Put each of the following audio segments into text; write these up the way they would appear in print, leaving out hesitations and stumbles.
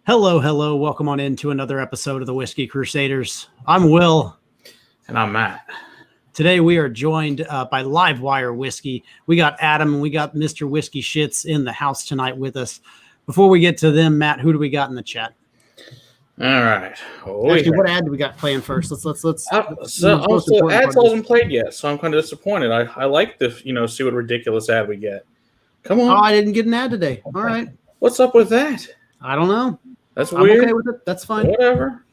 Hello, hello. Welcome on into another episode of the Whiskey Crusaders. I'm Will. And I'm Matt. Today we are joined by Livewire Whiskey. We got Adam and we got Mr. Whiskey Shits in the house tonight with us. Before we get to them, Matt, who do we got in the chat? All right. Actually, what ad do we got playing first? Let's. Ads hasn't played yet, so I'm kind of disappointed. I like to see what ridiculous ad we get. Come on. Oh, I didn't get an ad today. All right. What's up with that? I don't know. That's weird. I'm okay with it. That's fine. Whatever.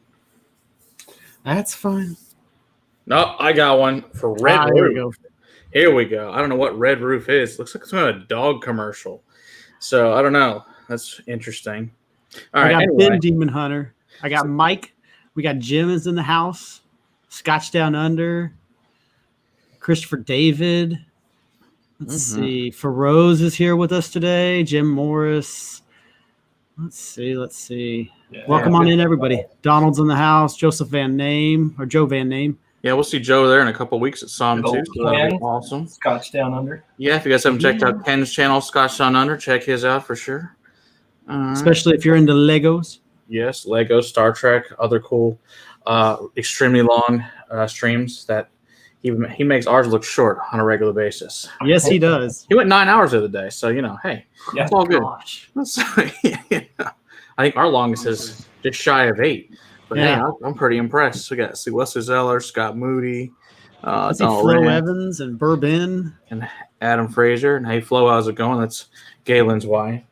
That's fine. No, I got one for Red Roof. Here we go. Here we go. I don't know what Red Roof is. Looks like it's kind of a dog commercial. So I don't know. That's interesting. All right. I got anyway. Ben Demon Hunter. I got Mike. We got Jim is in the house. Scotch Down Under. Christopher David. Let's see. Feroz is here with us today. Jim Morris. Let's see. Yeah, Welcome on in, everybody. Donald's in the house. Joseph Van Name or Joe Van Name. Yeah, we'll see Joe there in a couple of weeks at SOM too. So that'll be awesome. Scotch Down Under. Yeah, if you guys haven't checked out Ken's channel, Scotch Down Under, check his out for sure. Especially if you're into Legos. Yes, Lego, Star Trek, other cool, extremely long streams that he makes ours look short on a regular basis. Yes, he does. He went 9 hours the other day, so hey, it's all good. Gosh. I think our longest is just shy of 8. But Yeah. hey, I'm pretty impressed. We got Wesley Zeller, Scott Moody, I see Donald Flo Rand, Evans and Bourbon. and Adam Fraser. And hey, Flo, how's it going? That's Galen's wife.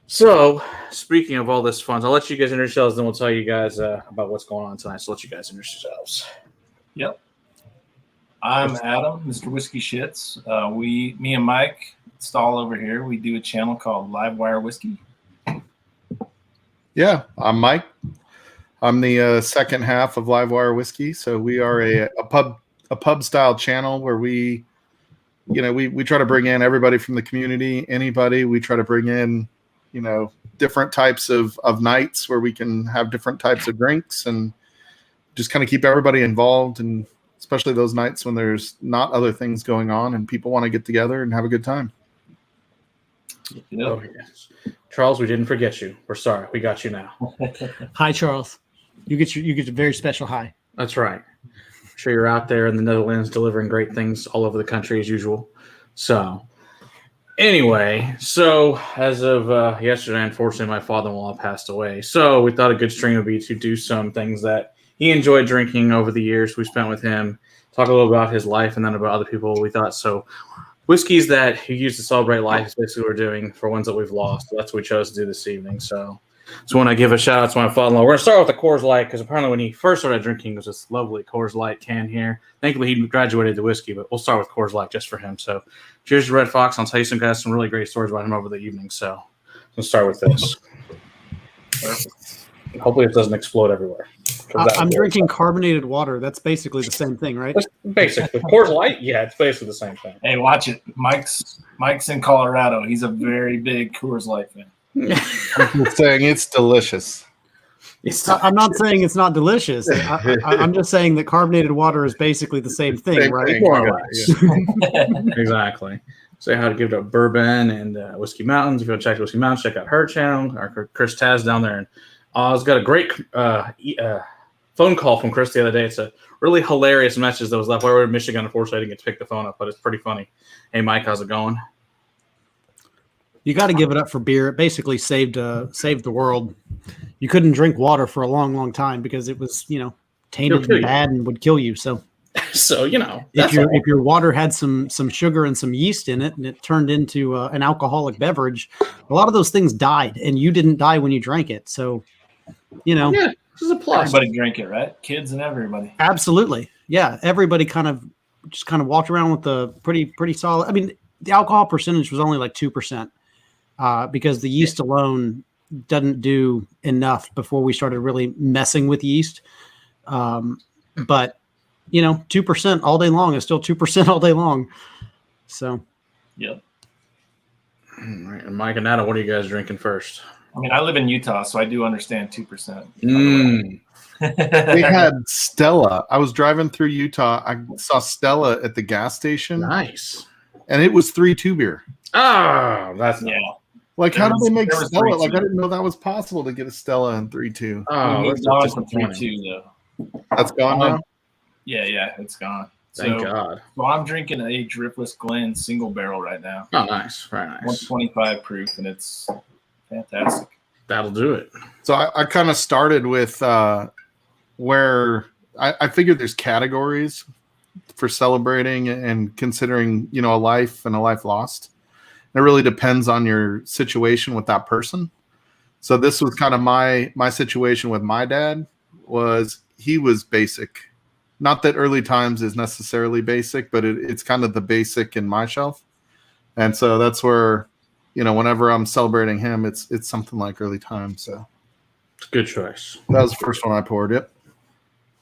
So, speaking of all this fun, I'll let you guys introduce yourselves, then we'll tell you guys about what's going on tonight. So, let you guys introduce yourselves. Yep. I'm Adam, Mr. Whiskey Shits. Me and Mike Stahl over here, we do a channel called Livewire Whiskey. Yeah, I'm Mike. I'm the second half of Livewire Whiskey. So we are a pub style channel where we try to bring in everybody from the community, anybody. We try to bring in, different types of nights where we can have different types of drinks and just kind of keep everybody involved, and especially those nights when there's not other things going on and people want to get together and have a good time. Yep. Oh, yes. Charles, we didn't forget you. We're sorry. We got you now. Hi, Charles. You get a very special hi. That's right. I'm sure you're out there in the Netherlands delivering great things all over the country as usual. So, anyway, as of yesterday, unfortunately, my father-in-law passed away. So we thought a good stream would be to do some things that he enjoyed drinking over the years we spent with him, talk a little about his life, and then about other people we thought. So whiskeys that he used to celebrate life is basically what we're doing for ones that we've lost. So that's what we chose to do this evening. So just want to give a shout out to my father-in-law. We're going to start with the Coors Light because apparently when he first started drinking, it was this lovely Coors Light can here. Thankfully, he graduated to whiskey, but we'll start with Coors Light just for him. So cheers to Red Fox. I'll tell you some guys some really great stories about him over the evening. So we'll start with this. Perfect. Hopefully it doesn't explode everywhere. I'm drinking carbonated water. That's basically the same thing, right? That's basically Coors Light. Yeah, it's basically the same thing. Hey, watch it. Mike's in Colorado. He's a very big Coors Light fan. I'm saying it's delicious. I'm not saying it's not delicious. I'm just saying that carbonated water is basically the same thing, right? More or less. Exactly. Say how to give it up bourbon and Whiskey Mountains. If you want to check Whiskey Mountains, check out her channel. Our Chris Taz down there in Oz got a great phone call from Chris the other day. It's a really hilarious message that was left. While we were in Michigan, unfortunately, I didn't get to pick the phone up, but it's pretty funny. Hey, Mike, how's it going? You got to give it up for beer. It basically saved the world. You couldn't drink water for a long, long time because it was, tainted and bad and would kill you. So if your water had some sugar and some yeast in it and it turned into an alcoholic beverage, a lot of those things died, and you didn't die when you drank it. So, Yeah, this is a plus. Everybody drank it, right? Kids and everybody. Absolutely. Yeah. Everybody kind of walked around with a pretty solid. I mean, the alcohol percentage was only like 2%. Because the yeast alone doesn't do enough before we started really messing with yeast. But 2% all day long is still 2% all day long. So, yep. All right. And Mike and Adam, what are you guys drinking first? I mean, I live in Utah, so I do understand 2%. We had Stella. I was driving through Utah. I saw Stella at the gas station. Nice. And it was 3.2 beer. Oh, that's yeah. Like, how did they make there was Stella? 3-2. Like, I didn't know that was possible to get a Stella in 3-2. Oh, We that's moved on from disappointing. 3-2 though. That's gone now. Yeah, it's gone. Thank God. So I'm drinking a Driftless Glen single barrel right now. Oh, nice. Very nice. 125 proof, and it's fantastic. That'll do it. So I kind of started with where I figured there's categories for celebrating and considering, you know, a life and a life lost. It really depends on your situation with that person. So this was kind of my situation with my dad. Was he was basic. Not that early times is necessarily basic, but it's kind of the basic in my shelf. And so that's where, you know, whenever I'm celebrating him, it's something like early times. So It's a good choice. that was the first one I poured. Yep.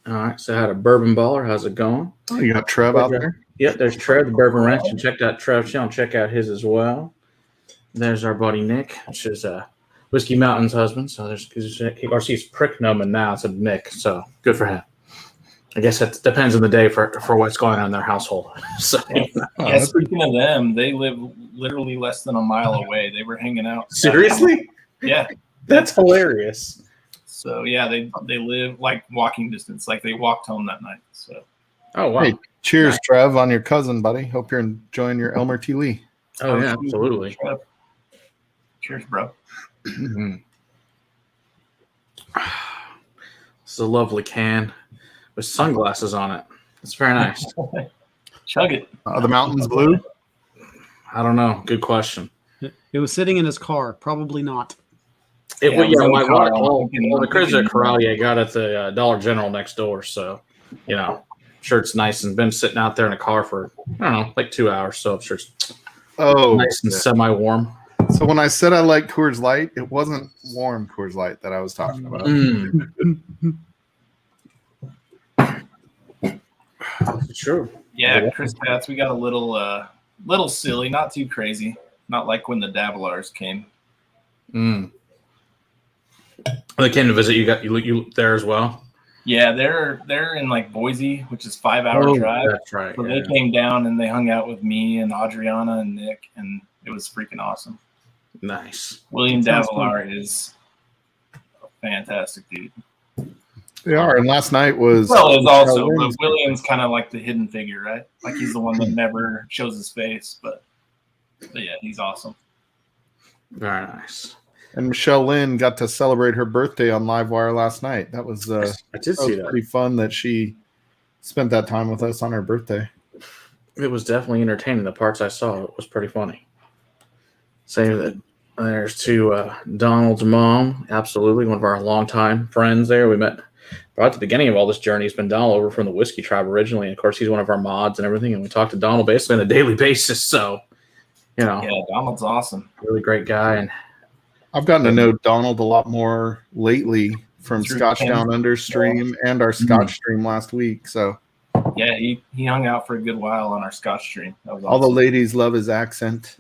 All right. So I had a bourbon baller. How's it going? Oh, you got Trev out there. Yep. There's Trev, the bourbon ranch. And check out Trev's channel. Check out his as well. There's our buddy Nick, which is Whiskey Mountain's husband. So there's he's Pricknoman now. It's a Nick. So good for him. I guess it depends on the day for what's going on in their household. So Yeah, speaking of them, they live literally less than a mile away. They were hanging out. seriously, Yeah. that's hilarious. So yeah, they live like walking distance. Like they walked home that night. So Oh wow. Hey, cheers, Trev, on your cousin, buddy. Hope you're enjoying your Elmer T. Lee. Oh yeah, absolutely. Cheers, bro. Mhm. It's a lovely can with sunglasses on it. It's very nice. Chug it. The mountain's blue. I don't know. Good question. It was sitting in his car. Probably not. It Yeah, would, yeah, really my Carl, well, I'm thinking- the Cruiser I'm thinking- Corral, I got at the Dollar General next door. So, you know, I'm sure it's nice and been sitting out there in a car for, I don't know, like 2 hours. So I'm sure it's Oh, nice and semi-warm. so when I said I like Coors Light, it wasn't warm Coors Light that I was talking about. It's true. Yeah, Chris Pats, we got a little silly, not too crazy. Not like when the Davilars came. They came to visit you. Got you there as well. Yeah, they're in like Boise, which is 5-hour drive. That's right. So Yeah. they came down and they hung out with me and Adriana and Nick, and it was freaking awesome. Nice. William Sounds Davilar is a fantastic dude. They are. And last night was. Well, it's also Michelle but Lynn's- William's kind of like the hidden figure, right? Like he's the one that never shows his face, but yeah, he's awesome. Very nice. And Michelle Lynn got to celebrate her birthday on Livewire last night. That was, I did see that. pretty fun that she spent that time with us on her birthday. It was definitely entertaining. The parts I saw, it was pretty funny. Say that there's to Donald's mom, absolutely one of our longtime friends. There, we met right at the beginning of all this journey. Has been Donald over from the Whiskey Tribe originally, and of course he's one of our mods and everything. And we talk to Donald basically on a daily basis. So, you know, Yeah, Donald's awesome. really great guy. And I've gotten to know Donald a lot more lately from Through Scotch Ken. Down Under stream and our Scotch stream last week. So Yeah, he hung out for a good while on our Scotch stream. That was all the awesome. ladies love his accent.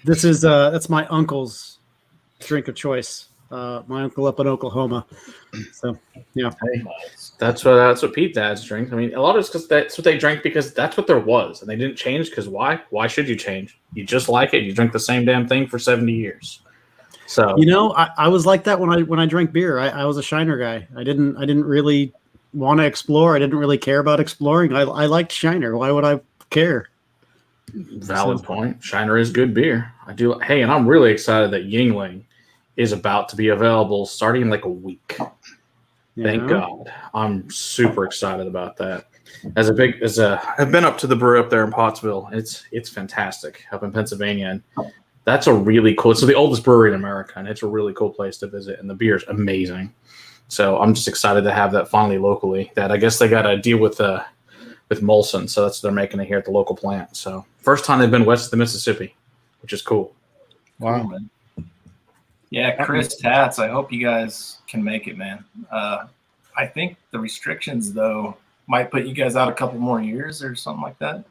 This is that's my uncle's drink of choice. My uncle up in Oklahoma. So yeah, Nice. that's what Pete dads drink. I mean, a lot of it's because that's what they drank because that's what there was, and they didn't change. Because why? Why should you change? You just like it. You drink the same damn thing for 70 years. So you know, I was like that when I drank beer. I was a Shiner guy. I didn't really want to explore. I didn't really care about exploring. I liked Shiner. Why would I care? valid point. Shiner is good beer. I do. Hey, and I'm really excited that Yingling is about to be available starting in like a week. Thank God. I'm super excited about that. I've been up to the brewery up there in Pottsville. It's fantastic up in Pennsylvania. And that's a really cool. It's the oldest brewery in America, and it's a really cool place to visit. And the beer is amazing. So I'm just excited to have that finally locally. That I guess they got to deal with Molson, so that's they're making it here at the local plant. So first time they've been west of the Mississippi, which is cool. Wow. Cool, man. Yeah, Chris Tats, I hope you guys can make it, man. I think the restrictions, though, might put you guys out a couple more years or something like that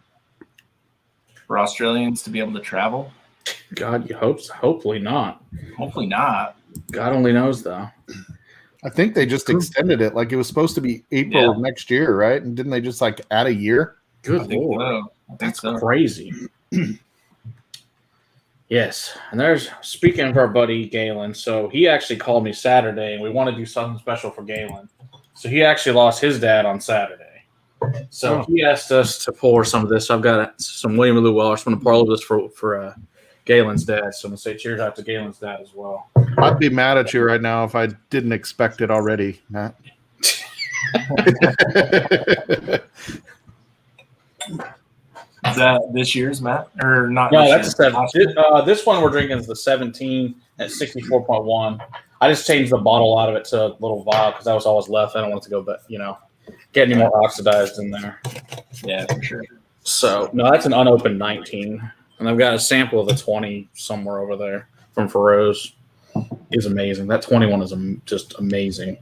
for Australians to be able to travel. God, you hope. Hopefully not. Hopefully not. God only knows, though. I think they just extended it. Like it was supposed to be April of next year, right? And didn't they just like add a year? Good I think Lord. so. I think That's so. crazy. Yes, and there's speaking of our buddy Galen. So he actually called me Saturday, and we want to do something special for Galen. So he actually lost his dad on Saturday. So he asked us to pour some of this. So I've got some William Lou Weller. So I'm going to pour all of this for Galen's dad. So I'm going to say cheers out to Galen's dad as well. I'd be mad at you right now if I didn't expect it already, Matt. Is that this year's, Matt? Or not? No, that's this one we're drinking is the 17 at 64.1. I just changed the bottle out of it to a little vial because that was always left. I don't want it to go, but get any more oxidized in there. Yeah, for sure. So no, that's an unopened 19, and I've got a sample of the 20 somewhere over there from Feroz. It's amazing. That 21 is just amazing.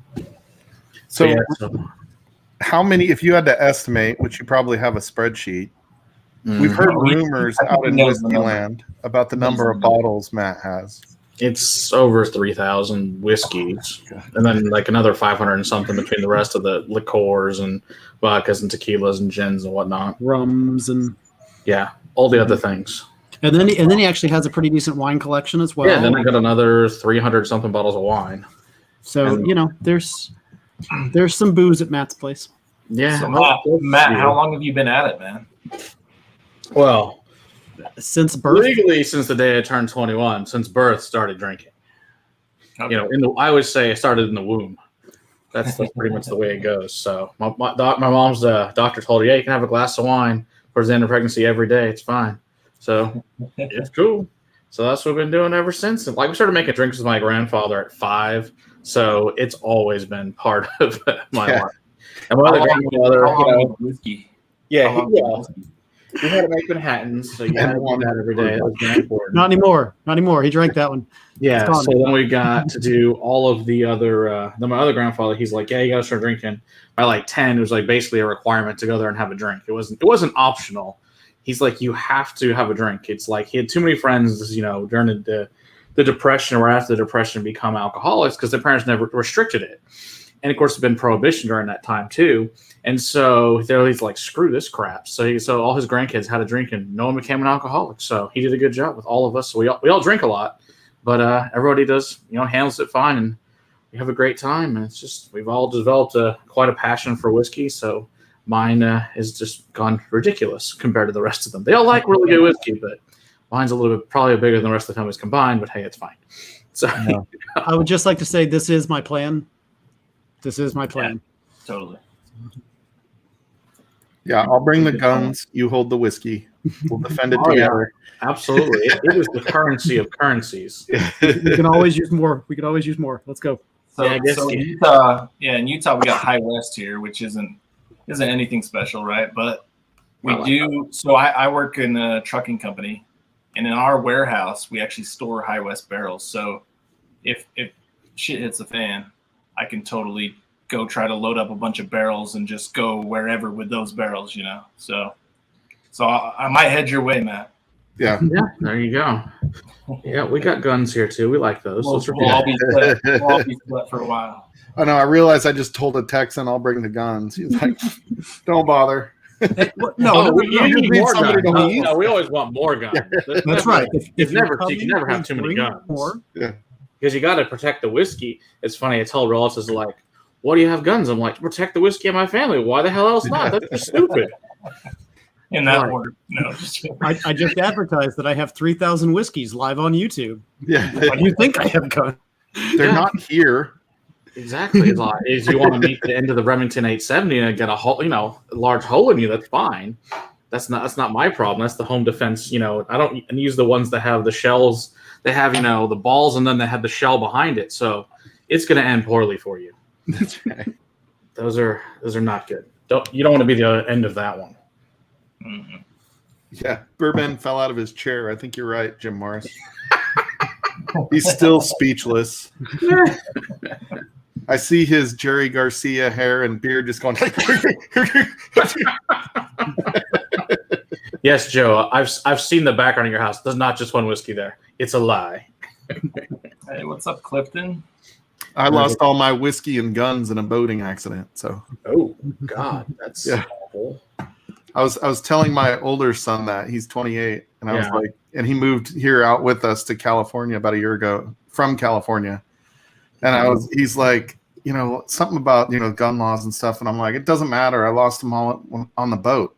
So, how many? If you had to estimate, which you probably have a spreadsheet. We've heard rumors out in Whiskeyland about the number of bottles Matt has. It's over 3,000 whiskeys, and then like another 500 and something between the rest of the liqueurs and vodkas and tequilas and gins and whatnot, rums and all the other things. And then he actually has a pretty decent wine collection as well. Yeah, then I got another 300 something bottles of wine. So there's some booze at Matt's place. Yeah, so Matt, how long have you been at it, man? Well, since birth, legally since the day I turned 21. Since birth, started drinking. Okay. I always say I started in the womb. That's pretty much the way it goes. So my mom's doctor told her, yeah, you can have a glass of wine towards the end of pregnancy every day. It's fine. So it's cool. So that's what we've been doing ever since. And we started making drinks with my grandfather at 5. So it's always been part of my life. And my other grandfather, whiskey. Yeah, we had to make Manhattans, so you had to do that every day. That was very important. Not anymore. He drank that one. Yeah, so then we got to do all of the other. Then my other grandfather, he's like, "Yeah, you got to start drinking." By 10, it was basically a requirement to go there and have a drink. It wasn't optional. He's like, "You have to have a drink." It's like he had too many friends, during the Depression or after the Depression, become alcoholics because their parents never restricted it. And of course, it's been prohibition during that time too. And so they're like, screw this crap. So all his grandkids had a drink, and no one became an alcoholic. So he did a good job with all of us. So we all drink a lot, but everybody does, handles it fine, and we have a great time. And it's just we've all developed quite a passion for whiskey. So mine has just gone ridiculous compared to the rest of them. They all like really good whiskey, but mine's a little bit probably bigger than the rest of the family's combined. But hey, it's fine. So I would just like to say this is my plan. This is my plan. Yeah, totally. Yeah, I'll bring the guns. You hold the whiskey. We'll defend it together. Yeah. Absolutely. It is the currency of currencies. We can always use more. Let's go. So, in Utah, in Utah, we got High West here, which isn't anything special, right? But we do. So I work in a trucking company, and in our warehouse, we actually store High West barrels. So if shit hits the fan, I can totally go try to load up a bunch of barrels and just go wherever with those barrels, So I might head your way, Matt. Yeah. There you go. Yeah, we got guns here too. We like those. We'll all be split for a while. I know. I realized I just told a Texan I'll bring the guns. He's like, don't bother. We need more guns. No, we always want more guns. That's right. You can never have too many guns. Yeah. Because you got to protect the whiskey. It's funny. I tell relatives like, "Why do you have guns?" I'm like, "To protect the whiskey of my family. Why the hell else not? That's just stupid." In that order, no. I just advertised that I have 3,000 whiskeys live on YouTube. Yeah. Why do you think I have guns? They're not here. Exactly. If you want to meet the end of the Remington 870 and get a hole, a large hole in you, that's fine. That's not my problem. That's the home defense. I don't use the ones that have the shells. They have, the balls, and then they have the shell behind it. So it's going to end poorly for you. That's right. Those are not good. You don't want to be the end of that one. Mm-hmm. Yeah, Bourbon fell out of his chair. I think you're right, Jim Morris. He's still speechless. I see his Jerry Garcia hair and beard just going. Yes, Joe. I've seen the background of your house. There's not just one whiskey there. It's a lie. Hey, what's up, Clifton? I lost all my whiskey and guns in a boating accident. So. Oh God, that's awful. I was telling my older son that he's 28, And I was like, and he moved here out with us to California about a year ago from California. And he's like, something about, gun laws and stuff. And I'm like, it doesn't matter. I lost them all on the boat.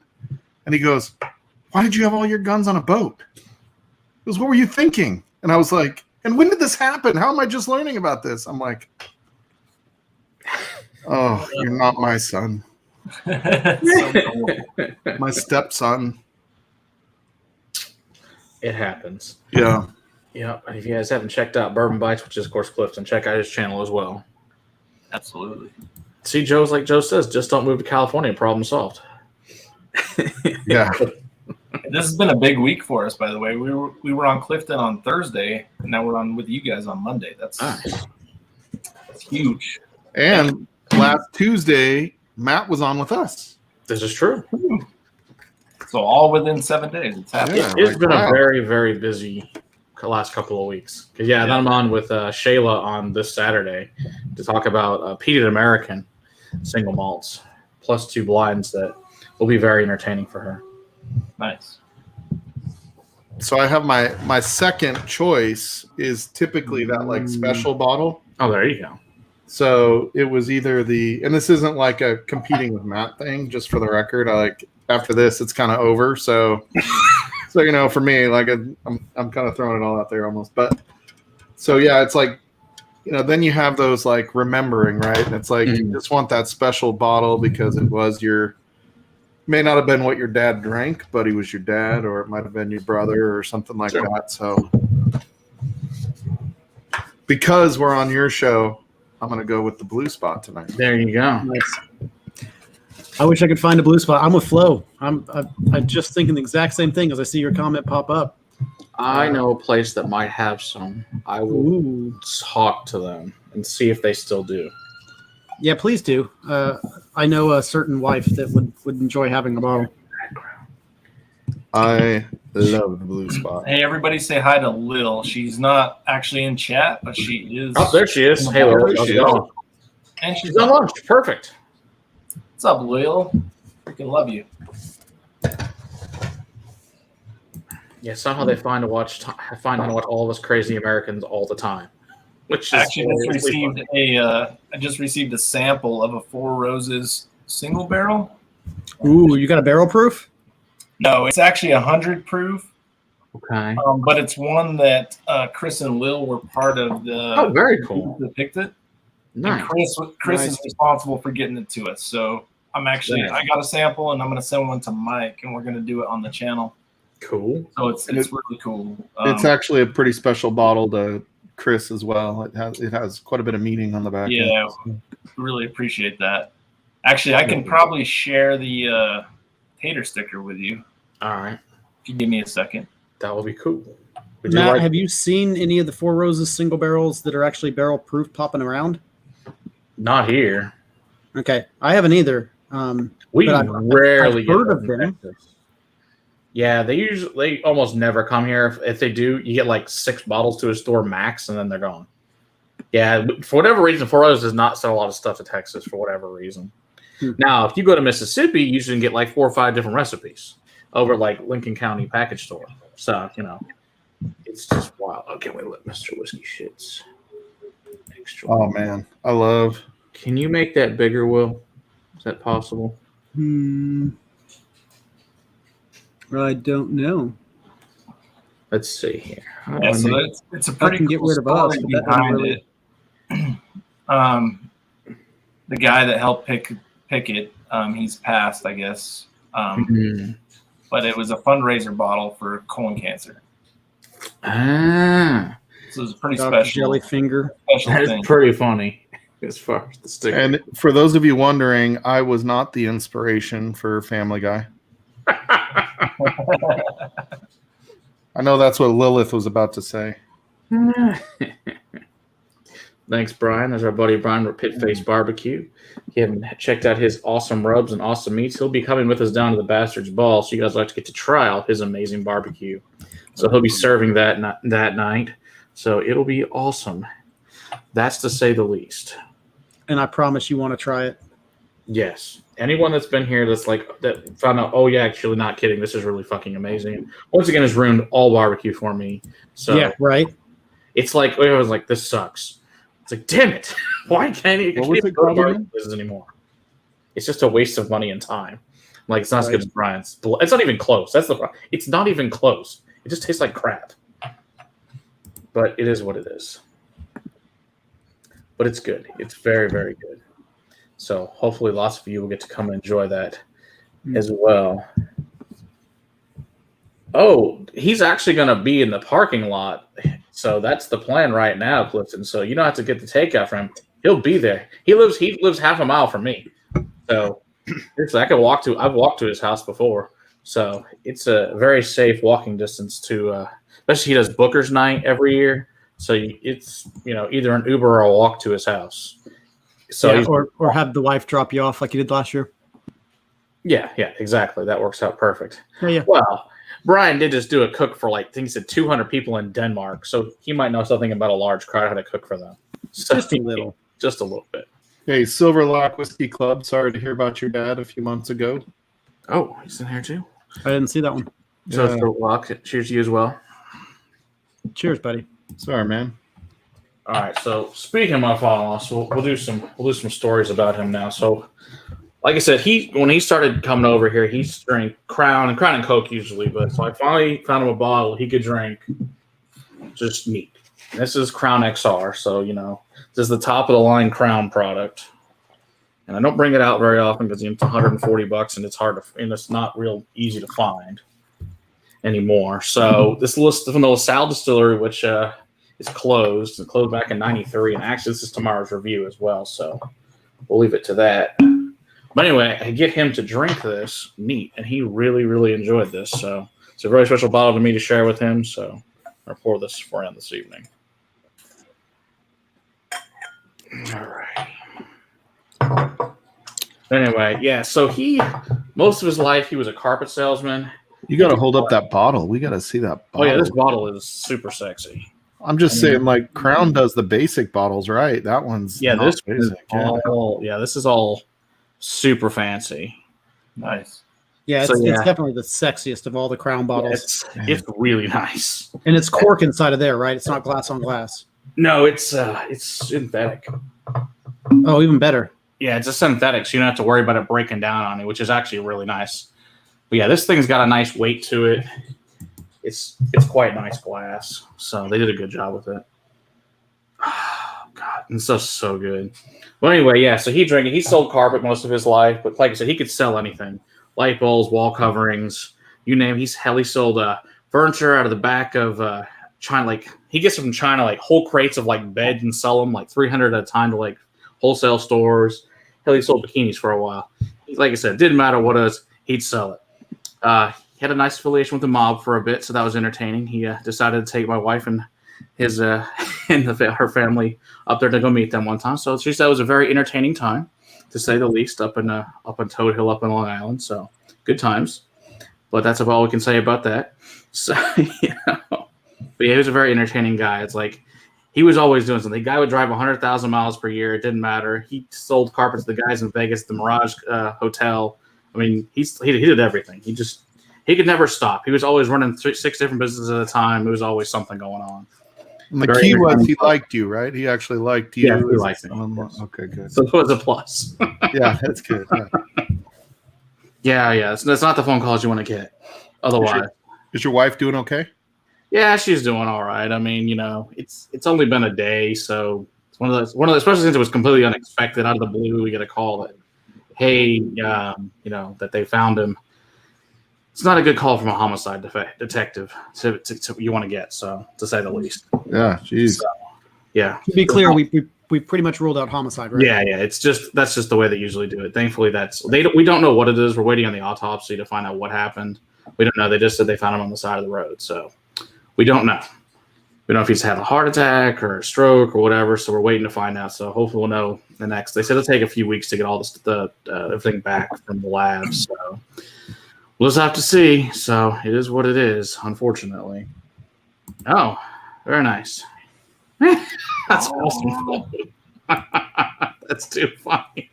And he goes, why did you have all your guns on a boat? He goes, what were you thinking? And I was like, and when did this happen? How am I just learning about this? I'm like, oh, you're not my son. My stepson. It happens. Yeah. Yeah. And if you guys haven't checked out Bourbon Bites, which is, of course, Clifton, check out his channel as well. Absolutely. See, Joe's like Joe says, just don't move to California. Problem solved. Yeah. This has been a big week for us, by the way. We were on Clifton on Thursday, and now we're on with you guys on Monday. That's huge. And last Tuesday, Matt was on with us. This is true. So all within 7 days, it's happening. Yeah. It's been a very, very busy last couple of weeks. Because then I'm on with Shayla on this Saturday to talk about peated American single malts plus 2 blinds that will be very entertaining for her. Nice. So I have my second choice is typically that like special bottle. Oh, there you go. So it was either and this isn't like a competing with Matt thing, just for the record. After this, it's kind of over. So for me, like I'm kind of throwing it all out there almost. But so yeah, it's like, then you have those like remembering, right? And it's like you just want that special bottle because it was may not have been what your dad drank, but he was your dad, or it might have been your brother or something like that. So because we're on your show, I'm going to go with the blue spot tonight. There you go. Nice. I wish I could find a blue spot. I'm with Flo. I'm just thinking the exact same thing as I see your comment pop up. I know a place that might have some. I will talk to them and see if they still do. Yeah, please do. I know a certain wife that would enjoy having a bottle. I love the blue spot. Hey, everybody say hi to Lil. She's not actually in chat, but she is. Oh, there she is. Hey, Lil. How's it going? And She's on lunch. Perfect. What's up, Lil? Freaking love you. Yeah, somehow they find how to watch all of us crazy Americans all the time. Which is actually I just received a sample of a Four Roses single barrel. Ooh, you got a barrel proof? No, it's actually 100 proof. Okay. But it's one that Chris and Lil were part of the. Oh, very cool. That picked it. Nice. And Chris is responsible for getting it to us. So I got a sample, and I'm going to send one to Mike, and we're going to do it on the channel. Cool. So it's really cool. It's actually a pretty special bottle to Chris as well. It has quite a bit of meaning on the back. Yeah, really appreciate that. Actually, I can probably share the tater sticker with you. All right. If you give me a second. That will be cool. Matt, have you seen any of the Four Roses single barrels that are actually barrel proof popping around? Not here. Okay, I haven't either. We rarely I've heard of them. Yeah, they almost never come here. If they do, you get like 6 bottles to a store max, and then they're gone. Yeah, for whatever reason, Four Roses does not sell a lot of stuff to Texas for whatever reason. Now, if you go to Mississippi, you can get like 4 or 5 different recipes over like Lincoln County package store. So, it's just wild. Okay, wait, let Mr. Whiskey shits. Extra. Oh, man. I love. Can you make that bigger, Will? Is that possible? I don't know. Let's see here. Yeah, so it's a pretty can get cool rid of us, story but that behind really... it. The guy that helped pick it, he's passed, I guess. But it was a fundraiser bottle for colon cancer. Ah, so it was pretty Dr. special. Jelly finger. Special thing. That's pretty funny as far as the sticker. And for those of you wondering, I was not the inspiration for Family Guy. I know that's what Lilith was about to say. Thanks, Brian. There's our buddy Brian with Pit Face Barbecue. If you haven't checked out his awesome rubs and awesome meats, he'll be coming with us down to the Bastard's Ball, so you guys like to get to try out his amazing barbecue. So he'll be serving that night. So it'll be awesome. That's to say the least. And I promise you want to try it. Yes. Anyone that's been here that's like that found out, oh yeah, actually not kidding, this is really fucking amazing. Once again, has ruined all barbecue for me. So Yeah, right. it's like I was like, this sucks. It's like, damn it. Why can't you What was it called again? this anymore? It's just a waste of money and time. Like it's not as Right. good as Brian's. It's not even close. That's the problem. It's not even close. It just tastes like crap. But it is what it is. But it's good. It's very, very good. So hopefully lots of you will get to come and enjoy that as well. Oh, he's actually going to be in the parking lot. So that's the plan right now, Clifton. So you don't have to get the takeout from him. He'll be there. He lives half a mile from me. So I've walked to his house before. So it's a very safe walking distance to, especially he does Booker's Night every year. So it's, either an Uber or a walk to his house. So yeah, or have the wife drop you off like you did last year. Yeah, exactly. That works out perfect. Yeah. Well, Brian did just do a cook for I think he said 200 people in Denmark. So he might know something about a large crowd, how to cook for them. So Just a little. Just a little bit. Hey, Silver Lock Whiskey Club. Sorry to hear about your dad a few months ago. Oh, he's in here too? I didn't see that one. So Yeah. Silver Lock, cheers to you as well. Cheers, buddy. Sorry, man. All right. So speaking of my father-in-law, so we'll do some stories about him now. So, like I said, when he started coming over here, he drank Crown and Coke usually. But so I finally found him a bottle he could drink just neat. And this is Crown XR. So this is the top of the line Crown product. And I don't bring it out very often because it's $140 and it's hard to, and it's not real easy to find anymore. So this list from the LaSalle distillery, which is closed. It closed back in '93, and actually this is tomorrow's review as well. So we'll leave it to that. But anyway, I get him to drink this neat, and he really, really enjoyed this. So it's a very special bottle to me to share with him. So I'll pour this for him this evening. All right. Anyway, yeah. So most of his life, he was a carpet salesman. You got to hold up that bottle. We got to see that bottle. Oh yeah, this bottle is super sexy. I'm just saying, like Crown does the basic bottles, right? That one's not this basic. this is all super fancy. Nice. Yeah, So, it's definitely the sexiest of all the Crown bottles. It's really nice. And it's cork inside of there, right? It's not glass on glass. No, it's synthetic. Oh, even better. Yeah, it's a synthetic, so you don't have to worry about it breaking down on you, which is actually really nice. But yeah, this thing's got a nice weight to it. It's quite nice glass, so they did a good job with it. Oh, God, it's so good. Well, anyway, yeah, so he drank it. He sold carpet most of his life, but like I said, he could sell anything. Light bulbs, wall coverings, you name it. He sold furniture out of the back of China. Like, he gets from China, like, whole crates of, like, beds and sell them, like, 300 at a time to, like, wholesale stores. Hell, he sold bikinis for a while. Like I said, it didn't matter what it was, he'd sell it. He had a nice affiliation with the mob for a bit, so that was entertaining. He decided to take my wife and her family up there to go meet them one time. So she said it was a very entertaining time, to say the least, up in Toad Hill, up in Long Island. So good times. But that's about all we can say about that. So but yeah, he was a very entertaining guy. It's like he was always doing something. The guy would drive 100,000 miles per year. It didn't matter. He sold carpets to the guys in Vegas, the Mirage Hotel. I mean, he did everything. He could never stop. He was always running 6 different businesses at a time. There was always something going on. And the key was he liked you, right? He actually liked you. Yeah, he liked me. Okay, good. So it was a plus. Yeah, that's good. Yeah. Yeah. That's not the phone calls you want to get. Otherwise, is your wife doing okay? yeah, she's doing all right. I mean, it's only been a day, so it's one of those. Especially since it was completely unexpected, out of the blue, we get a call that, hey, that they found him. It's not a good call from a homicide detective to you want to get, so to say the least. Yeah, jeez. So, yeah. To be clear, we pretty much ruled out homicide, right? Yeah. That's just the way they usually do it. Thankfully, we don't know what it is. We're waiting on the autopsy to find out what happened. We don't know. They just said they found him on the side of the road, so we don't know. We don't know if he's had a heart attack or a stroke or whatever. So we're waiting to find out. So hopefully we'll know the next. They said it'll take a few weeks to get all everything back from the lab. So we'll just have to see. So it is what it is, unfortunately. Oh, very nice. That's awesome. That's too funny.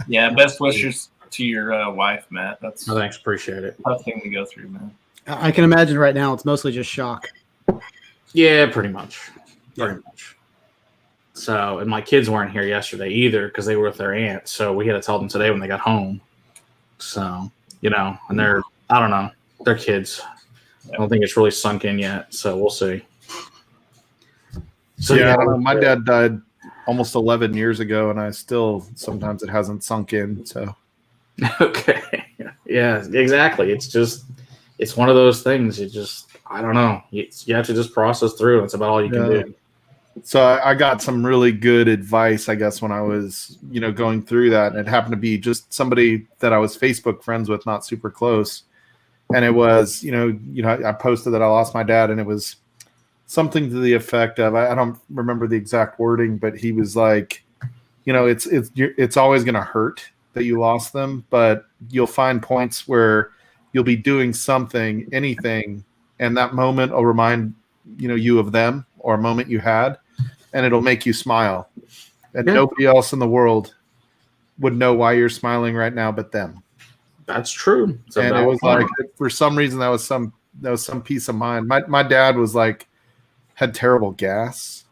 Yeah, best wishes to your wife, Matt. That's Oh, thanks, appreciate it. a tough thing to go through, man. I can imagine right now it's mostly just shock. Yeah, pretty much. Pretty much. So, and my kids weren't here yesterday either because they were with their aunt. So we had to tell them today when they got home. So, and they're, I don't know, they're kids. I don't think it's really sunk in yet. So we'll see. So, I don't know. My dad died almost 11 years ago, and I still, sometimes it hasn't sunk in. So, okay. Yeah, exactly. It's one of those things. I don't know. You have to just process through. It's about all you can do. So I got some really good advice, I guess, when I was, going through that. And it happened to be just somebody that I was Facebook friends with, not super close. And it was, I posted that I lost my dad, and it was something to the effect of, I don't remember the exact wording, but he was like, it's always going to hurt that you lost them, but you'll find points where you'll be doing something, anything, and that moment will remind you of them or a moment you had, and it'll make you smile. And nobody else in the world would know why you're smiling right now but them. That's true. And it was like, for some reason, that was some peace of mind. My dad was like, had terrible gas.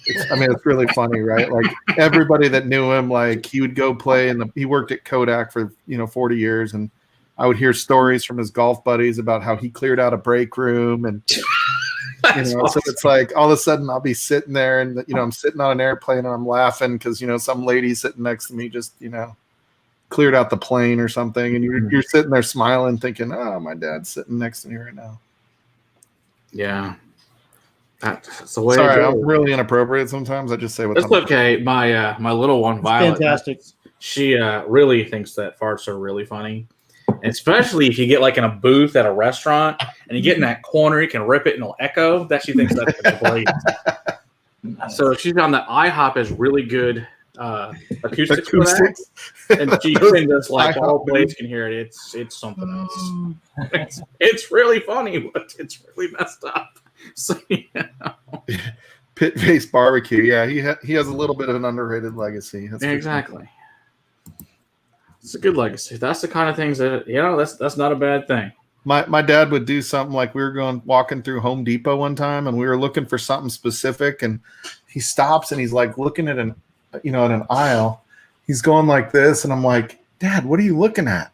It's really funny, right? Like everybody that knew him, like he would go play he worked at Kodak for 40 years, and I would hear stories from his golf buddies about how he cleared out a break room, and awesome. So it's like all of a sudden I'll be sitting there, and I'm sitting on an airplane and I'm laughing because some lady sitting next to me just cleared out the plane or something, and you're sitting there smiling, thinking, "Oh, my dad's sitting next to me right now." Yeah. That's the way. Sorry, I'm really inappropriate sometimes. I just say what's. It's okay. My little one, Violet, fantastic. She really thinks that farts are really funny, especially if you get like in a booth at a restaurant and you get in that corner, you can rip it and it'll echo. That she thinks that's great. So she's on that IHOP has really good acoustics for that, and she can just like all place can hear it. It's something else. It's really funny, but it's really messed up. So, Pit-based barbecue. Yeah, he has a little bit of an underrated legacy. That's exactly. It's a good legacy. That's the kind of things that that's not a bad thing. My dad would do something like we were walking through Home Depot one time, and we were looking for something specific, and he stops and he's like looking at an aisle. He's going like this, and I'm like, "Dad, what are you looking at?"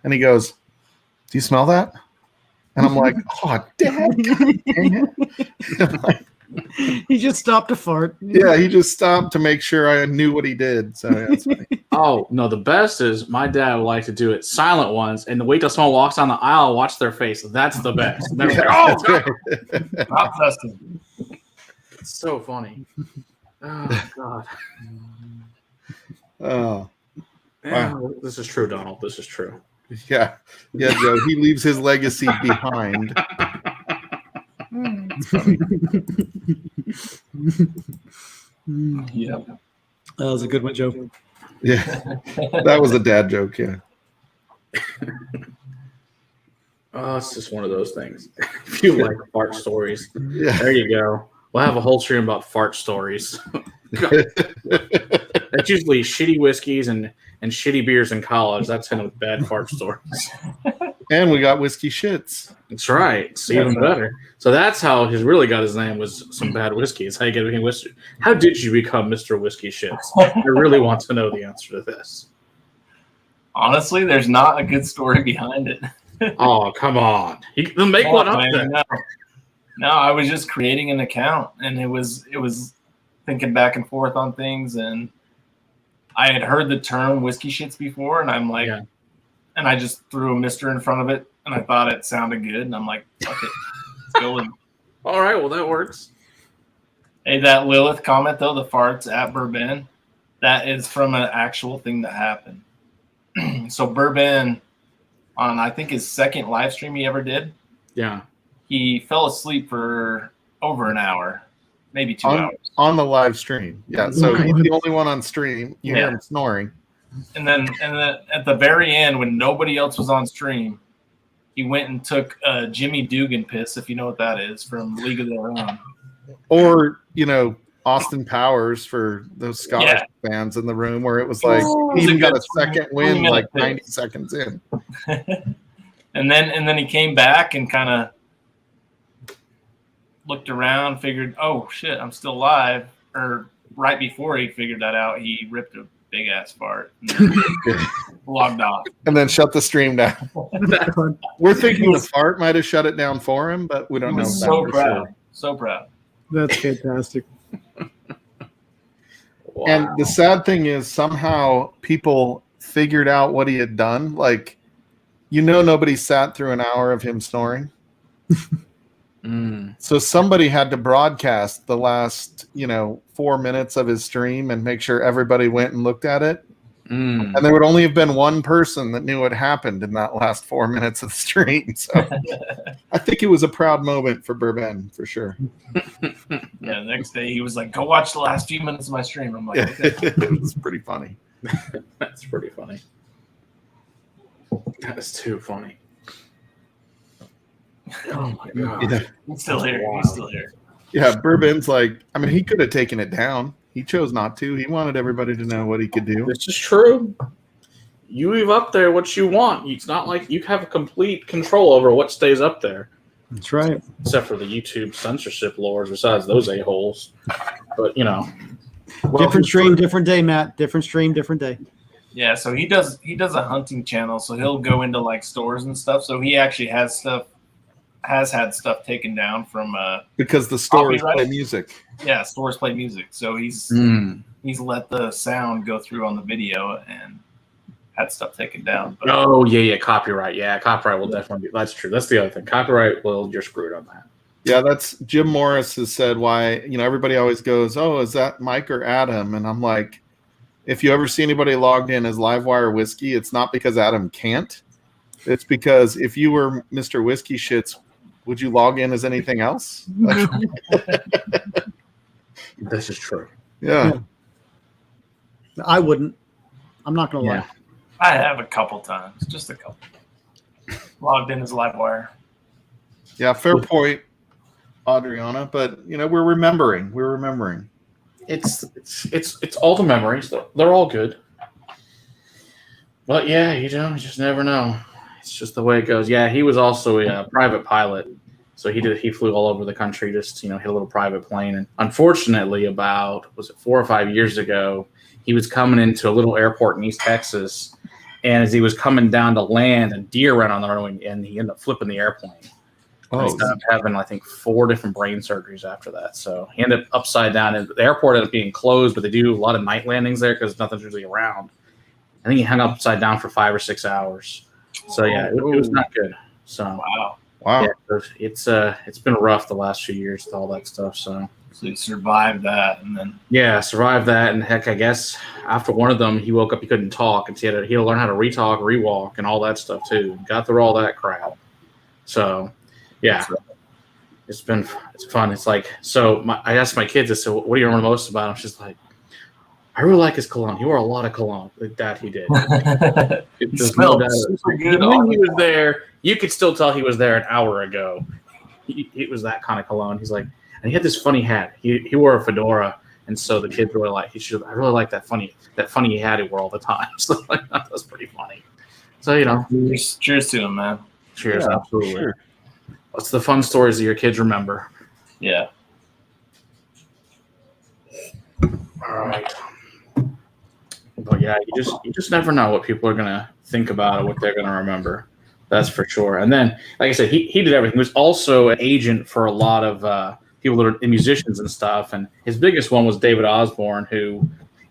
And he goes, "Do you smell that?" And I'm like, "Oh, Dad, God dang it." He just stopped to fart. Yeah, he just stopped to make sure I knew what he did. So yeah, that's funny. Oh, no, the best is my dad would like to do it silent ones, and wait till someone walks down the aisle, watch their face. That's the best. And they're like, oh, God. It's so funny. Oh, God. Oh. Wow. This is true, Donald. This is true. Yeah, Joe. He leaves his legacy behind. Yeah, that was a good one, Joe. Yeah, that was a dad joke. Yeah. Oh, it's just one of those things. If you like fart stories, Yeah. there you go. We'll have a whole stream about fart stories. That's usually shitty whiskeys and shitty beers in college. That's kind of bad fart stories. And we got whiskey shits. That's right. It's even better. So that's how he really got his name, was some bad whiskeys. How you get whiskey? How did you become Mr. Whiskey Shits? I really want to know the answer to this. Honestly, there's not a good story behind it. Oh, come on. You make one up then. No, I was just creating an account, and it was thinking back and forth on things, and I had heard the term whiskey shits before, and I'm like, and I just threw a Mr. in front of it, and I thought it sounded good, and I'm like, fuck it, let's go with it. All right, well, that works. Hey, that Lilith comment, though, the farts at Bourbon, that is from an actual thing that happened. So Bourbon, on I think his second live stream he ever did, he fell asleep for over an hour, maybe 2 hours. On the live stream. Yeah, so he's the only one on stream. You hear him snoring. And then at the very end, when nobody else was on stream, he went and took Jimmy Dugan piss, if you know what that is, from League of Their Own. Or, Austin Powers for those Scottish fans in the room, where it was like It he was even a got good a second 20 win like minute 90 seconds in. and then he came back and kind of looked around, figured, oh shit, I'm still alive. Or right before he figured that out, he ripped a big ass fart and then logged off. And then shut the stream down. We're thinking the fart might have shut it down for him, but we don't He know. was that so for proud. sure. So proud. That's fantastic. Wow. And the sad thing is, somehow people figured out what he had done. Like, nobody sat through an hour of him snoring. So somebody had to broadcast the last, 4 minutes of his stream and make sure everybody went and looked at it. And there would only have been one person that knew what happened in that last 4 minutes of the stream. So I think it was a proud moment for Bourbon, for sure. Yeah, the next day he was like, go watch the last few minutes of my stream. I'm like, okay. It was pretty funny. That's pretty funny. That is too funny. Oh my god. Yeah. He's still here. Wow. He's still here. Yeah, Bourbon's like, he could have taken it down. He chose not to. He wanted everybody to know what he could do. This is true. You leave up there what you want. It's not like you have a complete control over what stays up there. That's right. Except for the YouTube censorship laws, besides those a-holes. But, Different stream, different day, Matt. Different stream, different day. Yeah, so he does a hunting channel, so he'll go into like stores and stuff. So he actually has had stuff taken down from Because the stores copyright. play music. Yeah, stores play music. So he's let the sound go through on the video and had stuff taken down. But oh, yeah, copyright. Yeah, copyright will definitely be. That's true. That's the other thing. Copyright, well, you're screwed on that. Yeah, that's Jim Morris has said why, everybody always goes, oh, is that Mike or Adam? And I'm like, if you ever see anybody logged in as Livewire Whiskey, it's not because Adam can't. It's because if you were Mr. Whiskey Shits, would you log in as anything else? This is true. Yeah. I wouldn't. I'm not going to lie. I have a couple times, just a couple. Logged in as Livewire. Yeah, fair point, Adriana. But we're remembering. It's all the memories. They're all good. But yeah, you just never know. It's just the way it goes. Yeah, he was also a private pilot, so he flew all over the country. Just hit a little private plane. And unfortunately, about 4 or 5 years ago, he was coming into a little airport in East Texas, and as he was coming down to land, a deer ran on the runway, and he ended up flipping the airplane. He ended up having, I think, 4 different brain surgeries after that. So he ended up upside down. And the airport ended up being closed, but they do a lot of night landings there because nothing's usually around. I think he hung upside down for 5 or 6 hours. So yeah, it was not good. So Wow. yeah, it's been rough the last few years with all that stuff. So he survived that, and then survived that, and heck, I guess after one of them, he woke up, he couldn't talk, and he had to learn how to retalk, rewalk, and all that stuff too. Got through all that crap. So yeah, it's fun. It's like, so I asked my kids, I said, what do you remember most about him? She's like, I really like his cologne. He wore a lot of cologne. That he did. He smelled super good. When he was there, you could still tell he was there an hour ago. It was that kind of cologne. He's like, and he had this funny hat. He wore a fedora, and so the kids really like. I really like that funny hat he wore all the time. So that was pretty funny. So cheers to him, man. Cheers, Yeah, absolutely. sure. What's the fun stories that your kids remember? Yeah. All right. But yeah, you just never know what people are gonna think about or what they're gonna remember. That's for sure. And then, like I said, he did everything. He was also an agent for a lot of people that are musicians and stuff. And his biggest one was David Osborne, who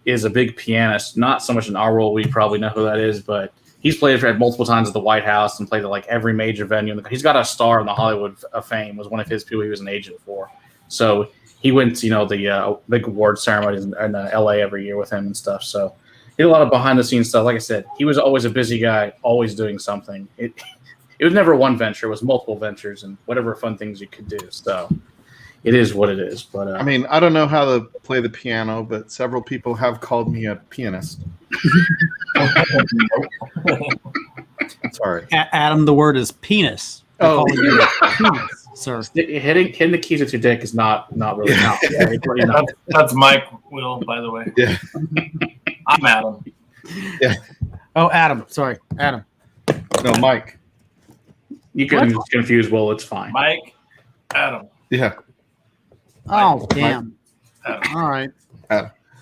is a big pianist. Not so much in our world, we probably know who that is, but he's played at multiple times at the White House and played at like every major venue. He's got a star in the Hollywood of Fame. Was one of his people he was an agent for. So he went to the big award ceremonies in L.A. every year with him and stuff. So he did a lot of behind the scenes stuff. Like I said, he was always a busy guy, always doing something. It was never one venture; it was multiple ventures and whatever fun things you could do. So it is what it is. But I mean, I don't know how to play the piano, but several people have called me a pianist. Sorry, Adam, the word is penis. They're calling you a penis. sir. Hitting the keys with your dick is not really counting. That's Mike Will, by the way. Yeah. I'm Adam. Yeah. Oh, Adam. Sorry, Adam. No, Mike. You can just confuse Will. It's fine. Mike, Adam. Yeah. Oh, damn. Adam. All right.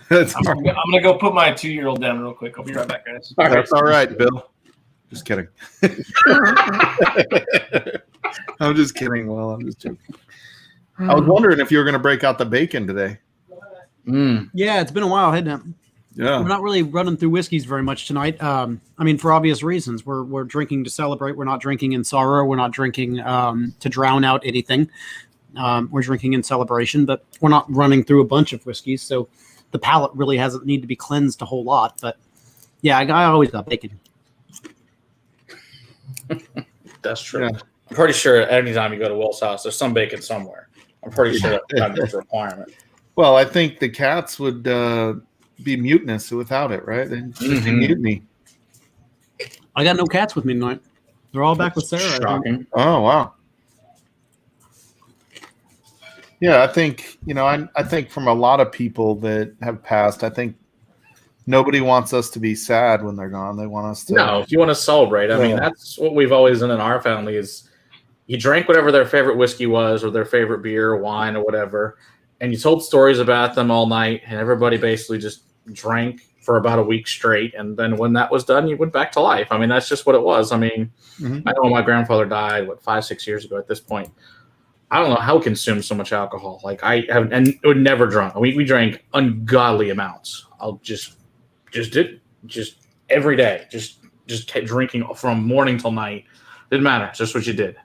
That's I'm gonna go put my 2-year-old down real quick. I'll be right back, guys. That's all right, Bill. Just kidding. I'm just kidding. Well, I'm just joking. I was wondering if you were going to break out the bacon today. Yeah, it's been a while, hasn't it? Yeah. We're not really running through whiskeys very much tonight. I mean, for obvious reasons. We're drinking to celebrate. We're not drinking in sorrow. We're not drinking to drown out anything. We're drinking in celebration, but we're not running through a bunch of whiskeys. So the palate really hasn't need to be cleansed a whole lot. But yeah, I always got bacon. That's true. Yeah. I'm pretty sure anytime you go to Will's house, there's some bacon somewhere. I'm pretty sure that's a requirement. Well, I think the cats would be mutinous without it, right? They'd be mutiny. I got no cats with me tonight. They're all back with Sarah. Shocking. Oh, wow. Yeah, I think, I think from a lot of people that have passed, I think nobody wants us to be sad when they're gone. They want us to. No, if you want to celebrate, I mean, that's what we've always done in our family is you drank whatever their favorite whiskey was or their favorite beer or wine or whatever, and you told stories about them all night, and everybody basically just drank for about a week straight. And then when that was done, you went back to life. I mean, that's just what it was. I mean, I know my grandfather died, 5-6 years ago at this point. I don't know how we consumed so much alcohol. Like I have, and would never drunk. We drank ungodly amounts. I'll just every day, just kept drinking from morning till night. Didn't matter. It's just what you did.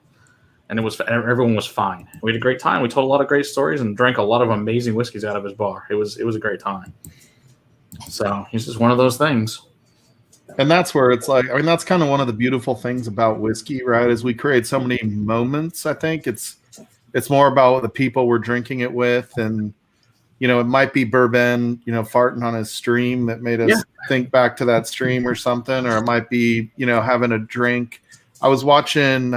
And everyone was fine. We had a great time. We told a lot of great stories and drank a lot of amazing whiskeys out of his bar. It was a great time. So it's just one of those things. And that's where it's like, I mean, that's kind of one of the beautiful things about whiskey, right? Is we create so many moments. I think it's more about the people we're drinking it with. And, it might be bourbon, farting on his stream that made us think back to that stream or something. Or it might be, having a drink. I was watching,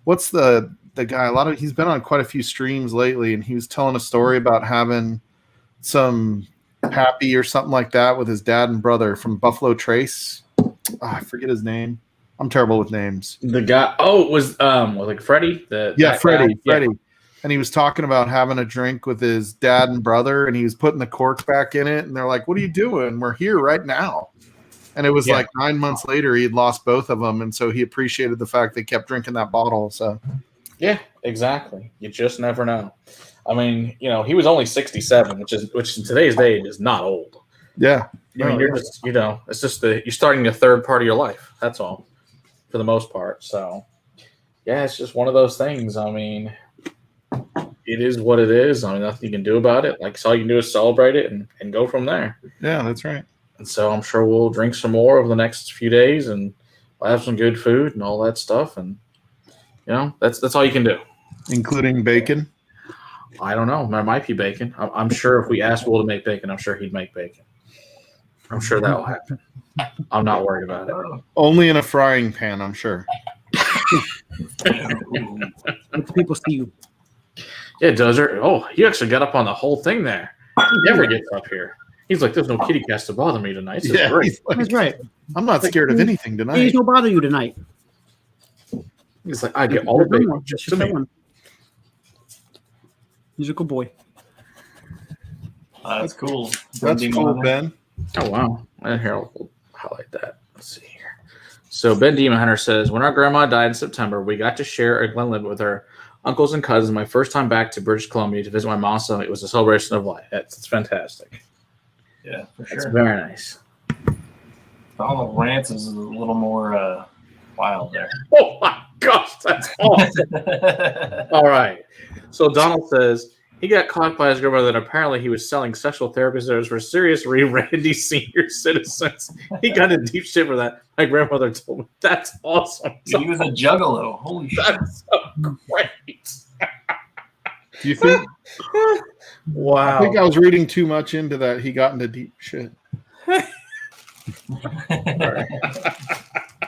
what's the guy? He's been on quite a few streams lately. And he was telling a story about having some Pappy or something like that with his dad and brother from Buffalo Trace. I forget his name. I'm terrible with names. The guy, it was like Freddie. Freddie. Yeah. And he was talking about having a drink with his dad and brother, and he was putting the cork back in it. And they're like, "What are you doing? We're here right now." And it was like 9 months later, he had lost both of them, and so he appreciated the fact they kept drinking that bottle. So, yeah, exactly. You just never know. I mean, he was only 67, which in today's day is not old. Yeah. I mean, you're just, it's just you're starting the third part of your life. That's all, for the most part. So, yeah, it's just one of those things. I mean, it is what it is. I mean, nothing you can do about it. Like, all you can do is celebrate it and go from there. Yeah, that's right. And so I'm sure we'll drink some more over the next few days, and we'll have some good food and all that stuff. And that's all you can do, including bacon. I don't know. There might be bacon. I'm sure if we asked Will to make bacon, I'm sure he'd make bacon. I'm sure that will happen. I'm not worried about it. Only in a frying pan, I'm sure. People see you. Yeah, does it? Oh, you actually got up on the whole thing there. He never gets up here. He's like, "There's no kitty cats to bother me tonight." This is great. Like, that's right. I'm not scared of anything tonight. He's no bother you tonight. He's like, "I get all the bacon just to me." He's a good boy. That's cool. That's cool, Ben. Oh, wow. And here, I'll highlight that. Let's see here. So Ben Demon Hunter says, when our grandma died in September, we got to share a Glenlivet with her uncles and cousins. My first time back to British Columbia to visit my mom, so it was a celebration of life. It's fantastic. Yeah, for sure. It's very nice. Donald Rance is a little more wild there. Oh, my gosh. That's awesome. All right. So Donald says he got caught by his grandmother that apparently he was selling sexual therapy services for serious Randy senior citizens. He got in deep shit for that. My grandmother told me. That's awesome. He was a juggalo. Holy shit. That's so great. Do you think? Wow. I think I was reading too much into that. He got into deep shit. I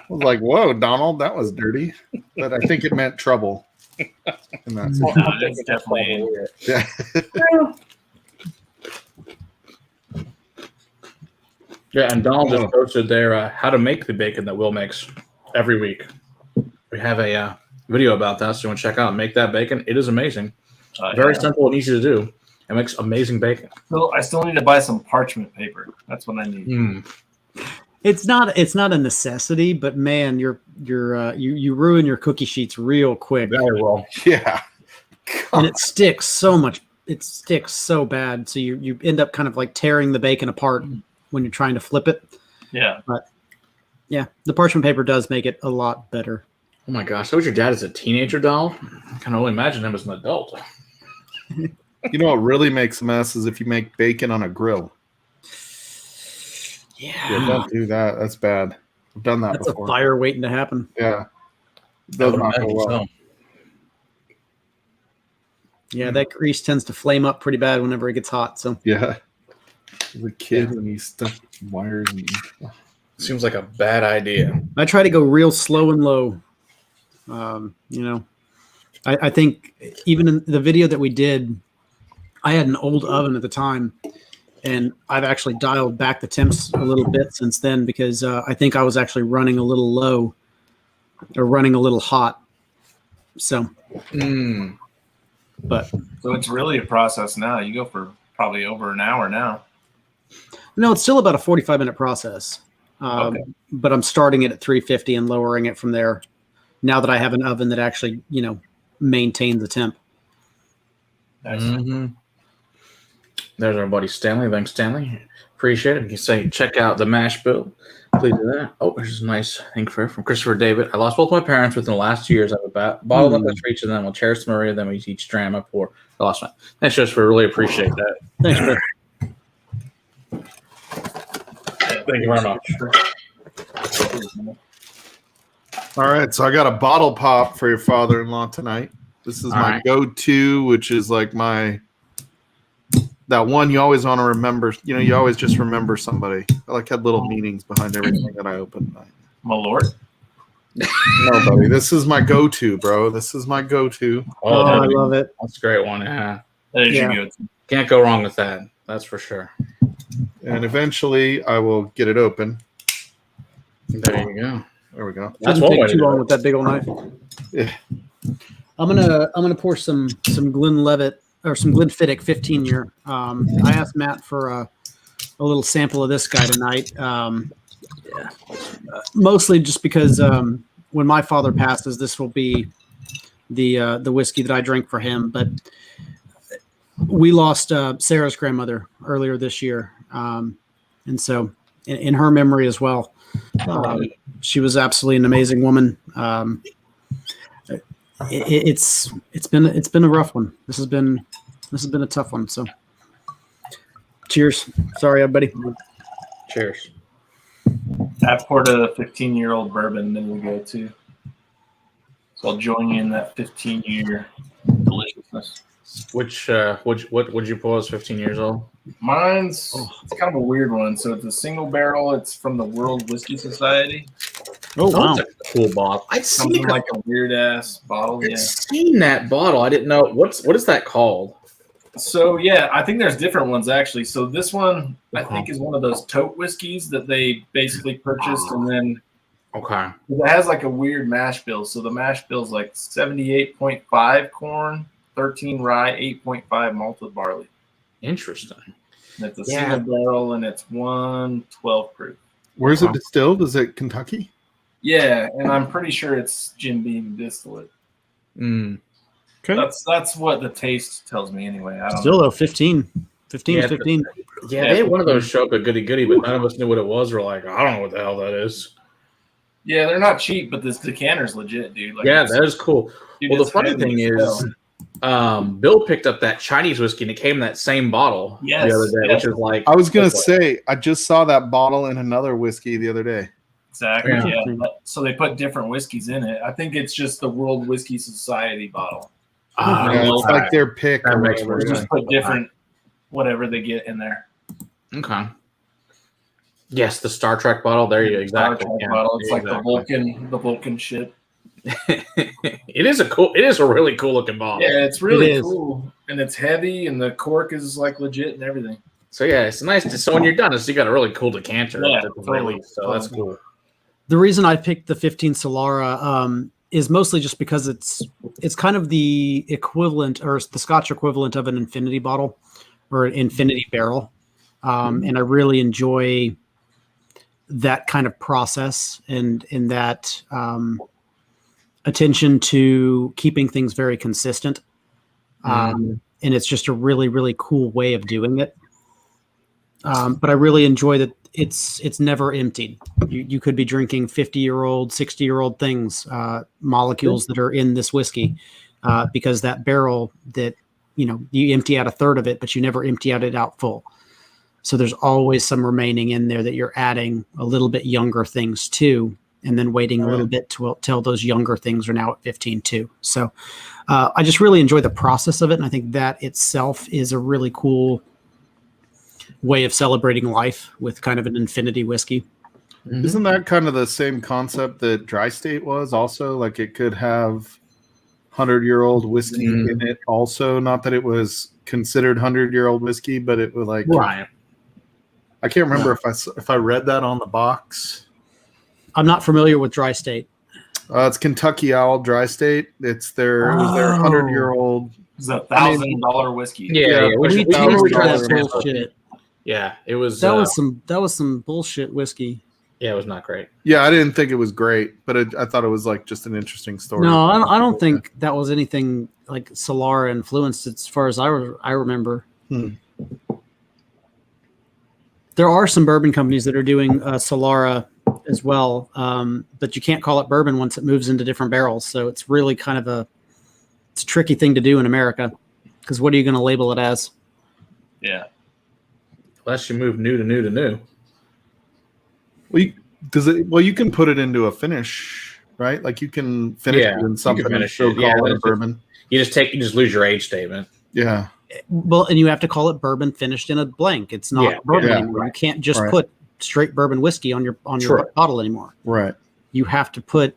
was like, whoa, Donald, that was dirty. But I think it meant trouble. And that's No, it's definitely yeah. Yeah, and Donald just posted there how to make the bacon that Will makes every week. We have a video about that, so you want to check out and make that bacon. It is amazing. Very simple and easy to do. It makes amazing bacon. So I still need to buy some parchment paper. That's what I need. It's not a necessity, but man, you ruin your cookie sheets real quick. Very well. Yeah. And it sticks so much. It sticks so bad. So you end up kind of like tearing the bacon apart when you're trying to flip it. Yeah. But yeah, the parchment paper does make it a lot better. Oh my gosh. So was your dad as a teenager, Donald? I can only imagine him as an adult. You know what really makes a mess is if you make bacon on a grill. Yeah, don't do that. That's bad. I've done that before. That's a fire waiting to happen. Yeah. Does not go well. So. Yeah, that grease tends to flame up pretty bad whenever it gets hot. So yeah. As a kid when you stuck wires and Seems like a bad idea. I try to go real slow and low. I think even in the video that we did, I had an old oven at the time, and I've actually dialed back the temps a little bit since then because I think I was actually running a little low or running a little hot. So, but so it's really a process now. You go for probably over an hour now. No, it's still about a 45-minute process. Okay. But I'm starting it at 350 and lowering it from there. Now that I have an oven that actually, maintains the temp. Nice. There's our buddy Stanley. Thanks, Stanley. Appreciate it. You can say check out the mash bill. Please do that. Oh, there's a nice thing from Christopher David. I lost both my parents within the last 2 years. I have a bottle up for each of them. We'll cherish the memory of them each dram I pour. I lost my. Thanks, Christopher. Really appreciate that. Thanks, Chris. Thank you very much. All right, so I got a bottle pop for your father-in-law tonight. This is my go-to, which is like that one you always want to remember. You always just remember somebody. I had little meanings behind everything that I opened. My lord. No, buddy, this is my go-to, bro. This is my go-to. Oh, I love it. That's a great one. Yeah. That is your go-to. Can't go wrong with that. That's for sure. And eventually, I will get it open. There you go. There we go. That's Doesn't one way take to too long do it. with that big old knife. Yeah. I'm gonna pour some Glenlivet or some Glenfiddich 15 year. I asked Matt for a little sample of this guy tonight. Mostly just because when my father passes, this will be the whiskey that I drink for him. But we lost Sarah's grandmother earlier this year, and so in her memory as well. She was absolutely an amazing woman. It's been a rough one. This has been a tough one. So, cheers. Sorry, everybody. Cheers. I poured a 15-year-old bourbon, then we go to. So I'll join you in that 15-year deliciousness. What would you pull as 15 years old? Mine's it's kind of a weird one. So it's a single barrel. It's from the World Whiskey Society. Oh wow, that's a cool bottle. I'd Something seen like a weird ass bottle. I'd seen that bottle. I didn't know what is that called. So yeah, I think there's different ones actually. So this one I think is one of those tote whiskeys that they basically purchased, and then it has like a weird mash bill. So the mash bill's like 78.5 corn, 13 rye, 8.5 malted barley. Interesting. And it's a single barrel, and it's 112 proof. Where's it distilled? Is it Kentucky? Yeah, and I'm pretty sure it's Jim Beam distillate. Okay. That's what the taste tells me anyway. I don't still know. though 15 is 15. Yeah, they had one of those show up at Goody Goody, but none of us knew what it was. We're like, I don't know what the hell that is. Yeah, they're not cheap, but this decanter's legit, dude. Like, yeah, that is cool. Dude, well, the funny thing is, Bill picked up that Chinese whiskey and it came in that same bottle the other day, which is like I was gonna say I just saw that bottle in another whiskey the other day. Exactly. Yeah. So they put different whiskeys in it. I think it's just the World Whiskey Society bottle. It's like their pick. Or whatever. Just put different whatever they get in there. Okay. Yes, the Star Trek bottle. There you go. Exactly. Star Trek bottle. It's like the Vulcan ship. It is a really cool looking bottle. Yeah, it's really It is. cool, and it's heavy, and the cork is like legit and everything. So yeah, it's nice. So when you're done, you got a really cool decanter Yeah, at the very totally, least. So that's cool. The reason I picked the 15 Solara is mostly just because it's kind of the equivalent or the Scotch equivalent of an infinity bottle or an infinity barrel. And I really enjoy that kind of process and in that attention to keeping things very consistent. And it's just a really, really cool way of doing it. But I really enjoy that it's never emptied. You could be drinking 50-year-old, 60-year-old things, molecules that are in this whiskey, because that barrel that, you empty out a third of it, but you never empty it out full. So there's always some remaining in there that you're adding a little bit younger things to, and then waiting a little bit till those younger things are now at 15 too. So I just really enjoy the process of it. And I think that itself is a really cool way of celebrating life with kind of an infinity whiskey. Isn't that kind of the same concept that Dry State was also? Like it could have 100-year-old whiskey in it also. Not that it was considered 100-year-old whiskey, but it was like, right. I can't remember if I read that on the box. I'm not familiar with Dry State. It's Kentucky Owl Dry State. It's their 100-year-old. It's $1,000 whiskey. Yeah, we tried that to bullshit. Yeah, it was. That was some bullshit whiskey. Yeah, it was not great. Yeah, I didn't think it was great, but I thought it was like just an interesting story. No, I don't think that was anything like Solara influenced as far as I remember. There are some bourbon companies that are doing Solara as well, but you can't call it bourbon once it moves into different barrels. So it's really kind of a tricky thing to do in America, because what are you going to label it as? Yeah. Unless you move new to new to new. Well, you can put it into a finish, right? Like you can finish it in something and still call it a bourbon. You just lose your age statement. Yeah. Well, and you have to call it bourbon finished in a blank. It's not bourbon anymore. You can't just put straight bourbon whiskey on your bottle anymore. Right. You have to put,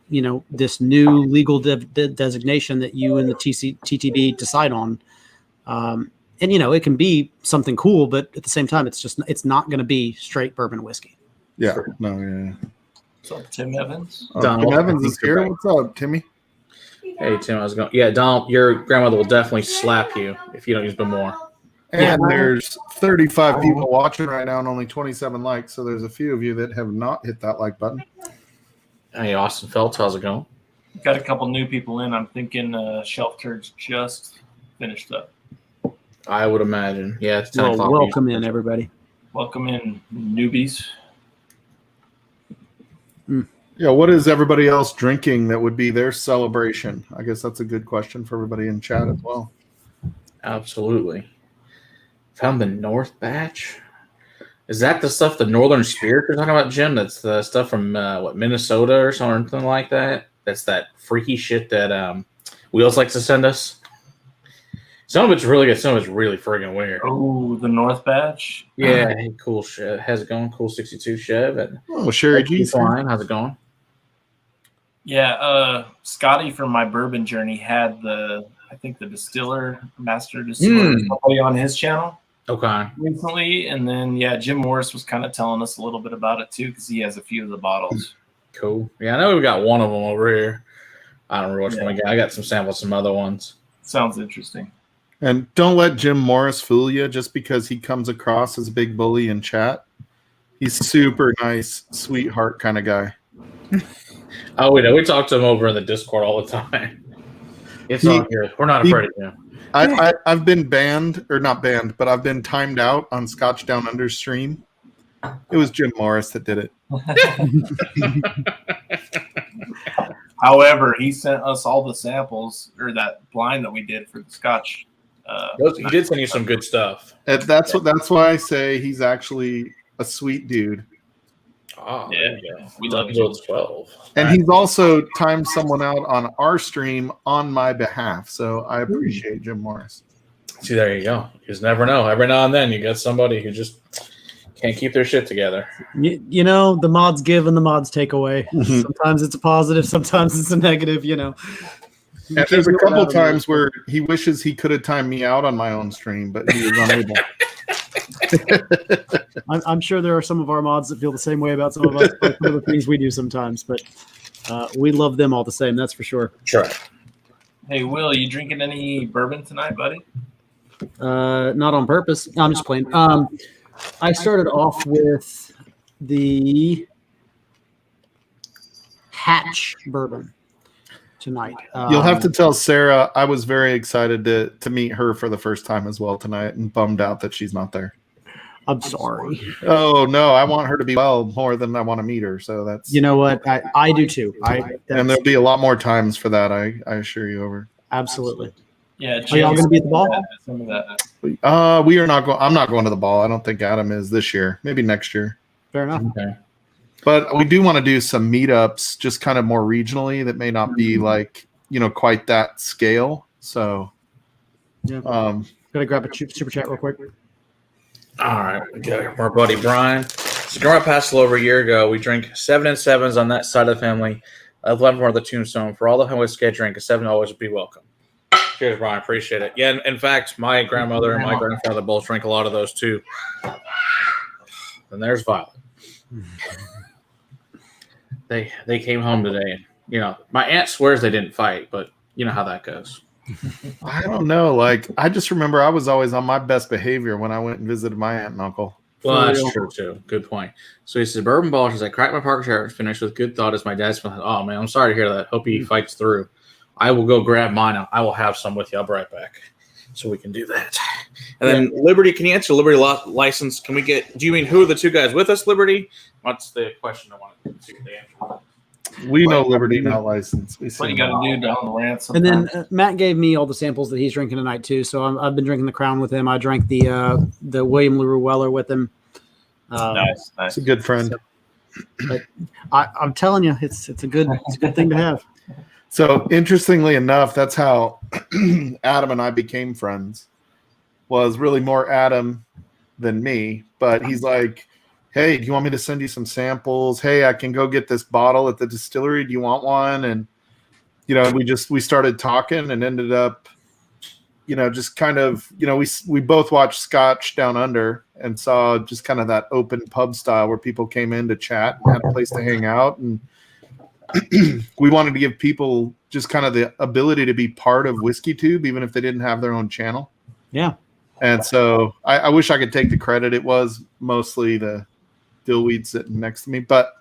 this new legal designation that you and the TTB decide on. And it can be something cool, but at the same time, it's not going to be straight bourbon whiskey. Yeah. No. Yeah. What's up, Tim Evans? Tim Evans is here. What's up, Timmy? Hey, Tim. I was going. Yeah, Donald, your grandmother will definitely slap you if you don't use more. And there's 35 people watching right now and only 27 likes. So there's a few of you that have not hit that like button. Hey, Austin Phelps, how's it going? Got a couple new people in. I'm thinking Shelf Turds just finished up. I would imagine. Yeah, it's 10 o'clock. Welcome in, everybody. Welcome in, newbies. Yeah, what is everybody else drinking that would be their celebration? I guess that's a good question for everybody in chat as well. Absolutely. Found the North batch. Is that the stuff, the Northern Spirit you're talking about, Jim? That's the stuff from Minnesota or something like that? That's that freaky shit that Wheels likes to send us? Some of it's really good. Some of it's really friggin' weird. Oh, the North batch? Yeah, cool shit. How's it going? Cool 62 Chev. And Sherry G. Fine. How's it going? Yeah, Scotty from my bourbon journey had the master distiller on his channel. Okay. Recently, and then Jim Morris was kind of telling us a little bit about it too, because he has a few of the bottles. Cool. Yeah, I know we got one of them over here. I don't remember which one we got. I got some samples, some other ones. Sounds interesting. And don't let Jim Morris fool you just because he comes across as a big bully in chat. He's super nice, sweetheart kind of guy. Oh, we know. We talk to him over in the Discord all the time. It's on here. We're not afraid of him. I've been banned, or not banned, but I've been timed out on Scotch Down Under stream. It was Jim Morris that did it. However, he sent us all the samples, or that blind that we did for the Scotch. He did send you some good stuff. That's why I say he's actually a sweet dude. Oh, yeah. We love you. 12. And he's also timed someone out on our stream on my behalf. So I appreciate Jim Morris. See, there you go. You just never know. Every now and then you get somebody who just Can't keep their shit together. You know, the mods give and the mods take away. Mhm. Sometimes it's a positive, sometimes it's a negative. You know. And there's a couple times where he wishes he could have timed me out on my own stream, but he was unable. I'm sure there are some of our mods that feel the same way about some of us, some of the things we do sometimes, but we love them all the same. That's for sure. Sure. Hey, Will, you drinking any bourbon tonight, buddy? Not on purpose. No, I'm just playing. I started off with the Hatch bourbon tonight. You'll have to tell Sarah I was very excited to meet her for the first time as well tonight, and bummed out that she's not there. I'm sorry. Oh no, I want her to be well more than I want to meet her. So that's, You know what? I do too. and there'll be a lot more times for that. I assure you. Over. Absolutely. Yeah. Are y'all going to be at the ball? Some of that. We are not going. I'm not going to the ball. I don't think Adam is this year. Maybe next year. Fair enough. Okay. But we do want to do some meetups, just kind of more regionally, that may not be like, quite that scale. So, Yeah. Gotta grab a super chat real quick. All right, we got our buddy Brian. So, growing up past a little over a year ago, we drank 7 and 7s on that side of the family. I've left more of the tombstone. For all the whiskey I drink, a 7 always would be welcome. Cheers, Brian. Appreciate it. Yeah, in fact, my grandmother and my grandfather both drank a lot of those too. And there's Violet. They came home today, and my aunt swears they didn't fight, but you know how that goes. I don't know. Like, I just remember I was always on my best behavior when I went and visited my aunt and uncle. Well, that's true too. Good point. So he says, bourbon ball. She's like, crack my Parker shirt, finished with good thought as my dad's feeling. Oh man, I'm sorry to hear that. Hope he fights through. I will go grab mine. I will have some with you. I'll be right back. So we can do that. And then Liberty, can you answer Liberty license? Can we get, do you mean who are the two guys with us, Liberty? What's the question I want to see if they answer? We know Liberty not licensed. What you got to do down the rant And sometimes. then Matt gave me all the samples that he's drinking tonight too. So I've been drinking the Crown with him. I drank the William LaRue Weller with him. Nice. It's a good friend. But I'm telling you, it's a good thing to have. So interestingly enough, that's how Adam and I became friends. Was really more Adam than me, but he's like, hey, do you want me to send you some samples? Hey, I can go get this bottle at the distillery. Do you want one? And, we started talking and ended up, just kind of, we both watched Scotch Down Under and saw just kind of that open pub style where people came in to chat and had a place to hang out. And we wanted to give people just kind of the ability to be part of Whiskey Tube, even if they didn't have their own channel. Yeah. And so I wish I could take the credit. It was mostly the dillweed sitting next to me, but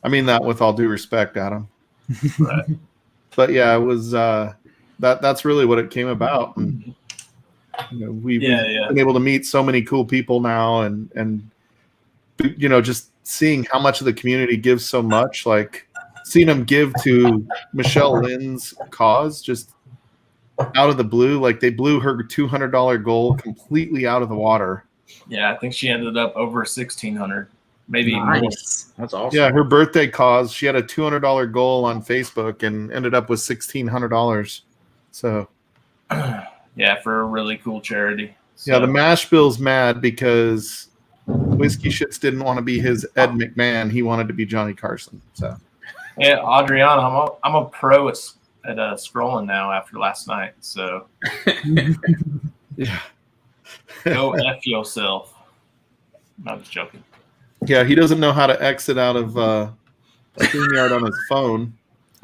I mean that with all due respect, Adam. Right. But yeah, it was that's really what it came about. And we've been able to meet so many cool people now, and just seeing how much of the community gives so much, like seeing them give to Michelle Lynn's cause just out of the blue. Like they blew her $200 goal completely out of the water. Yeah, I think she ended up over 1,600, maybe Nice. more. That's awesome. Yeah, her birthday cause. She had a $200 goal on Facebook and ended up with $1,600. So, yeah, for a really cool charity. So, yeah, the mash bill's mad because Whiskey Shits didn't want to be his Ed McMahon. He wanted to be Johnny Carson. So, yeah, Adriana, I'm a pro at scrolling now after last night. So, yeah. go F yourself. No, I'm just joking. Yeah, he doesn't know how to exit out of StreamYard on his phone.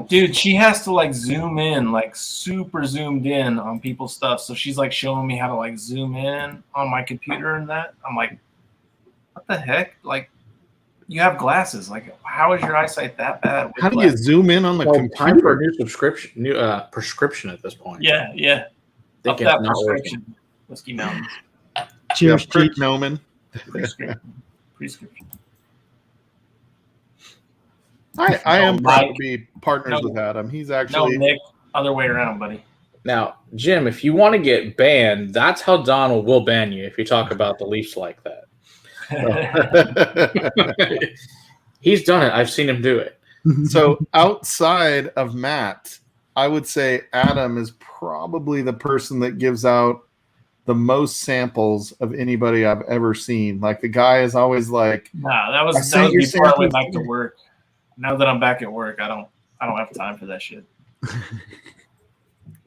Dude, she has to like zoom in, like super zoomed in on people's stuff. So she's like showing me how to like zoom in on my computer and that. I'm like, what the heck? Like, you have glasses. Like, how is your eyesight that bad? How do you zoom in on the Time for computer? a new prescription at this point. Yeah. Up Thinking that it's not prescription. Whiskey Mountain. Cheers, Yeah, Prick Cheech. Noman. Prescription. I am proud to Mike. be partners No. with Adam. He's No, actually Nick. Other way around, buddy. Now, Jim, if you want to get banned, that's how Donald will ban you if you talk about the Leafs like that. He's done it. I've seen him do it. So outside of Matt, I would say Adam is probably the person that gives out the most samples of anybody I've ever seen. Like the guy is always like, Nah, that was your before I went samples. back to work. Now that I'm back at work, I don't have time for that shit.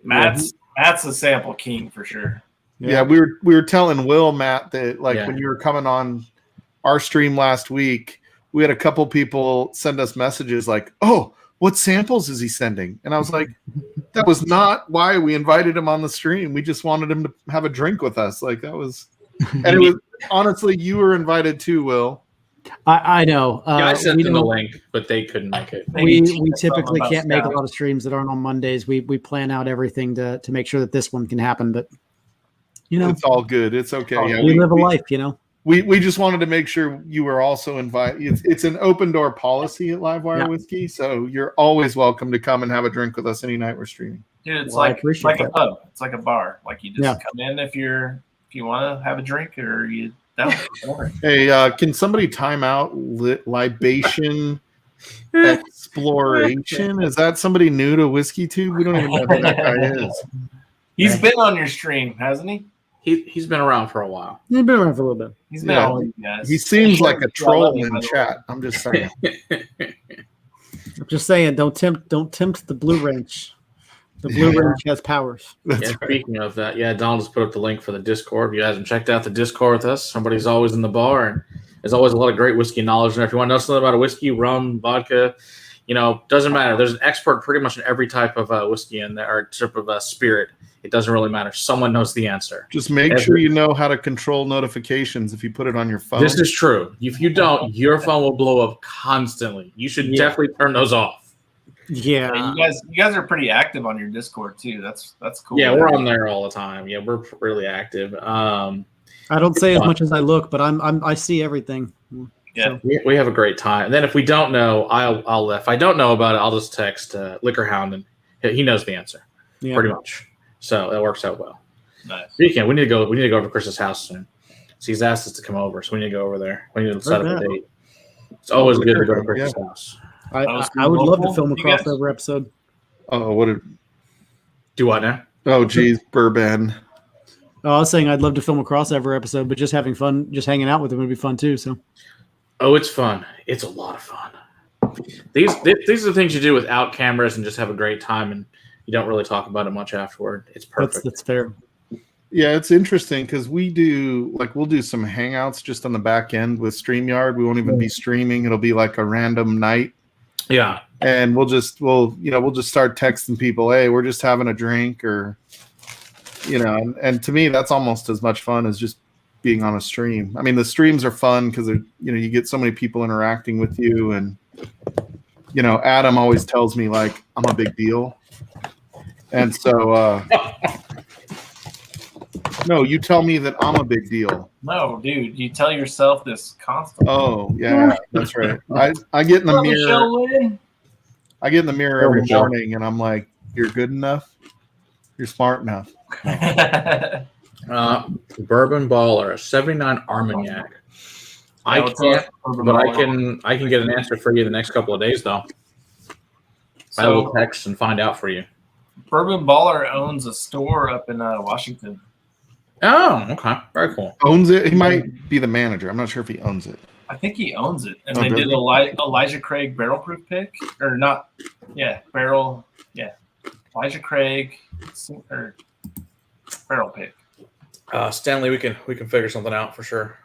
Matt's a sample king for sure. Yeah, we were telling Will, Matt, that when you were coming on our stream last week, we had a couple people send us messages like, "Oh, what samples is he sending?" And I was like, that was not why we invited him on the stream. We just wanted him to have a drink with us. Like that was, and it was honestly, you were invited too, Will. I know. I sent them the link, but they couldn't make it. We typically can't make a lot of streams that aren't on Mondays. We plan out everything to make sure that this one can happen. But it's all good. It's okay. Yeah, we live a life, We just wanted to make sure you were also invited. It's an open door policy at Livewire Whiskey, so you're always welcome to come and have a drink with us any night we're streaming. Dude, it's like a pub. It's like a bar. Like you just come in if you want to have a drink or you don't. Hey, can somebody time out libation exploration? Is that somebody new to Whiskey Tube? We don't even know who that guy is. He's been on your stream, hasn't he? He's been around for a while. He's been around for a little bit. He's been all you guys. He seems like a troll in chat. I'm just saying. I'm just saying, don't tempt the Blue Wrench. The Blue Wrench has powers. Speaking of that, Donald just put up the link for the Discord. If you guys haven't checked out the Discord with us, somebody's always in the bar, and there's always a lot of great whiskey knowledge in there. If you want to know something about a whiskey, rum, vodka, doesn't matter. There's an expert pretty much in every type of whiskey in there, or type of spirit. It doesn't really matter. Someone knows the answer. Just make sure you know how to control notifications if you put it on your phone. This is true. If you don't, your phone will blow up constantly. You should definitely turn those off. Yeah, you guys are pretty active on your Discord too. That's cool. Yeah, we're on there all the time. Yeah, we're really active. I don't say as much as I look, but I see everything. Yeah, so. We have a great time. And then if we don't know, I'll if I don't know about it, I'll just text Liquor Hound, and he knows the answer pretty much. So that works out well. Nice. Weekend, we need to go over to Chris's house soon. So he's asked us to come over, so we need to go over there. We need to set up a date. It's always good to go to Chris's house. I would love to film a crossover episode. Oh, what? Do what now? Oh, geez, bourbon. Oh, I was saying I'd love to film a crossover episode, but just having fun, just hanging out with him would be fun too. So. Oh, it's fun. It's a lot of fun. These are the things you do without cameras and just have a great time, and you don't really talk about it much afterward. It's perfect. That's fair. Yeah, it's interesting because we'll do some hangouts just on the back end with StreamYard. We won't even be streaming. It'll be like a random night. Yeah. And we'll just start texting people, hey, we're just having a drink, or and to me that's almost as much fun as just being on a stream. I mean, the streams are fun because you get so many people interacting with you, and Adam always tells me like I'm a big deal. And so no, you tell me that I'm a big deal. No, dude, you tell yourself this constantly. Oh, yeah, that's right. I get in the mirror. I get in the mirror every morning, and I'm like, "You're good enough. You're smart enough." Bourbon Baller, a 79 Armagnac. I can't, but I can get an answer for you the next couple of days, though. I will text and find out for you. Bourbon Baller owns a store up in Washington. Oh, okay. Very cool. Owns it? He might be the manager. I'm not sure if he owns it. I think he owns it. And they did Elijah Craig barrel proof pick. Or not. Yeah, barrel. Yeah. Elijah Craig or barrel pick. Stanley, we can figure something out for sure.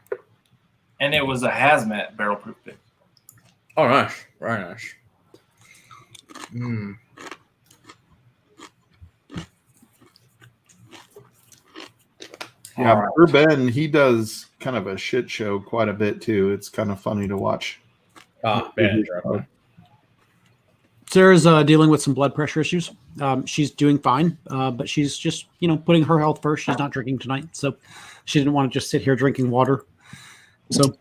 And it was a hazmat barrel proof pick. Oh, nice. Very nice. Yeah, Bourbon, he does kind of a shit show quite a bit too. It's kind of funny to watch. Sarah's dealing with some blood pressure issues. She's doing fine, but she's just putting her health first. She's not drinking tonight, so she didn't want to just sit here drinking water. So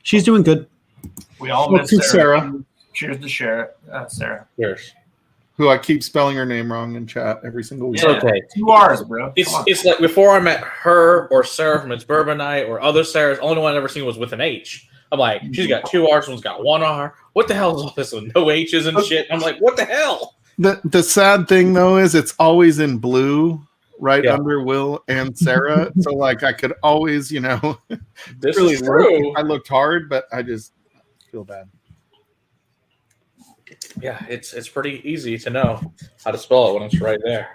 she's doing good. We all miss Sarah. Cheers to Sarah. Cheers. Who I keep spelling her name wrong in chat every single week. It's okay. 2 R's, bro. It's like before I met her or Sarah from It's Bourbon Night or other Sarahs, the only one I've ever seen was with an H. I'm like, she's got 2 R's, one's got 1 R. What the hell is all this with no H's and shit? I'm like, what the hell? The sad thing though is it's always in blue. right under Will and Sarah. So like I could always, This really is true. I looked hard, but I just feel bad. Yeah, it's pretty easy to know how to spell it when it's right there.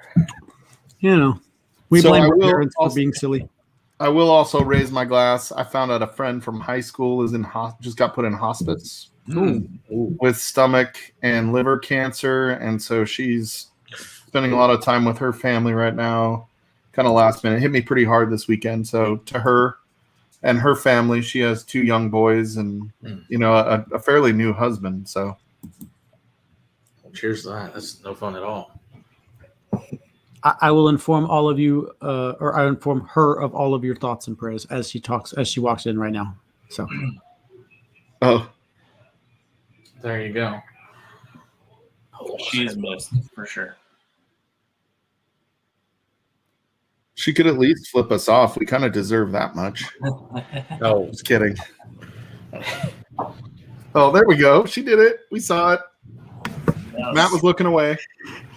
We So blame I our will parents for also- being silly. I will also raise my glass. I found out a friend from high school is just got put in hospice Ooh. with stomach and liver cancer, and so she's spending a lot of time with her family right now. Kind of last minute, hit me pretty hard this weekend. So to her and her family, she has 2 young boys and a fairly new husband. So Cheers to that. That's no fun at all. I will inform all of you, or I inform her of all of your thoughts and prayers as she walks in right now. So, There you go. She is missed for sure. she could at least flip us off. We kind of deserve that much. Oh, Just kidding. Oh, there we go. She did it. We saw it. Matt was looking away.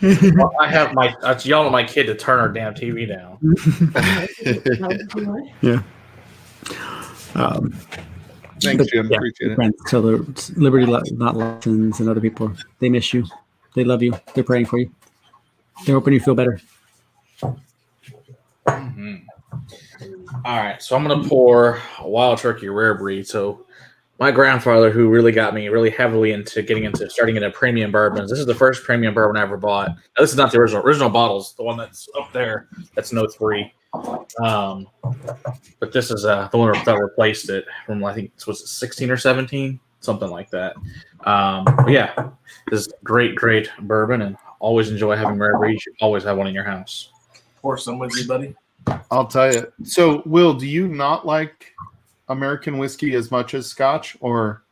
I have yelling at my kid to turn her damn TV down. yeah. Thanks, Jim. Appreciate it. Friends, so the Liberty Not Lessons and other people, they miss you. They love you. They're praying for you. They're hoping you feel better. Mm-hmm. All right, so I'm gonna pour a Wild Turkey Rare Breed. So my grandfather, who really got me really heavily into starting into premium bourbons. This is the first premium bourbon I ever bought. Now, this is not the original bottles, the one that's up there. That's no 3. But this is the one that replaced it from, I think, was it 16 or 17, something like that. But yeah, this is great bourbon, and always enjoy having rare breed. You should always have one in your house. Pour some with you, buddy. I'll tell you. So, Will, do you not like American whiskey as much as Scotch? Or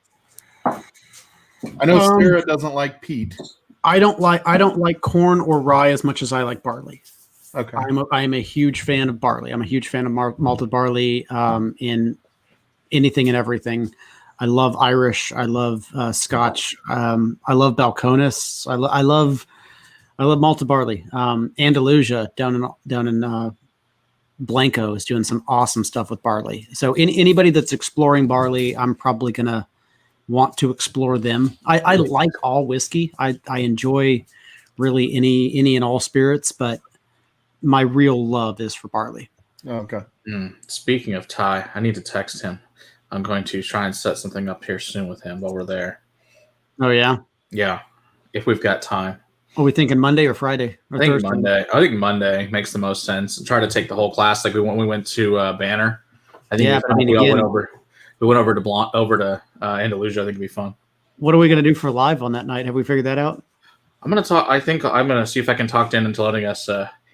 I know Sarah doesn't like peat. I don't like corn or rye as much as I like barley. Okay. I am a huge fan of barley. I'm a huge fan of malted barley in anything and everything. I love Irish. I love Scotch. I love Balcones. I love malted barley. Andalusia down in Blanco is doing some awesome stuff with barley. So anybody that's exploring barley, I'm probably gonna want to explore them. I like all whiskey. I enjoy really any and all spirits, but my real love is for barley. Okay. Speaking of Ty, I need to text him. I'm going to try and set something up here soon with him while we're there. Oh yeah. Yeah, if we've got time. Are we thinking Monday or Friday? Or I think Thursday? Monday. I think Monday makes the most sense. And try to take the whole class like we went to Banner. I think we went over to Andalusia. I think it'd be fun. What are we gonna do for live on that night? Have we figured that out? I'm gonna talk. I think I'm gonna see if I can talk them into letting us.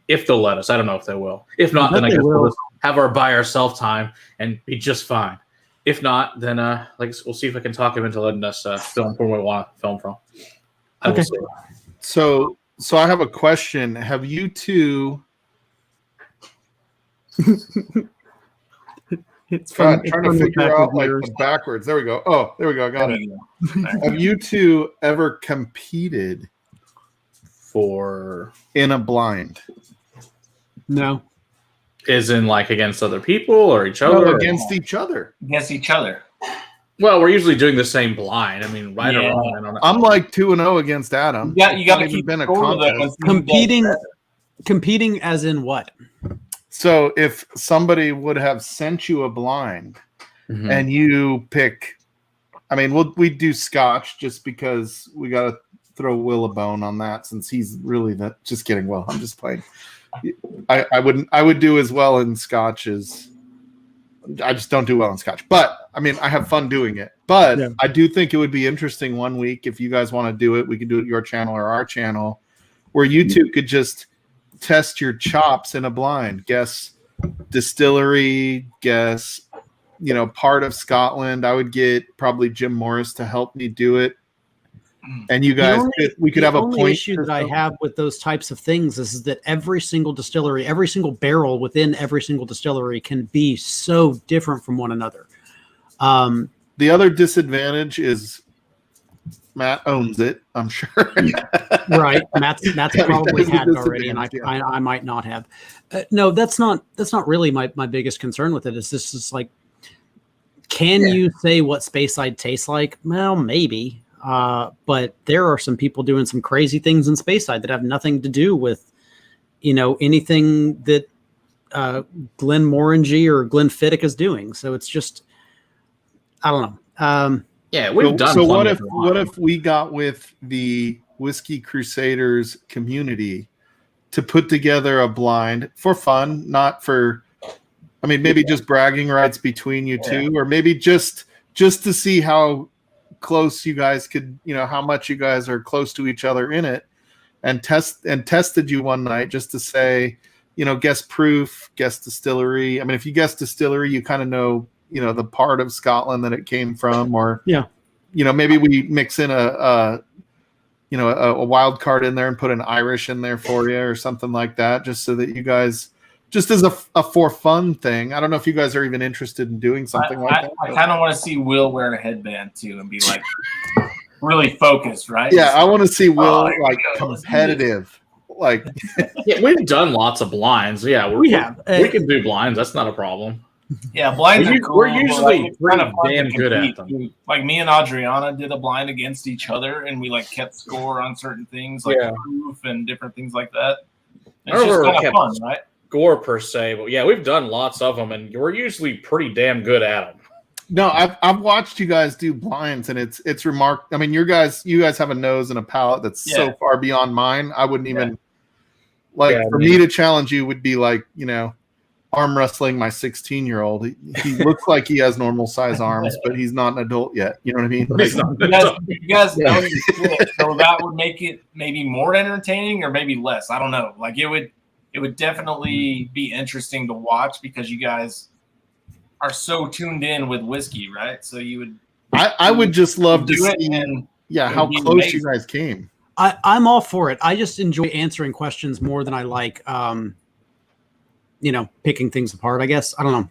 If they'll let us, I don't know if they will. If not, then I guess we'll just have our by ourselves time and be just fine. If not, then we'll see if I can talk him into letting us film from where we want to film from. Okay. So I have a question. Have you two? It's fun. Trying to figure out like the backwards. There we go. Oh, there we go. I got it. Have you two ever competed in a blind? No. Is in like against other people or each other? No, against each other. Against each other. Well, we're usually doing the same blind. I mean, right or wrong. I don't know. I'm like 2-0 against Adam. Yeah, you got to It's keep been a score of contest. that. Competing as in what? So if somebody would have sent you a blind and you pick, I mean, we'd do Scotch just because we got to throw Will a bone on that since he's really not. Just kidding, Will. I'm just playing. I would do as well in Scotch as I just don't do well in Scotch. But I mean, I have fun doing it. But yeah. I do think it would be interesting one week if you guys want to do it. We could do it your channel or our channel, where you two could just test your chops in a blind. Guess distillery. Guess part of Scotland. I would get probably Jim Morris to help me do it. And you guys, we could have a point. The only issue that I have with those types of things is that every single distillery, every single barrel within every single distillery can be so different from one another. The other disadvantage is Matt owns it, I'm sure. Right. Matt's probably That's a had it already, and disadvantage, I might not have. No, that's not really my biggest concern with it. Is this is like, can you say what Speyside tastes like? Well, maybe. But there are some people doing some crazy things in Speyside that have nothing to do with, anything that Glenmorangie or Glenfiddich is doing. So it's just, I don't know. Yeah, we've done. So plenty what if we got with the Whiskey Crusaders community to put together a blind for fun, not for, I mean, maybe just bragging rights between you two, or maybe just to see how close you guys could, how much you guys are close to each other in it, and tested you one night just to say, guess proof, guess distillery. I mean, if you guess distillery, you kind of know, the part of Scotland that it came from, or maybe we mix in a wild card in there and put an Irish in there for you or something like that, just so that you guys, just as a for fun thing. I don't know if you guys are even interested in doing something like that. I kind of want to see Will wear a headband too and be like really focused, right? Yeah, I want to see Will competitive. Like, yeah, we've done lots of blinds. Yeah, we have. We can do blinds. That's not a problem. Yeah, blinds are cool. We're usually kind of damn good at them. Like me and Adriana did a blind against each other, and we kept score on certain things, like proof and different things like that. It's just kind of fun, right? Score per se, but yeah, we've done lots of them, and we're usually pretty damn good at them. No, I've watched you guys do blinds, and it's remarkable. I mean, you guys have a nose and a palate that's so far beyond mine. I wouldn't even for me to challenge you would be like, arm wrestling my 16-year-old. He looks like he has normal size arms, but he's not an adult yet. You know what I mean? You guys know so that would make it maybe more entertaining or maybe less. I don't know. Like it would definitely be interesting to watch because you guys are so tuned in with whiskey, right? So you would. I would just love to see how close amazing. You guys came. I'm all for it. I just enjoy answering questions more than I like, picking things apart, I guess. I don't know.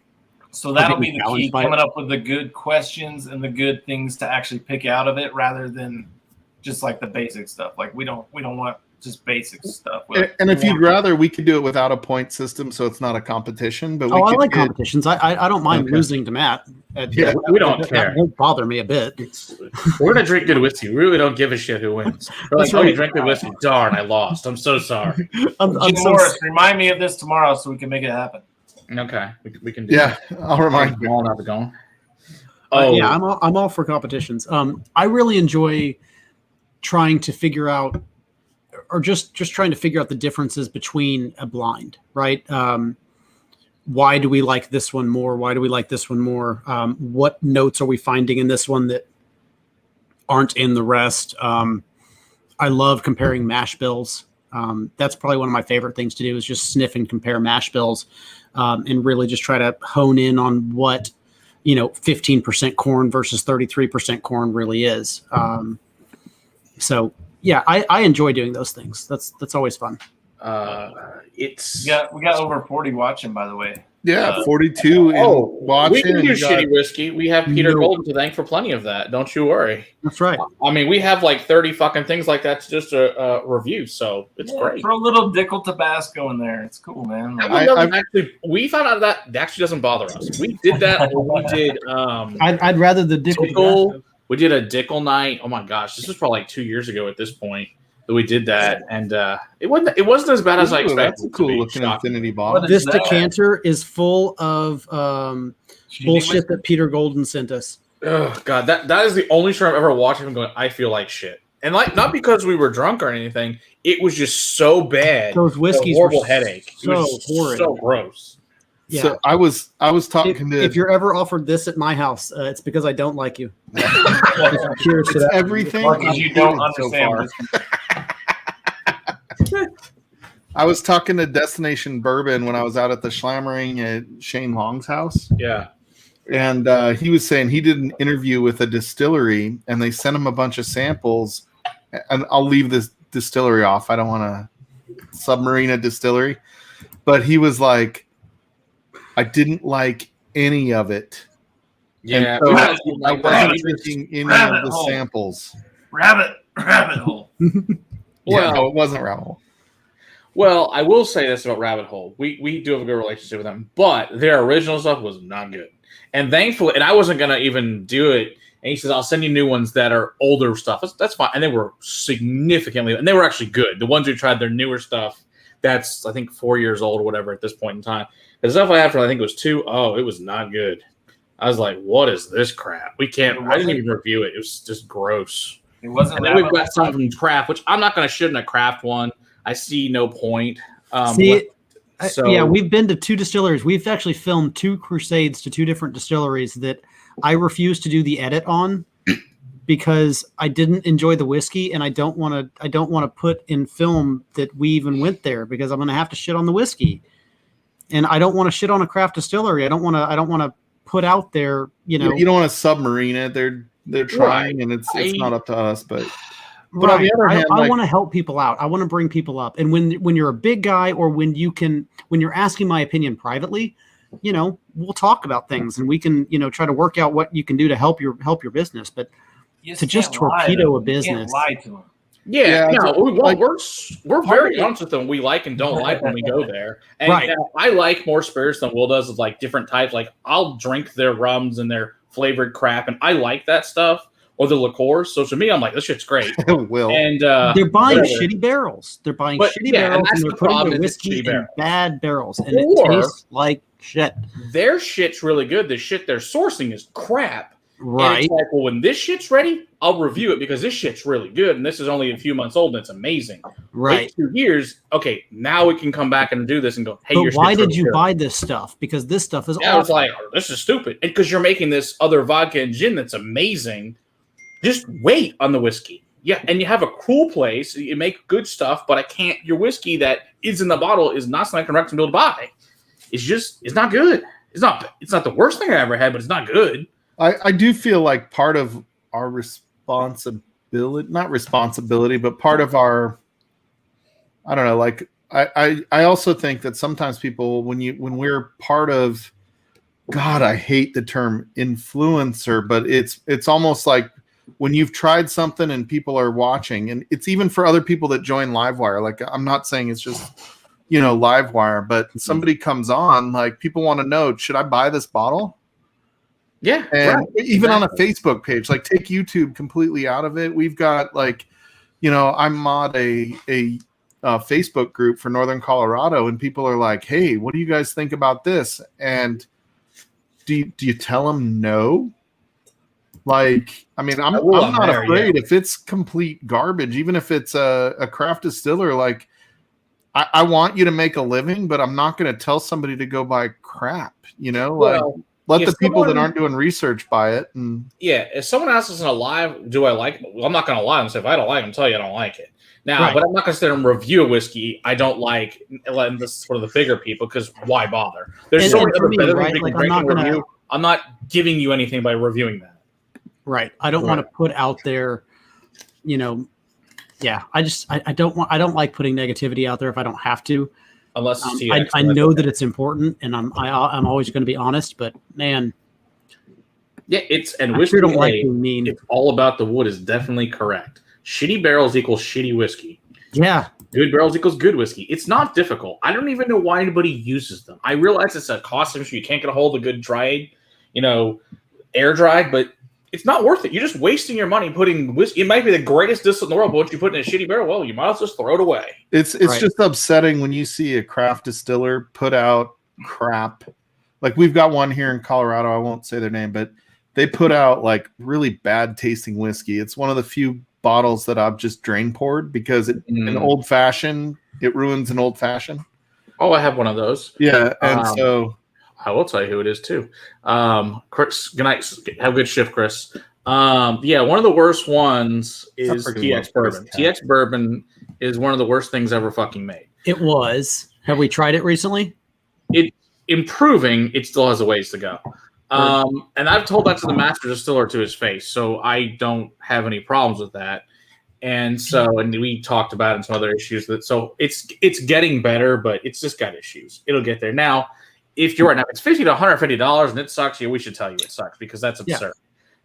So that'll be the key, coming up with the good questions and the good things to actually pick out of it rather than just like the basic stuff. Like we don't want just basic stuff. And if you'd rather, we could do it without a point system, so it's not a competition. But I like competitions. I don't mind losing to Matt. We don't care. That won't bother me a bit. We're gonna drink good whiskey. We really don't give a shit who wins. We're like, you drink good whiskey. Darn, I lost. I'm so sorry. Morris, remind me of this tomorrow so we can make it happen. Okay, we can do that. I'll remind you. Going. Yeah, I'm all for competitions. I really enjoy trying to figure out, or just trying to figure out the differences between a blind, right? Why do we like this one more? Why do we like this one more? What notes are we finding in this one that aren't in the rest? I love comparing mash bills. That's probably one of my favorite things to do is just sniff and compare mash bills, and really just try to hone in on what 15% corn versus 33% corn really is. So yeah, I enjoy doing those things. That's always fun. We got over 40 watching, by the way. Yeah, 42 watching. We can do shitty whiskey. We have Peter Golden to thank for plenty of that. Don't you worry. That's right. I mean, we have like 30 fucking things like that to just a review, so it's great. Throw a little Dickel Tabasco in there. It's cool, man. We found out that actually doesn't bother us. We did that when we did. I'd rather the Dickel. We did a Dickel night. Oh my gosh, this was probably like 2 years ago at this point that we did that, and it wasn't as bad as I expected. That's a cool looking infinity bottle. This decanter is full of bullshit that Peter Golden sent us. Oh god, that is the only show I've ever watched him going, I feel like shit. And like not because we were drunk or anything, it was just so bad. Those whiskeys horrible were headache. So it was horrid. So gross. Yeah. So I was talking to. If you're ever offered this at my house, it's because I don't like you. It's everything. Because you don't understand. I was talking to Destination Bourbon when I was out at the Schlammering at Shane Long's house. Yeah. And he was saying he did an interview with a distillery, and they sent him a bunch of samples. And I'll leave this distillery off. I don't want to submarine a distillery. But he was like, I didn't like any of it. Yeah. So I wasn't drinking any of the samples. Rabbit hole. Yeah, no, it wasn't rabbit hole. Well, I will say this about Rabbit Hole. We do have a good relationship with them, but their original stuff was not good. And thankfully, and I wasn't going to even do it. And he says, I'll send you new ones that are older stuff. That's fine. And they were significantly, and they were actually good. The ones who tried their newer stuff, that's, I think, 4 years old or whatever at this point in time. The stuff I had for, I think it was 2, it was not good. I was like, what is this crap? I didn't even review it. It was just gross. It wasn't. And then we've got some from Craft, which I'm not going to shit in a Craft one. I see no point. We've been to 2 distilleries. We've actually filmed 2 crusades to 2 different distilleries that I refuse to do the edit on because I didn't enjoy the whiskey, and I don't want to put in film that we even went there because I'm going to have to shit on the whiskey, and I don't want to shit on a craft distillery. I don't want to put out there. You don't want to submarine it. They're trying, and it's not up to us, but. But right. on the other hand, I want to help people out. I want to bring people up. And when you're a big guy, or when you're asking my opinion privately, we'll talk about things, and we can, try to work out what you can do to help your business. But to just torpedo a business, you can't lie to them. Yeah, we're very honest with them. We like and don't like when we go there. And right. I like more spirits than Will does, of like different types. Like I'll drink their rums and their flavored crap, and I like that stuff. Or the liqueurs. So to me, I'm like, this shit's great. Will. And they're buying shitty barrels. They're buying shitty barrels, and they're putting their whiskey in bad barrels, and it tastes like shit. Their shit's really good. The shit they're sourcing is crap. Right. And it's like, well, when this shit's ready, I'll review it because this shit's really good, and this is only a few months old, and it's amazing. Right. Wait 2 years, okay, now we can come back and do this and go, hey, but why did you buy this stuff? Because this stuff is awful. I was like, this is stupid. And because you're making this other vodka and gin that's amazing. Just wait on the whiskey. Yeah, and you have a cool place. You make good stuff, but your whiskey that is in the bottle is not something I can recommend people to buy. It's not good. It's not the worst thing I ever had, but it's not good. I do feel like part of our not responsibility, but part of our, I don't know, like I also think that sometimes people, when we're part of, God, I hate the term influencer, but it's almost like, when you've tried something and people are watching, and it's even for other people that join Livewire. Like, I'm not saying it's just, Livewire, but somebody comes on, like, people want to know, should I buy this bottle? Yeah. And even on a Facebook page, like, take YouTube completely out of it. We've got, like, I mod a Facebook group for Northern Colorado, and people are like, hey, what do you guys think about this? And do you tell them no? Like, I mean, I'm not afraid if it's complete garbage, even if it's a craft distiller. Like, I want you to make a living, but I'm not going to tell somebody to go buy crap. Let the people that aren't doing research buy it. And if someone asks us in a live, do I like it? Well, I'm not going to lie and say if I don't like it, I'll tell you I don't like it. Now, but I'm not going to sit and review a whiskey I don't like. And this is for the bigger people, because why bother? There's so many other better things you can drink and review. I'm not giving you anything by reviewing that. Right. I don't want to put out there, I don't like putting negativity out there if I don't have to. Unless I know that it's important, and I'm always going to be honest, but man. Yeah, whiskey don't like being mean. It's all about the wood is definitely correct. Shitty barrels equals shitty whiskey. Yeah. Good barrels equals good whiskey. It's not difficult. I don't even know why anybody uses them. I realize it's a cost issue. You can't get a hold of good dried, air dried, but it's not worth it. You're just wasting your money putting whiskey. It might be the greatest distillate in the world, but once you put it in a shitty barrel, well, you might as well just throw it away. It's just upsetting when you see a craft distiller put out crap. Like, we've got one here in Colorado. I won't say their name, but they put out like really bad tasting whiskey. It's one of the few bottles that I've just drain poured because an old fashioned, it ruins an old fashioned. Oh, I have one of those. Yeah, and so. I will tell you who it is too. Chris, good night. Have a good shift, Chris. One of the worst ones is TX Bourbon. TX Bourbon is one of the worst things ever fucking made. It was. Have we tried it recently? It's improving. It still has a ways to go. And I've told that to the master distiller to his face, so I don't have any problems with that. And we talked about it and some other issues. So it's getting better, but it's just got issues. It'll get there. Now, if you're right now, it's $50 to $150 and it sucks, we should tell you it sucks because that's absurd.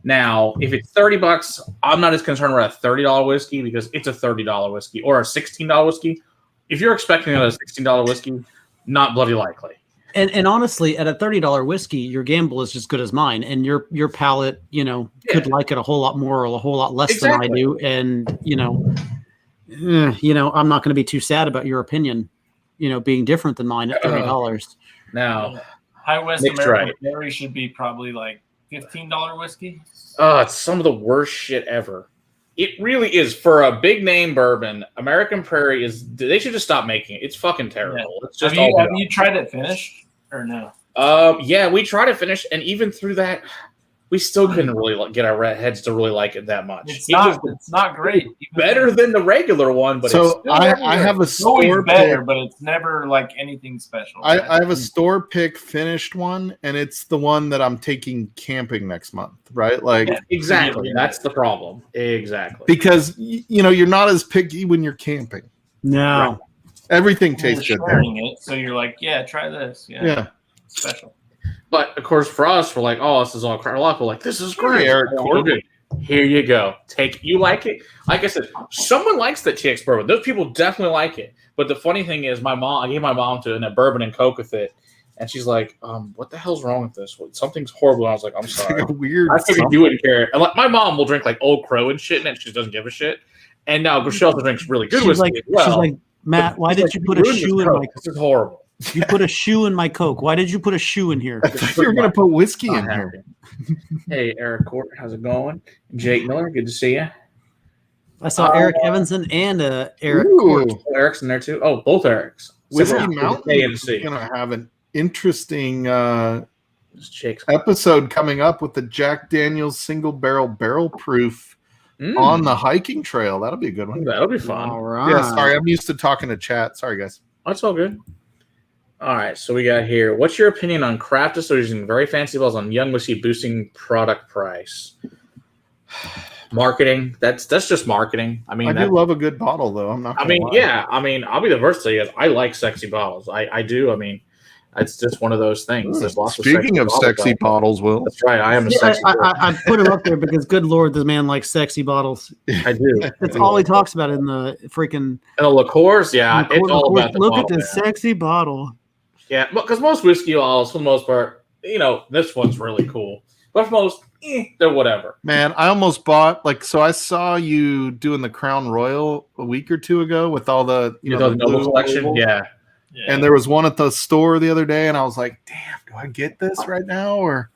Now, if it's $30, I'm not as concerned about a $30 whiskey because it's a $30 whiskey or a $16 whiskey. If you're expecting a $16 whiskey, not bloody likely. And honestly, at a $30 whiskey, your gamble is as good as mine, and your palate, could like it a whole lot more or a whole lot less than I do. And I'm not going to be too sad about your opinion, being different than mine at $30. Now, High West American Brewery should be probably like $15 whiskey. It's some of the worst shit ever. It really is. For a big name bourbon, American Prairie they should just stop making it. It's fucking terrible. Yeah. It's just have you tried it finished or no? Yeah, we tried to finish, and even through that, we still couldn't really get our heads to really like it that much. It's not great. Better than the regular one, but so I have a store better, but it's never like anything special. I have a store pick finished one, and it's the one that I'm taking camping next month, right? Like exactly, that's the problem. Exactly, because you're not as picky when you're camping. No, right. Everything tastes good there. So you're like, yeah, try this. Yeah. Special. But of course, for us, we're like, oh, this is all crap. A lot of people are like, this is great. Eric, here you go. You like it? Like I said, someone likes the TX bourbon. Those people definitely like it. But the funny thing is, I gave my mom a bourbon and Coke with it, and she's like, what the hell's wrong with this? Something's horrible. And I was like, I'm sorry. Like weird. I figured you wouldn't care. And like, my mom will drink like Old Crow and shit, and she doesn't give a shit. And now she also drinks really good whiskey as well. She's like, Matt, why did you put a shoe in my Coke? This is horrible. You put a shoe in my Coke. Why did you put a shoe in here? You were going to put whiskey in here. Hey, Eric Court, how's it going? Jake Miller, good to see you. I saw Eric Evanson and Eric Court. Oh, Eric's in there too. Oh, both Erics. Whiskey Mountain is going to have an interesting episode coming up with the Jack Daniel's single barrel proof on the hiking trail. That'll be a good one. That'll be fun. All right. Yeah, sorry, I'm used to talking to chat. Sorry, guys. That's all good. All right, so we got here. What's your opinion on craft distillers using very fancy bottles on young whiskey boosting product price? Marketing. That's just marketing. I mean, I do love a good bottle, though. I'm not. I'll be the first to say it. I like sexy bottles. I do. I mean, it's just one of those things. There's lots Speaking of sexy bottles, Will. That's right. I am a sexy. I put him up there because, good Lord, this man likes sexy bottles. I do. That's all he talks about in the freaking. And the liqueurs, yeah, it's all about the look bottle, at this sexy bottle. Yeah, because most whiskey bottles, for the most part, this one's really cool. But for most, they're whatever. Man, I almost bought so I saw you doing the Crown Royal a week or two ago with all the the Noble collection. Yeah. And there was one at the store the other day, and I was like, "Damn, do I get this right now?" Or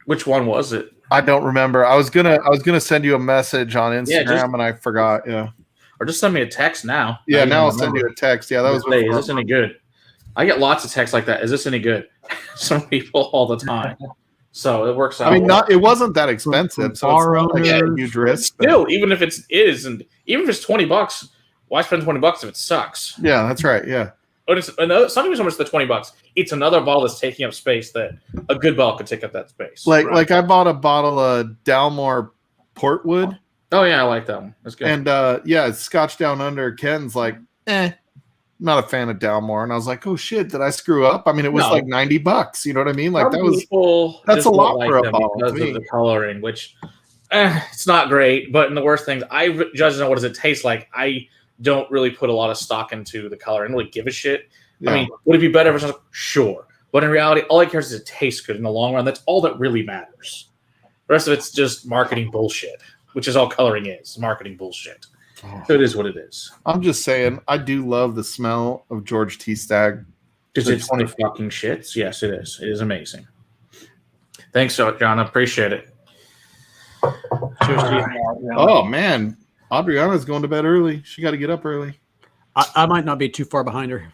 which one was it? I don't remember. I was gonna send you a message on Instagram, and I forgot. Yeah. Or just send me a text now. Yeah, now I'll send you a text. Yeah, that was. Is this any good? I get lots of texts like that. Is this any good? Some people all the time. So it works out. I mean, it wasn't that expensive. So it's not like a huge risk. Still, even if it's $20, why spend $20 if it sucks? Yeah, that's right. Yeah. But it's some people so much the $20. It's another bottle that's taking up space that a good bottle could take up that space. Like I bought a bottle of Dalmore Portwood. Oh yeah, I like that one. That's good. And it's Scotch Down Under. Ken's like, not a fan of Dalmore, and I was like, oh shit, did I screw up? I mean, it was like $90. You know what I mean? Like that's a lot for a bottle because of the coloring, which it's not great. But in the worst things, I judge on what does it taste like. I don't really put a lot of stock into the color and really give a shit. Yeah. I mean, would it be better if it's sure? But in reality, all I care is it tastes good in the long run. That's all that really matters. The rest of it's just marketing bullshit, which is all coloring is marketing bullshit. So it is what it is. I'm just saying, I do love the smell of George T. Stagg. Because it's 20 fucking shits. Yes, it is. It is amazing. Thanks, John. I appreciate it. Cheers to you. Oh, man. Adriana's going to bed early. She got to get up early. I might not be too far behind her.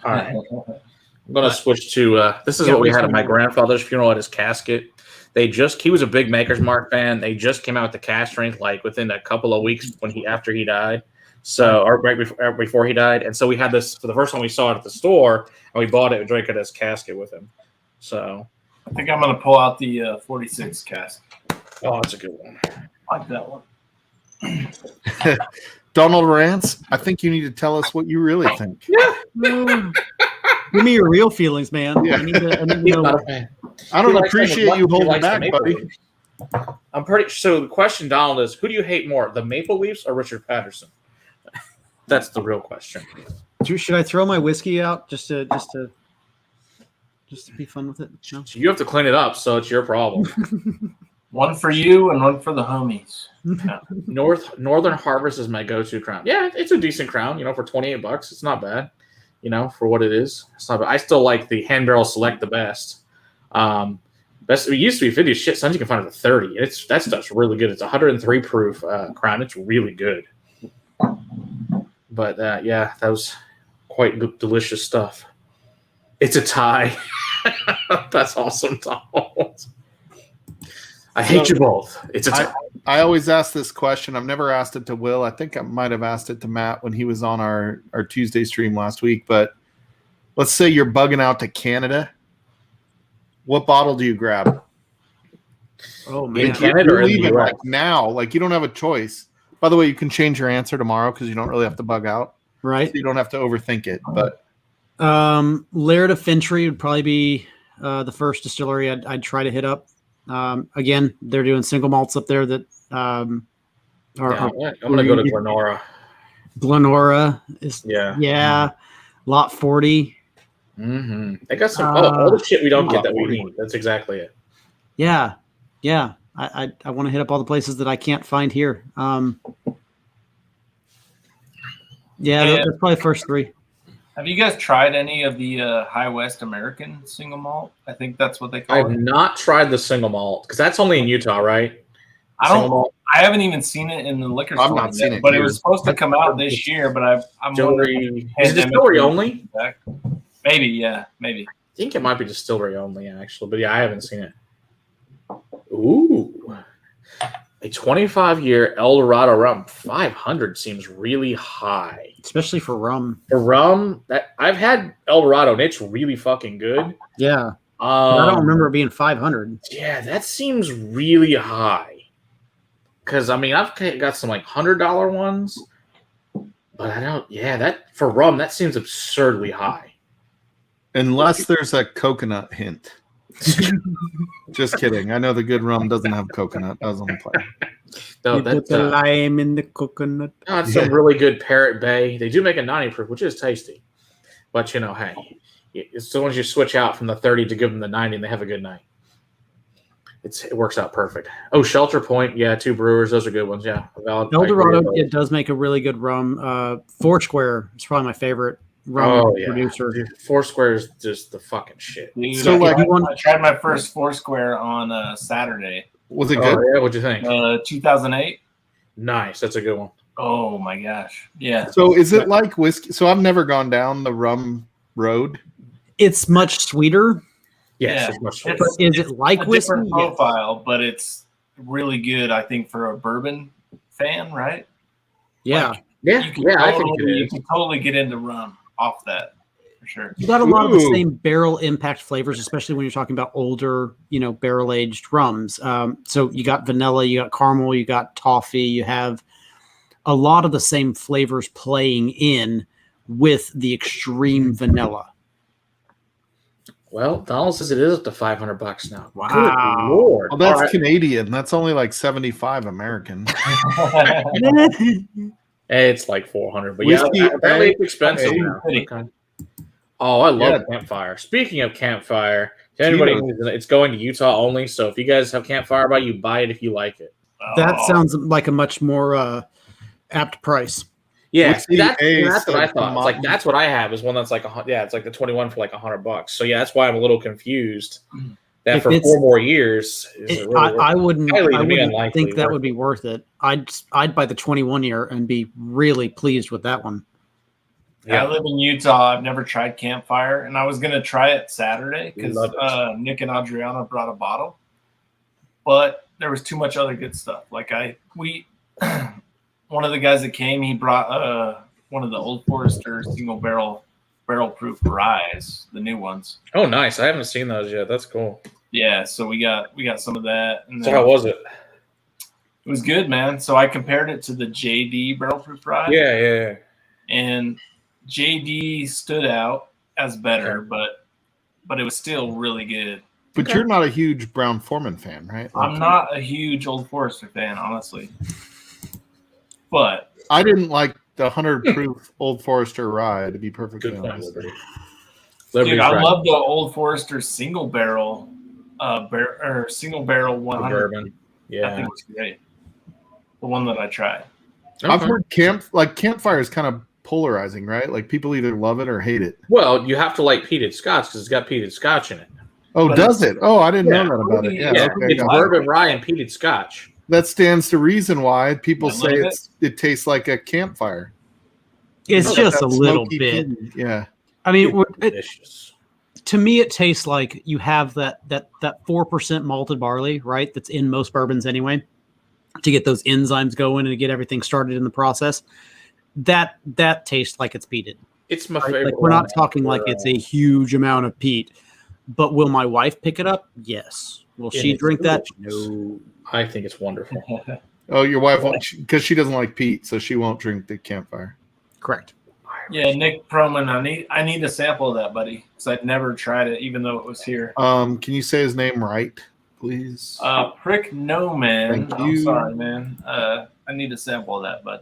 All right. I'm going to switch to this is what we had at my grandfather's funeral at his casket. He was a big Maker's Mark fan. They just came out with the cask strength within a couple of weeks after he died. So, or right before he died. And so we had this for the first time we saw it at the store, and we bought it and drank it as casket with him. So I think I'm going to pull out the 46 cask. Oh, that's a good one. I like that one. Donald Rance, I think you need to tell us what you really think. Yeah. Give me your real feelings, man. Yeah. I need to know. I don't appreciate you holding back, buddy. I'm pretty. So the question, Donald, is who do you hate more, the Maple Leafs or Richard Patterson? That's the real question. Should I throw my whiskey out just to be fun with it? No? You have to clean it up, so it's your problem. One for you and one for the homies. Yeah. Northern Harvest is my go-to crown. Yeah, it's a decent crown. For $28, it's not bad. For what it is, it's not bad. I still like the Hand Barrel Select the best. Best. It used to be 50 shit. Sometimes you can find it at 30. That stuff's really good. It's 103 proof crown. It's really good. But yeah, that was quite delicious stuff. It's a tie. That's awesome, Donald. I hate you both. It's a tie. I always ask this question. I've never asked it to Will. I think I might have asked it to Matt when he was on our Tuesday stream last week. But let's say you're bugging out to Canada. What bottle do you grab? Oh man, in Canada or in the US? Like now, like you don't have a choice. By the way, you can change your answer tomorrow because you don't really have to bug out. Right. So you don't have to overthink it. But Laird of Fintry would probably be the first distillery I'd try to hit up. Again, they're doing single malts up there that I'm going to go to Glenora. Glenora is Yeah. Lot 40. Mm-hmm. They got some all the shit we don't get that we need. That's exactly it. Yeah. I want to hit up all the places that I can't find here. That's probably the first three. Have you guys tried any of the High West American single malt? I think that's what they call it. I've not tried the single malt because that's only in Utah, right? I haven't even seen it in the liquor store. I've not seen it, but it was supposed to come out this year. But I'm wondering. Is it distillery only? Maybe, yeah, maybe. I think it might be distillery only, actually. But yeah, I haven't seen it. Ooh, a 25-year El Dorado rum, 500 seems really high, especially for rum. For rum, that I've had El Dorado and it's really fucking good. Yeah, I don't remember it being 500. Yeah, that seems really high. Because I've got some like $100 ones, but I don't. Yeah, that for rum that seems absurdly high. Unless there's a coconut hint. Just kidding. I know the good rum doesn't have coconut. That was on the play. No, put the lime in the coconut. No, it's some really good Parrot Bay. They do make a 90 proof, which is tasty. But hey, as soon as you switch out from the 30 to give them the 90, and they have a good night. It works out perfect. Oh, Shelter Point, yeah, 2 brewers. Those are good ones. Yeah, El Dorado, it does make a really good rum. Foursquare is probably my favorite rum producer. Dude, Foursquare is just the fucking shit. Dude, so I tried my first Foursquare on Saturday. Was it good? Yeah, what'd you think? 2008. Nice, that's a good one. Oh my gosh, yeah. So is it like whiskey? So I've never gone down the rum road. It's much sweeter. Yes, it's much sweeter. Is it like whiskey? Different profile, but it's really good. I think for a bourbon fan, right? Yeah, I think you can totally get into rum off that for sure. You got a lot of the same barrel impact flavors, especially when you're talking about older, barrel aged rums. So you got vanilla, you got caramel, you got toffee, you have a lot of the same flavors playing in with the extreme vanilla. Well, Donald says it is up to $500 now. Wow. Good Lord. Well, that's Canadian. That's only like 75 American. It's like 400, but Whiskey, apparently it's expensive now. Okay. Oh, I love Campfire. Speaking of Campfire, it's going to Utah only. So if you guys have Campfire by you, buy it if you like it. That sounds like a much more apt price. Yeah, that's what I thought. It's like that's what I have is one that's like it's like the 21 for like $100. So yeah, that's why I'm a little confused. That for 4 more years, I wouldn't think that would be worth it. I'd buy the 21 year and be really pleased with that one. Yeah, I live in Utah. I've never tried Campfire, and I was gonna try it Saturday because Nick and Adriana brought a bottle, but there was too much other good stuff. Like one of the guys that came, he brought one of the Old Forester single barrel proof ryes, the new ones. Oh, nice! I haven't seen those yet. That's cool. Yeah, so we got some of that. And so how was it? It was good, man. So I compared it to the JD barrel proof rye. Yeah. And JD stood out as better, but it was still really good. But Okay. you're not a huge Brown Foreman fan, right? I'm not a huge Old Forester fan, honestly. But I didn't like the 100 proof Old Forester rye, to be perfectly Good point, honest. Liberty. dude, I right. love the Old Forester single barrel, single barrel The 100. bourbon. I think Yeah. it was great. The one that I tried. I've Okay. heard campfire is kind of polarizing, right? Like people either love it or hate it. Well, you have to like peated scotch because it's got peated scotch in it. Oh, But does it? Oh, I didn't know Yeah. that about it. Yeah, Yeah, okay, it's got it. bourbon, rye, and peated scotch. That stands to reason why people A say little bit. it tastes like a campfire. It's Got just that a little smoky bit. peat. Yeah. I mean, Delicious. to me, it tastes like you have that 4% malted barley, right? That's in most bourbons anyway, to get those enzymes going and to get everything started in the process. That tastes like it's peated. It's my Right? favorite. Like we're not one talking for, like it's a huge amount of peat, but will my wife pick it up? Yes. Will she it's drink that? delicious. No. I think it's wonderful. Oh, your wife won't, because she doesn't like peat, so she won't drink the campfire. Correct. Yeah, Nick Proman, I need a sample of that, buddy, because I'd never tried it, even though it was here. Can you say his name right, please? Prick no man. Thank I'm you. sorry, man. I need a sample of that, bud.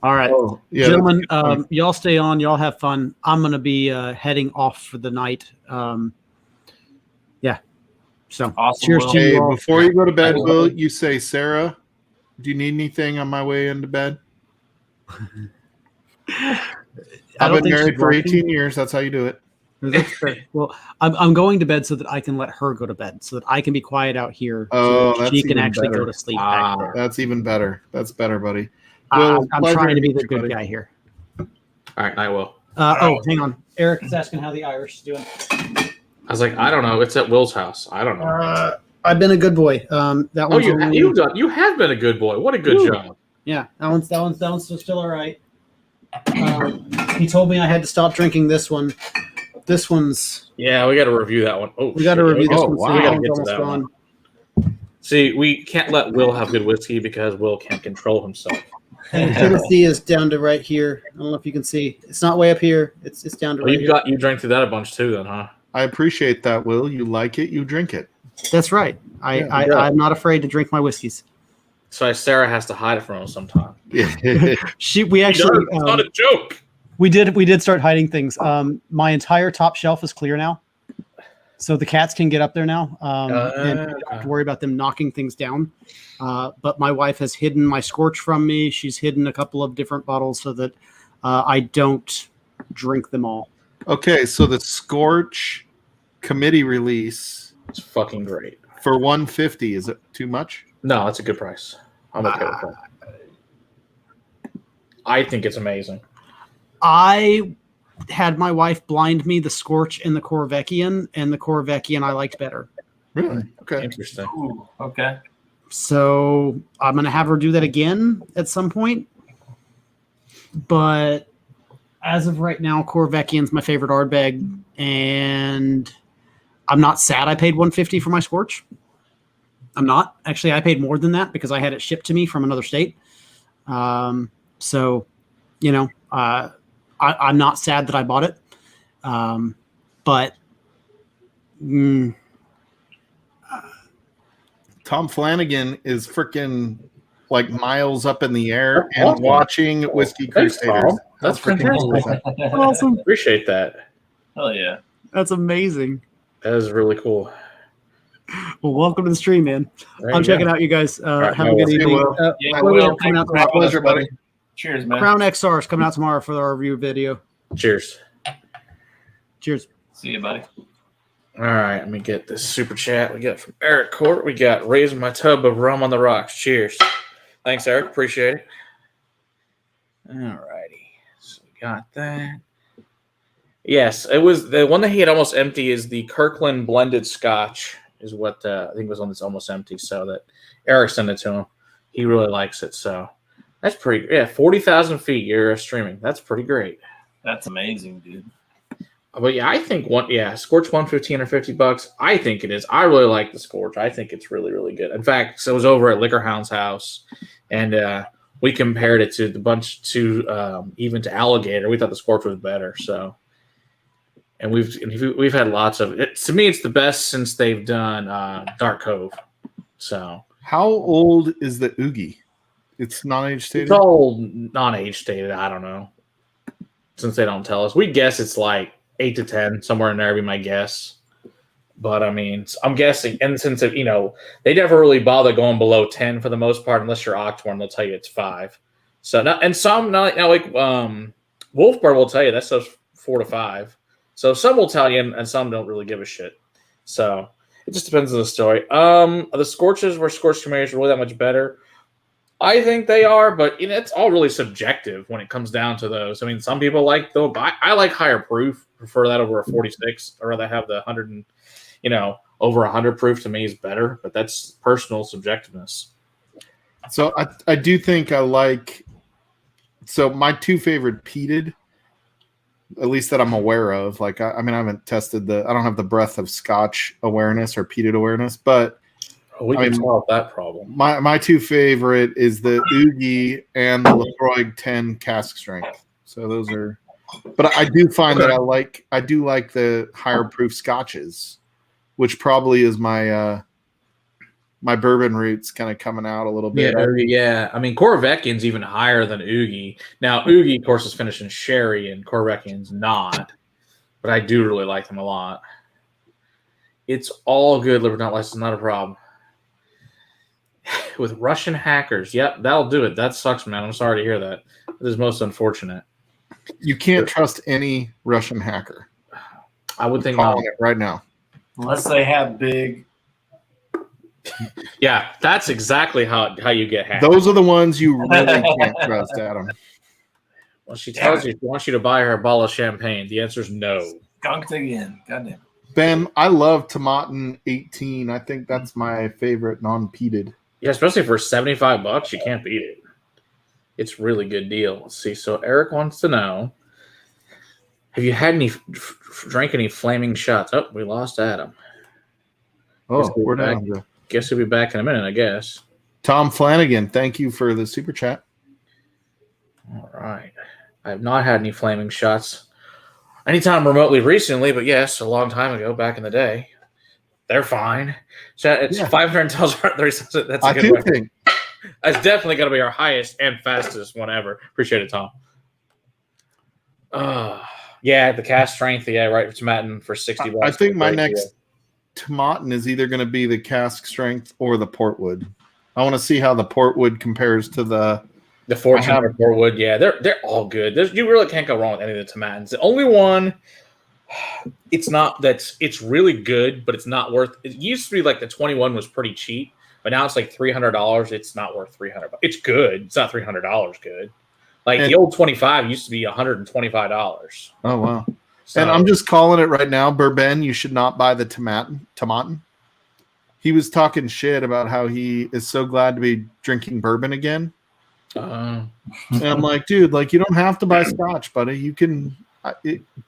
All right. Oh, yeah, Gentlemen, that's a good point. y'all stay on. Y'all have fun. I'm going to be heading off for the night. Yeah. So Awesome, cheers Will. to Hey, you all. before you go to bed, I will. will you say, Sarah, do you need anything on my way into bed? I I've don't been think married she's for watching. 18 years. That's how you do it. That's fair. Well, I'm going to bed so that I can let her go to bed, so that I can be quiet out here, Oh, so that that's she can even actually better. go to sleep Ah. back there. That's even better. That's better, buddy. I- Will, I'm pleasure trying to be meet the you, good buddy. guy here. All right, I will. Oh, hang on. Eric is asking how the Irish is doing. I was like, I don't know. It's at Will's house. I don't know. I've been a good boy. That Oh, one's you only- you have been a good boy. What a good Woo. job. Yeah, that one's still all right. He told me I had to stop drinking this one. This one's Yeah, we got to review that one. Oh, we got to shit. review this Oh, one. wow. So We that gotta one's get to almost that gone. one. See, we can't let Will have good whiskey because Will can't control himself. And Tennessee is down to right here. I don't know if you can see. It's not way up here. It's down to Well, right here. you drank through that a bunch too, then, huh? I appreciate that, Will. You like it, you drink it. That's right. Yeah, I'm not afraid to drink my whiskeys. So Sarah has to hide it from him sometime. We He actually does. It's not a joke. we did start hiding things. My entire top shelf is clear now, so the cats can get up there now, and I don't have to worry about them knocking things down. But my wife has hidden my Scorch from me. She's hidden a couple of different bottles so that I don't drink them all. Okay, so the Scorch committee release It's fucking great. for $150, is it too much? No, that's a good price. I'm okay with that. I think it's amazing. I had my wife blind me the Scorch and the Corvecchian, and the Corvecchian I liked better. Really? Okay. Interesting. Ooh, okay. So I'm going to have her do that again at some point. But as of right now, Corvecchian's my favorite Ardbeg, and I'm not sad I paid $150 for my Scorch. I'm not. Actually, I paid more than that because I had it shipped to me from another state. So, you know, I'm not sad that I bought it. But Tom Flanagan is freaking like miles up in the air That's and awesome. watching Whiskey Thanks, Crusaders. Tom. That's freaking fantastic. cool. awesome. Appreciate that. Hell yeah. That's amazing. That is really cool. Well, welcome to the stream, man. There I'm you go. checking out you guys. right, have a no, good see you, evening. Will. Yeah, Will, Will, coming out thanks for having pleasure, us, buddy. buddy. Cheers, man. Crown XR is coming out tomorrow for our review video. Cheers. Cheers. See you, buddy. All right, let me get this super chat we got from Eric Court. We got raising my tub of rum on the rocks. Cheers. Thanks, Eric. Appreciate it. All righty. So we got that. Yes, it was the one that he had almost empty is the Kirkland blended Scotch is what I think was on this almost empty. So that Eric sent it to him. He really likes it. So that's pretty. Yeah, 40,000 feet you're streaming. That's pretty great. That's amazing, dude. But yeah, I think Scorch $115 or $50. I think it is. I really like the Scorch. I think it's really, really good. In fact, so I was over at Liquor Hound's house, and we compared it to even to Alligator. We thought the Scorch was better. So And we've had lots of it. To me, it's the best since they've done Dark Cove. So how old is the Oogie? It's non-age stated. It's all non-age stated. I don't know, since they don't tell us. We guess it's like 8 to 10, somewhere in there. Be my guess. But I mean, I'm guessing, and since they never really bother going below 10 for the most part, unless you're Octorn, they'll tell you it's 5. So now, and some like Wolfbird will tell you that stuff's 4 to 5. So some will tell you, and some don't really give a shit. So it just depends on the story. The Scorches were Scorch Commanders really that much better? I think they are, but it's all really subjective when it comes down to those. I mean, some people like I like higher proof, prefer that over a 46. I'd rather have the 100 and over 100 proof to me is better, but that's personal subjectiveness. So I do think I like. So my 2 favorite peated, at least that I'm aware of. Like I mean, I haven't tested I don't have the breadth of Scotch awareness or peated awareness, but we can solve that problem. My 2 favorite is the Oogie and the Lafroig 10 cask strength. So those are. But I do find that I do like the higher proof Scotches, which probably is my my bourbon roots kind of coming out a little bit. Yeah. I mean, Corvecchian's even higher than Oogie. Now, Oogie, of course, is finished in sherry, and Corvecchian's not. But I do really like them a lot. It's all good, liver not license, not a problem. With Russian hackers, yep, that'll do it. That sucks, man. I'm sorry to hear that. This is most unfortunate. You can't trust any Russian hacker. I would think calling it right now. Unless they have big. Yeah, that's exactly how you get hacked. Those are the ones you really can't trust, Adam. Well, she tells you she wants you to buy her a bottle of champagne. The answer is no. Skunked again. Goddamn. Ben, I love Tomatin 18. I think that's my favorite non-peated. Yeah, especially for $75, you can't beat it. It's a really good deal. Let's see. So Eric wants to know, have you had drank any flaming shots? Oh, we lost Adam. Oh, we're down. Guess he'll be back in a minute, I guess. Tom Flanagan, thank you for the super chat. All right. I have not had any flaming shots anytime remotely recently, but yes, a long time ago, back in the day. They're fine. So it's 500 tons. That's a good think. That's definitely going to be our highest and fastest one ever. Appreciate it, Tom. Yeah, the cast strength. Yeah, right. Tomatin for $60. I think my next Tomatin is either going to be the cask strength or the portwood. I want to see how the portwood compares to the 14 portwood. Yeah, they're all good. You really can't go wrong with any of the Tomatins. The only one. It's really good, but it's not worth. It used to be like the 21 was pretty cheap, but now it's like $300. It's not worth $300. It's good. It's not $300 good. Like the old 25 used to be $125. Oh wow! So, and I'm just calling it right now, Bourbon. You should not buy the Tomatin. He was talking shit about how he is so glad to be drinking bourbon again. And I'm like, dude, like you don't have to buy Scotch, buddy. You can.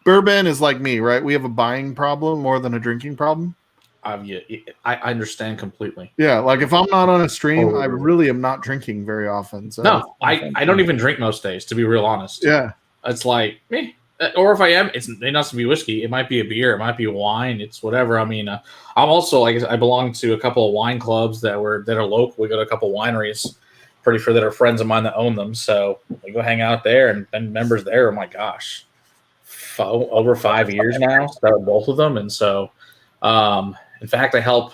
Bourbon is like me, right? We have a buying problem more than a drinking problem. I understand completely. Yeah, like if I'm not on a stream, I really am not drinking very often. So no, I don't even drink most days, to be real honest. Yeah, it's like me. Or if I am, it not to be whiskey. It might be a beer. It might be a wine. It's whatever. I mean, I'm also like I belong to a couple of wine clubs that are local. We go to a couple of wineries, pretty sure that are friends of mine that own them. So we go hang out there and been members there. Oh my gosh. Over 5 years now, started both of them, and so in fact I helped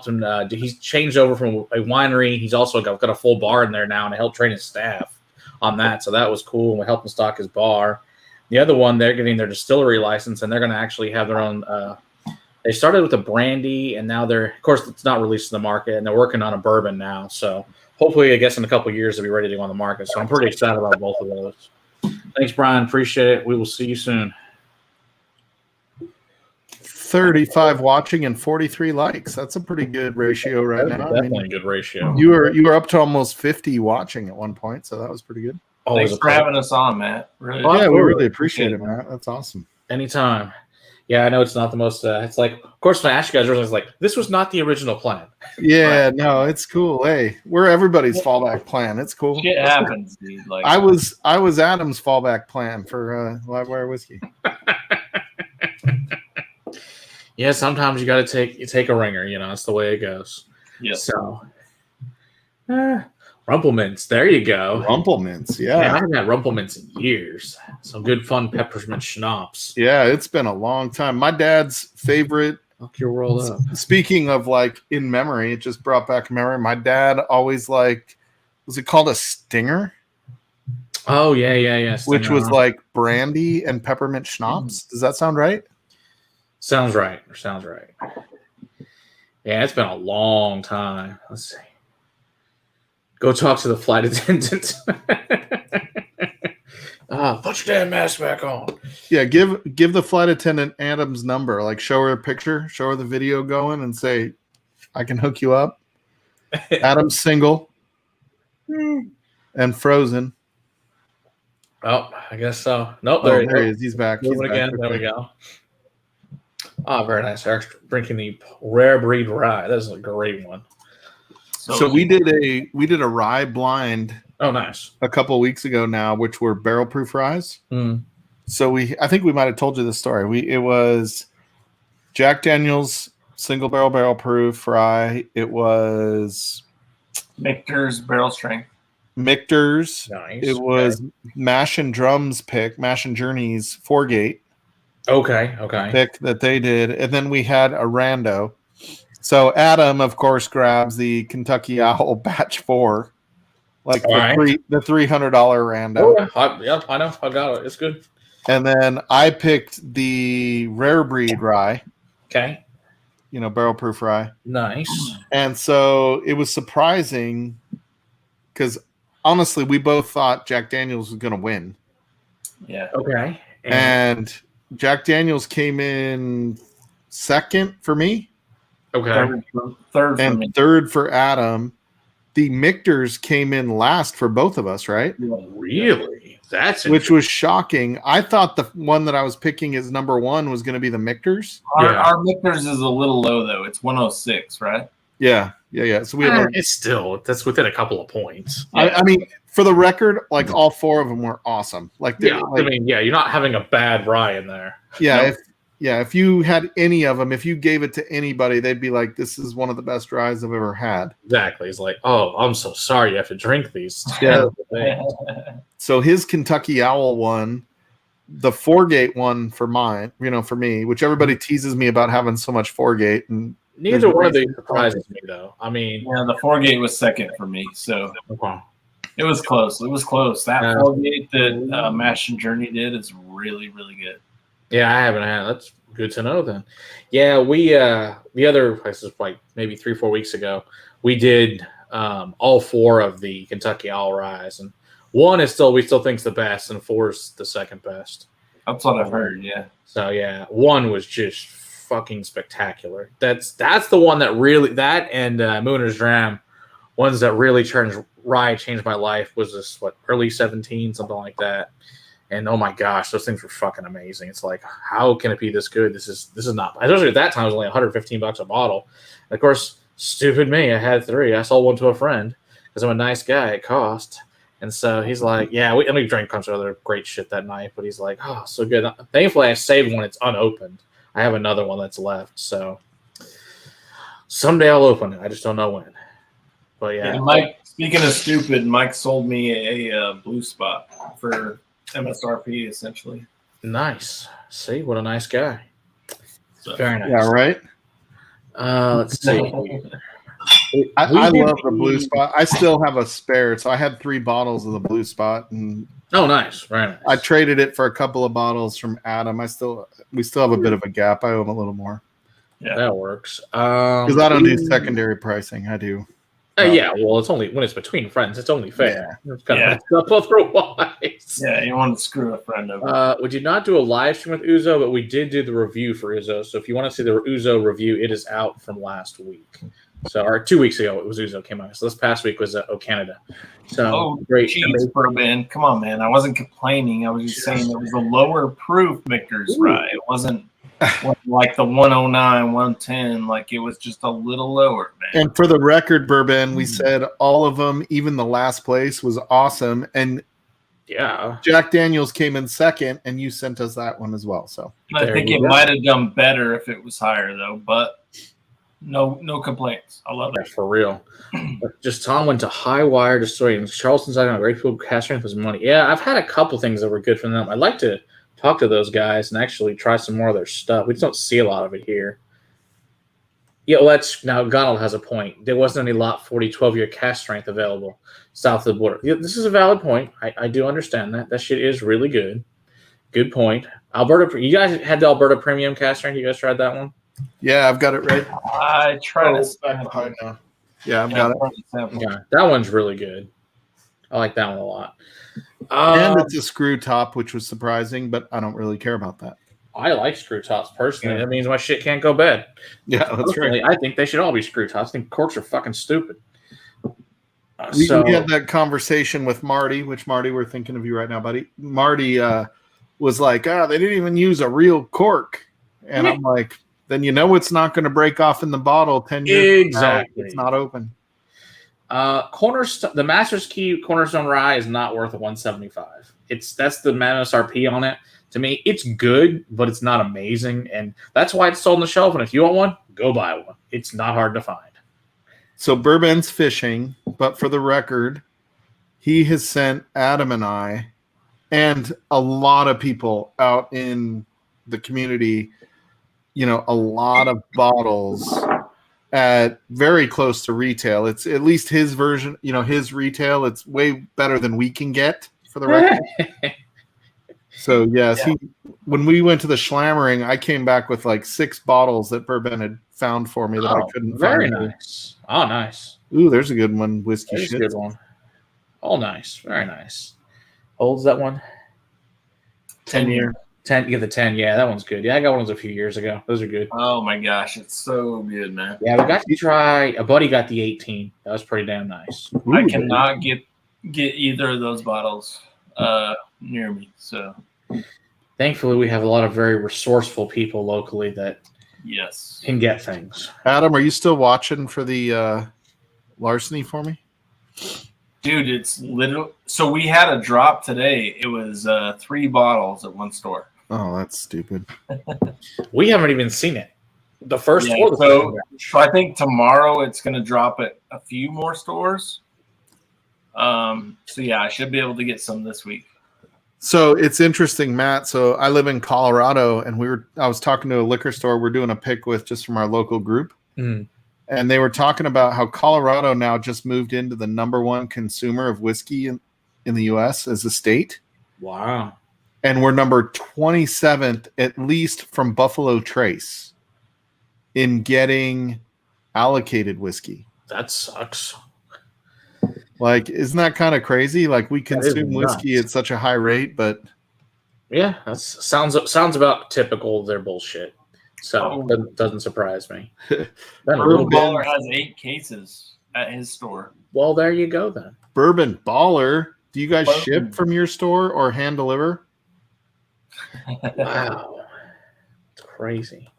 him. He's changed over from a winery. He's also got a full bar in there now, and I helped train his staff on that, so that was cool, and we helped him stock his bar. The other one, they're getting their distillery license, and they're going to actually have their own they started with a brandy, and now of course it's not released in the market, and they're working on a bourbon now, so hopefully I guess in a couple of years they'll be ready to go on the market, so I'm pretty excited about both of those. Thanks, Brian. Appreciate it. We will see you soon. 35 watching and 43 likes. That's a pretty good ratio right now. Definitely a good ratio. You were up to almost 50 watching at one point, so that was pretty good. Thanks for having us on, Matt. Really, we really appreciate it, Matt. That's awesome. Anytime. Yeah, I know it's not the most. It's like, of course, when I asked you guys, I was like, this was not the original plan. Yeah, no, it's cool. Hey, we're everybody's fallback plan. It's cool. Shit happens, dude. Like I was Adam's fallback plan for Livewire Whiskey. Yeah, sometimes you got to take a ringer. You know, that's the way it goes. Yeah. So, Rumplemints. There you go. Rumplemints, Man, I yeah. haven't had Rumplemints in years. Some good fun peppermint schnapps. Yeah, it's been a long time. My dad's favorite. Fuck your world up. Speaking of like in memory, it just brought back a memory. My dad always liked, was it called a Stinger? Oh, yeah. Which was like brandy and peppermint schnapps. Does that sound right? Sounds right. Yeah, it's been a long time. Let's see. Go talk to the flight attendant. Put your damn mask back on. Yeah, give the flight attendant Adam's number. Like, show her a picture, show her the video going, and say, "I can hook you up." Adam's single and frozen. Oh, I guess so. Nope, Oh, there there he is. He's back. He's back. Again. There we go. Oh, very nice. They're drinking the rare breed rye. That's a great one. So we did a rye blind. Oh, nice. A couple of weeks ago now, which were barrel proof ryes. So I think we might have told you this story. It was Jack Daniel's single barrel proof rye. It was Michter's barrel strength. Nice. It was Mash and Journey's 4-gate. Okay. Pick that they did, and then we had a rando. So Adam, of course, grabs the Kentucky Owl Batch 4, like the $300 rando. Oh, yeah, I know. I got it. It's good. And then I picked the rare breed rye. Okay. Barrel proof rye. Nice. And so it was surprising because honestly, we both thought Jack Daniel's was going to win. Yeah. Okay. And Jack Daniel's came in second for me. Okay. Third and for me. Third for Adam. The Michter's came in last for both of us, right? Really? Which was shocking. I thought the one that I was picking as number one was going to be the Michter's. Our Michter's is a little low though. It's 106, right? Yeah. So we have that's within a couple of points. I mean, for the record, like all four of them were awesome. You're not having a bad rye in there. Yeah. If you had any of them, if you gave it to anybody, they'd be like, "This is one of the best ryes I've ever had." Exactly. It's like, oh, I'm so sorry you have to drink these. Yeah. So his Kentucky Owl one, the 4-gate one for me, which everybody teases me about having so much 4-gate, and neither one of these surprises me though. I mean, the 4-gate was second for me, so it was close. That 4-gate that Mash and Journey did is really, really good. Yeah, I haven't had. That's good to know then. Yeah, we the other places like maybe 3-4 weeks ago, we did all 4 of the Kentucky Owl Ryes, and 1 is we still think's the best, and 4 is the second best. That's what I've heard. Yeah. So yeah, 1 was just fucking spectacular. That's the one that really and Mooner's Dram, ones that really changed my life. Was this early 17, something like that. And oh my gosh, those things were fucking amazing. It's like, how can it be this good? This is not. Especially at that time, it was only $115 a bottle. And of course, stupid me, I had 3. I sold 1 to a friend because I'm a nice guy. It cost, and so he's like, "Yeah, we drank a bunch of other great shit that night." But he's like, "Oh, so good." Thankfully, I saved one. It's unopened. I have another one that's left. So someday I'll open it. I just don't know when. But yeah. Mike. Speaking of stupid, Mike sold me a Blue Spot for MSRP, essentially. Nice. See, what a nice guy. So, very nice. Yeah, right. Let's see. I love the Blue Spot. I still have a spare, so I had 3 bottles of the Blue Spot, and nice, very nice. I traded it for a couple of bottles from Adam. we still have a bit of a gap. I owe him a little more. Yeah, that works. Because I don't do secondary pricing. I do. Yeah, well, it's only when it's between friends. It's only fair. Yeah. It's kind of messed up otherwise. Yeah, you want to screw a friend over. We did not do a live stream with Uzo, but we did do the review for Uzo. So if you want to see the Uzo review, it is out from last week. Or 2 weeks ago, it was Uzo came out. So this past week was Canada. So great. Cheese, bourbon. Come on, man. I wasn't complaining. I was just saying it was a lower proof Michter's rye. It wasn't like the 109, 110. Like it was just a little lower, man. And for the record, bourbon, we said all of them, even the last place, was awesome. And Yeah. Jack Daniels came in second, and you sent us that one as well. So I think it might have done better if it was higher though, but no complaints. I love it. For real. Just Tom went to High Wire Distillery, and Charleston's talking about great food, cast strength was money. Yeah, I've had a couple things that were good from them. I'd like to talk to those guys and actually try some more of their stuff. We just don't see a lot of it here. Yeah, well, now Donald has a point. There wasn't any lot 40 12-year cast strength available south of the border. Yeah, this is a valid point. I do understand that. That shit is really good. Good point. Alberta, you guys had the Alberta Premium cast strength. You guys tried that one? yeah, I've got it right. I tried to back behind now. Yeah, I've got it. Yeah, that one's really good. I like that one a lot. And it's a screw top, which was surprising, but I don't really care about that. I like screw tops personally. That means my shit can't go bad. Yeah, that's right. I think they should all be screw tops. I think corks are fucking stupid. We had that conversation with Marty, which Marty, we're thinking of you right now, buddy. Marty was like, they didn't even use a real cork. And I'm like, then you know it's not going to break off in the bottle 10 years exactly. It's not open. The Master's Key Cornerstone Rye is not worth $175. That's the MSRP on it. To me, it's good, but it's not amazing, and that's why it's sold on the shelf. And if you want one, go buy one. It's not hard to find. So Bourbon's fishing, but for the record, he has sent Adam and I and a lot of people out in the community, a lot of bottles at very close to retail. It's at least his version, his retail. It's way better than we can get for the record. So yes, when we went to the Schlammering, I came back with like 6 bottles that Bourbon had found for me that I couldn't find. Very nice. Oh, nice. Ooh, there's a good one. Whiskey There's shit. a good one. Oh, nice. Very nice. How old's that one? 10 year. 10. You get the 10. Yeah, that one's good. Yeah, I got one of those a few years ago. Those are good. Oh my gosh, it's so good, man. Yeah, we got to try. A buddy got the 18. That was pretty damn nice. Ooh, I cannot get either of those bottles near me. So thankfully, we have a lot of very resourceful people locally that can get things. Adam, are you still watching for the larceny for me? Dude, it's literally. So we had a drop today. It was 3 bottles at one store. Oh, that's stupid. We haven't even seen it. The first Yeah, or the so second. I think tomorrow it's going to drop at a few more stores. So yeah, I should be able to get some this week. So it's interesting, Matt. So I live in Colorado, and I was talking to a liquor store we're doing a pick with just from our local group. Mm. And they were talking about how Colorado now just moved into the #1 consumer of whiskey in the U.S. as a state. Wow. And we're number 27th, at least from Buffalo Trace, in getting allocated whiskey. That sucks. Like, isn't that kind of crazy? Like, we consume whiskey nuts. at such a high rate, but Yeah, that sounds about typical of their bullshit. So it doesn't surprise me. Bourbon Baller has 8 cases at his store. Well, there you go then. Bourbon Baller. Do you guys Bourbon. ship from your store or hand deliver? Wow, it's crazy.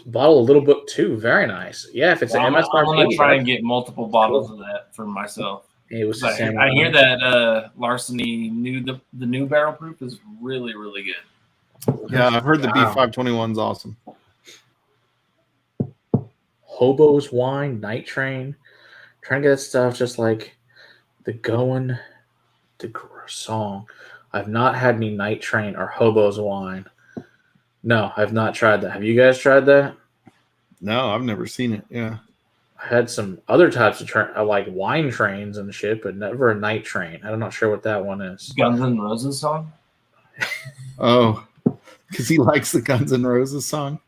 Bottle a little book too. Very nice. Yeah, if it's an MSRP, I'm gonna try and get multiple bottles of that for myself. It was the same. I hear that Larceny the new barrel proof is really, really good. Yeah, I've heard the B521 is awesome. Hobo's Wine, Night Train. Trying to get that stuff just like the Going to song. I've not had any Night Train or Hobo's Wine. No, I've not tried that. Have you guys tried that? No, I've never seen it. Yeah. I had some other types of like wine trains and shit, but never a night train. I'm not sure what that one is. Guns N' Roses song? Oh, because he likes the Guns N' Roses song.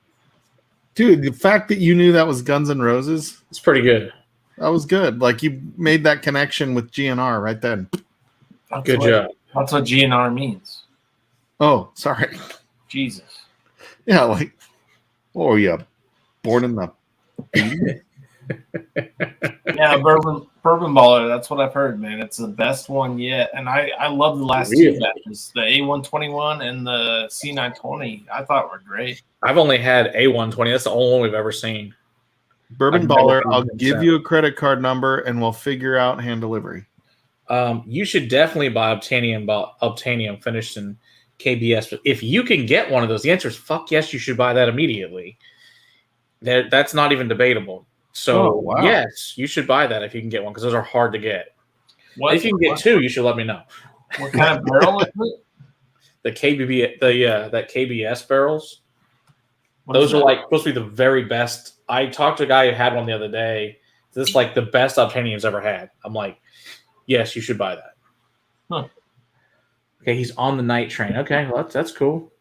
Dude, the fact that you knew that was Guns N' Roses, It's pretty good. that was good. Like, you made that connection with GNR right then. Good job. That's what GNR means. Oh, sorry. Jesus. Yeah, like, oh, yeah. Born in the... Yeah, bourbon baller. That's what I've heard, man. It's the best one yet, and I love the last two batches, the A121 and the C920. I thought were great. I've only had A120. That's the only one we've ever seen. Bourbon I've Baller, never I'll been give sent. you a credit card number, and we'll figure out hand delivery. You should definitely buy Obtanium finished in KBS. But if you can get one of those, the answer is fuck yes, you should buy that immediately. That's not even debatable. So yes, you should buy that if you can get one because those are hard to get. If you can get two, you should let me know. What kind of barrel is it? The that KBS barrels. Those are like supposed to be the very best. I talked to a guy who had one the other day. This is like the best Obtanium's ever had. I'm like, yes, you should buy that. Huh. Okay, he's on the night train. Okay, well, that's cool.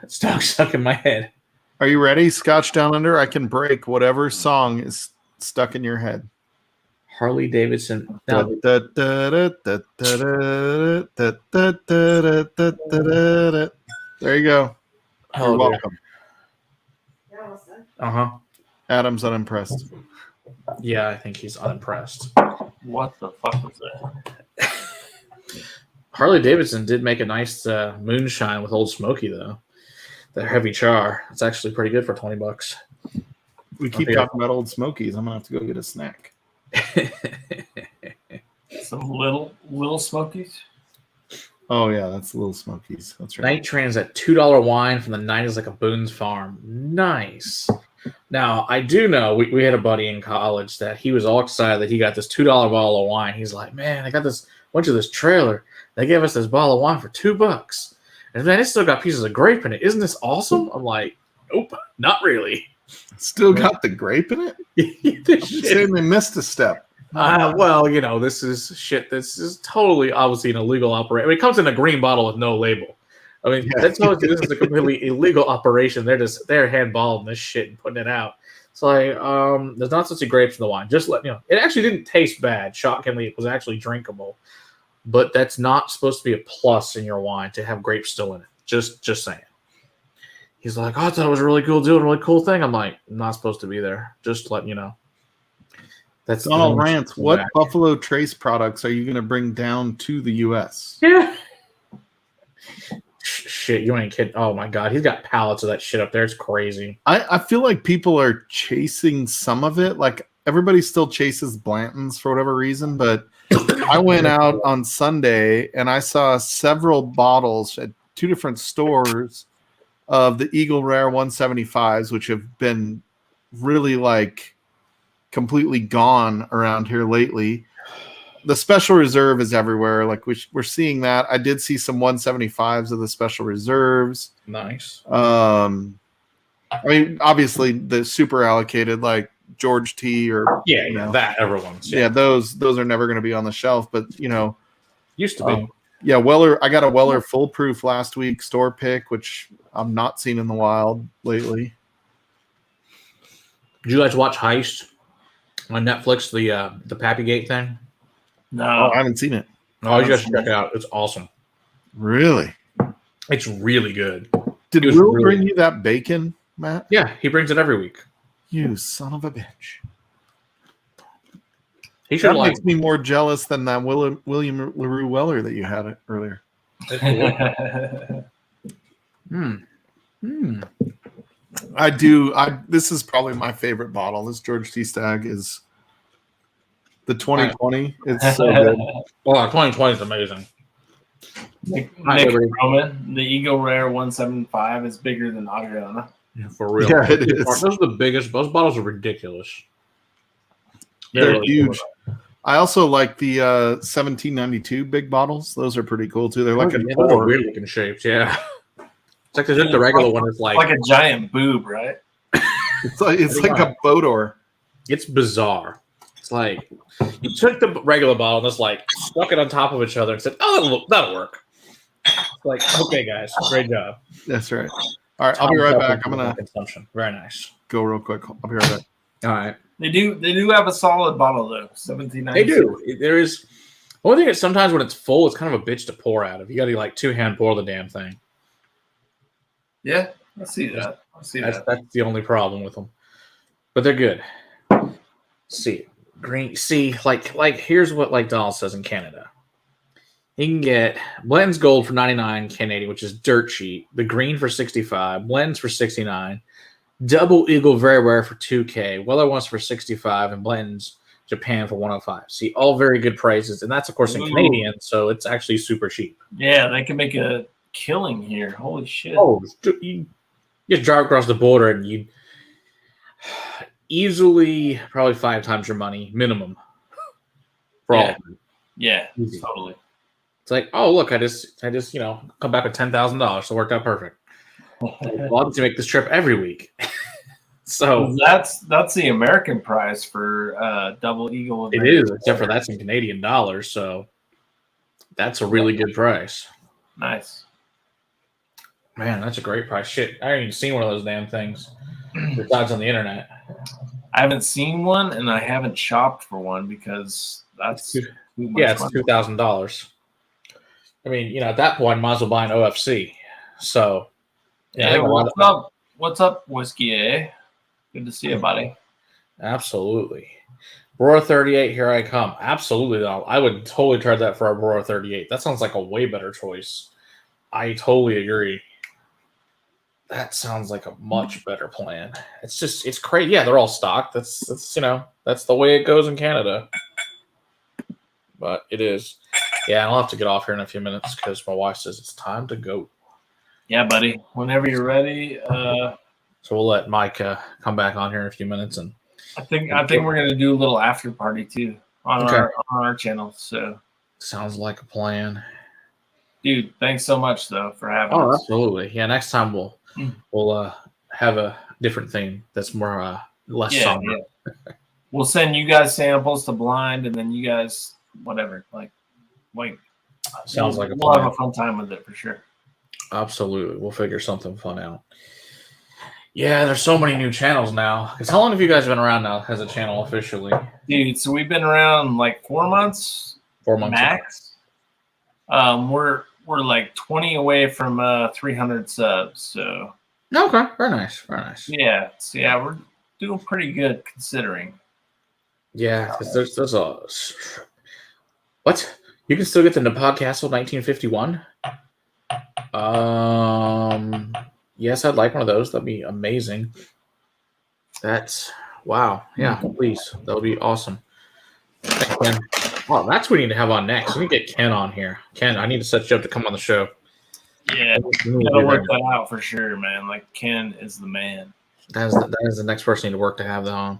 It's stuck in my head. Are you ready? Scotch Down Under. I can break whatever song is stuck in your head. Harley Davidson. There you go. You're welcome. Adam's unimpressed. Yeah, I think he's unimpressed. What the fuck was that? Harley Davidson did make a nice moonshine with Old Smoky though. The heavy char. It's actually pretty good for $20. We keep talking about Old Smokies. I'm gonna have to go get a snack. Some little Smokies. Oh yeah, that's Little Smokies. That's right. Night Train is that $2 wine from the 90s, like a Boone's Farm. Nice. Now I do know we had a buddy in college that he was all excited that he got this $2 bottle of wine. He's like, man, I got this. Went to this trailer. They gave us this bottle of wine for $2. And man, it's still got pieces of grape in it. Isn't this awesome? I'm like, nope, not really. Still got the grape in it? They're saying they missed a step. Well, this is shit. This is totally obviously an illegal operation. I mean, it comes in a green bottle with no label. I mean, this is a completely illegal operation. They're handballing this shit and putting it out. So like, there's not such a grapes in the wine. Just let you know, it actually didn't taste bad. Shockingly, it was actually drinkable. But that's not supposed to be a plus in your wine to have grapes still in it. Just saying. He's like, oh, I thought it was a really cool deal, a really cool thing. I'm like, I'm not supposed to be there. Just letting you know. That's Donald Rance. What Buffalo Trace products are you going to bring down to the U.S.? Yeah. Shit, you ain't kidding. Oh my God, he's got pallets of that shit up there. It's crazy. I feel like people are chasing some of it. Like everybody still chases Blanton's for whatever reason, but I went out on Sunday and I saw several bottles at two different stores of the Eagle Rare 175s, which have been really like completely gone around here lately. The Special Reserve is everywhere. Like we're seeing that. I did see some 175s of the Special Reserves. Nice. I mean, obviously the super allocated like George T or that everyone's those are never going to be on the shelf, but used to be. Weller. I got a Weller Full Proof last week store pick, which I'm not seeing in the wild lately. Did you guys watch Heist on Netflix? The Pappygate thing. No, I haven't seen it. Oh, you guys should check it out. It's awesome. Really? It's really good. Did Will bring you that bacon, Matt? Yeah, he brings it every week. You son of a bitch. That makes me more jealous than that William LaRue Weller that you had earlier. I do. This is probably my favorite bottle. This George T. Stagg is the 2020. It's so good. Oh, 2020 is amazing. Nick Roman, the Eagle Rare 175 is bigger than Adriana. Yeah, for real. Yeah, it is. Those are the biggest. Those bottles are ridiculous. They're really huge. Cool. I also like the 1792 big bottles. Those are pretty cool too. They're like a weird looking shapes. Yeah, it's like the regular one is like a giant boob, right? It's like a Bodor. It's bizarre. It's like you took the regular bottle and just like stuck it on top of each other and said, "Oh, that'll work." It's like, okay, guys, great job. That's right. All right, I'll be right back. I'm gonna consumption. Very nice. Go real quick. I'll be right back. All right. They do have a solid bottle though. 1792. They do. There is. The only thing is sometimes when it's full, it's kind of a bitch to pour out of. You got to like two-hand pour the damn thing. Yeah, I see that. That's the only problem with them, but they're good. See, green. See, like here's what like Donald says in Canada. You can get Blanton's Gold for 99 Canadian, which is dirt cheap. The green for 65, Blanton's for 69, Double Eagle Very Rare for 2K, Weller one's for 65, and Blanton's Japan for 105. See, all very good prices, and that's of course in Canadian, so it's actually super cheap. Yeah, they can make a killing here. Holy shit! Oh, you just drive across the border and you easily probably 5 times your money minimum for all of it. Yeah, Easy. totally. It's like, oh look, I just come back with $10,000, so it worked out perfect. Well, to make this trip every week. So that's the American price for Double Eagle. It is, except for that's in Canadian dollars, so that's a really good price. Nice. Man, that's a great price. Shit, I haven't even seen one of those damn things besides on the internet. I haven't seen one, and I haven't shopped for one because that's it's $2,000. I mean, at that point, might as well buy an OFC. So, yeah. What's up, Whiskey? Good to see you, buddy. Absolutely. Brora 38, here I come. Absolutely, though. I would totally trade that for a Brora 38. That sounds like a way better choice. I totally agree. That sounds like a much better plan. It's crazy. Yeah, they're all stocked. That's the way it goes in Canada. But it is. Yeah, I'll have to get off here in a few minutes because my wife says it's time to go. Yeah, buddy. Whenever you're ready. So we'll let Mike come back on here in a few minutes, and I think we're gonna do a little after party too on our channel. So sounds like a plan, dude. Thanks so much though for having us. Absolutely. Yeah, next time we'll have a different theme that's more less somber. Yeah. We'll send you guys samples to blind, and then you guys whatever. Sounds like a plan. We'll have a fun time with it for sure. Absolutely, we'll figure something fun out. Yeah, there's so many new channels now. Because how long have you guys been around now as a channel officially? Dude, so we've been around like 4 months. 4 months max. We're like 20 away from 300 subs. So okay, very nice, very nice. Yeah, so yeah, we're doing pretty good considering. Yeah, because there's a what? You can still get the Nepal-Castle 1951. Yes, I'd like one of those. That'd be amazing. That's wow. Yeah, please. That would be awesome. Ken. Oh, that's what we need to have on next. We need to get Ken on here. Ken, I need to set you up to come on the show. Yeah, gotta work that out for sure, man. Like Ken is the man. That is the next person I need to work to have that on.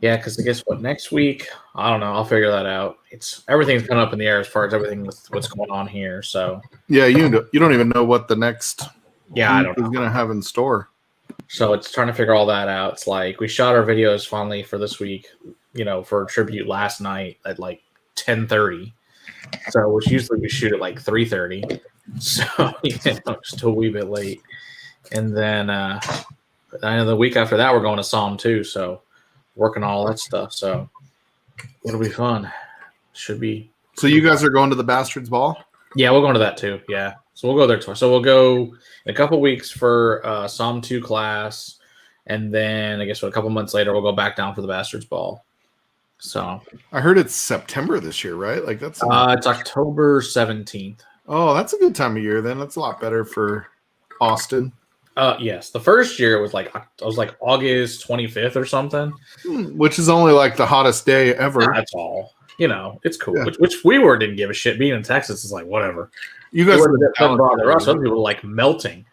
Yeah, because I guess what next week? I don't know. I'll figure that out. Everything's kind of up in the air as far as everything with what's going on here. So yeah, you don't even know what the next I don't know. is gonna have in store. So it's trying to figure all that out. It's like we shot our videos finally for this week, for a tribute last night at like 10:30. So which usually we shoot at like 3:30. So just a wee bit late. And then I know the week after that we're going to Psalm 2. So working on all that stuff. So it'll be fun. Should be. So you guys are going to the Bastards Ball? Yeah, we're going to that too. Yeah. So we'll go there twice. So we'll go in a couple weeks for Psalm 2 class. And then I guess a couple months later, we'll go back down for the Bastards Ball. So I heard it's September this year, right? Like that's it's October 17th. Oh, that's a good time of year then. That's a lot better for Austin. Yes. The first year it was like August 25th or something. Which is only like the hottest day ever. That's all. It's cool. Yeah. Which we didn't give a shit. Being in Texas is like whatever. You guys didn't bother us. Other people were like melting.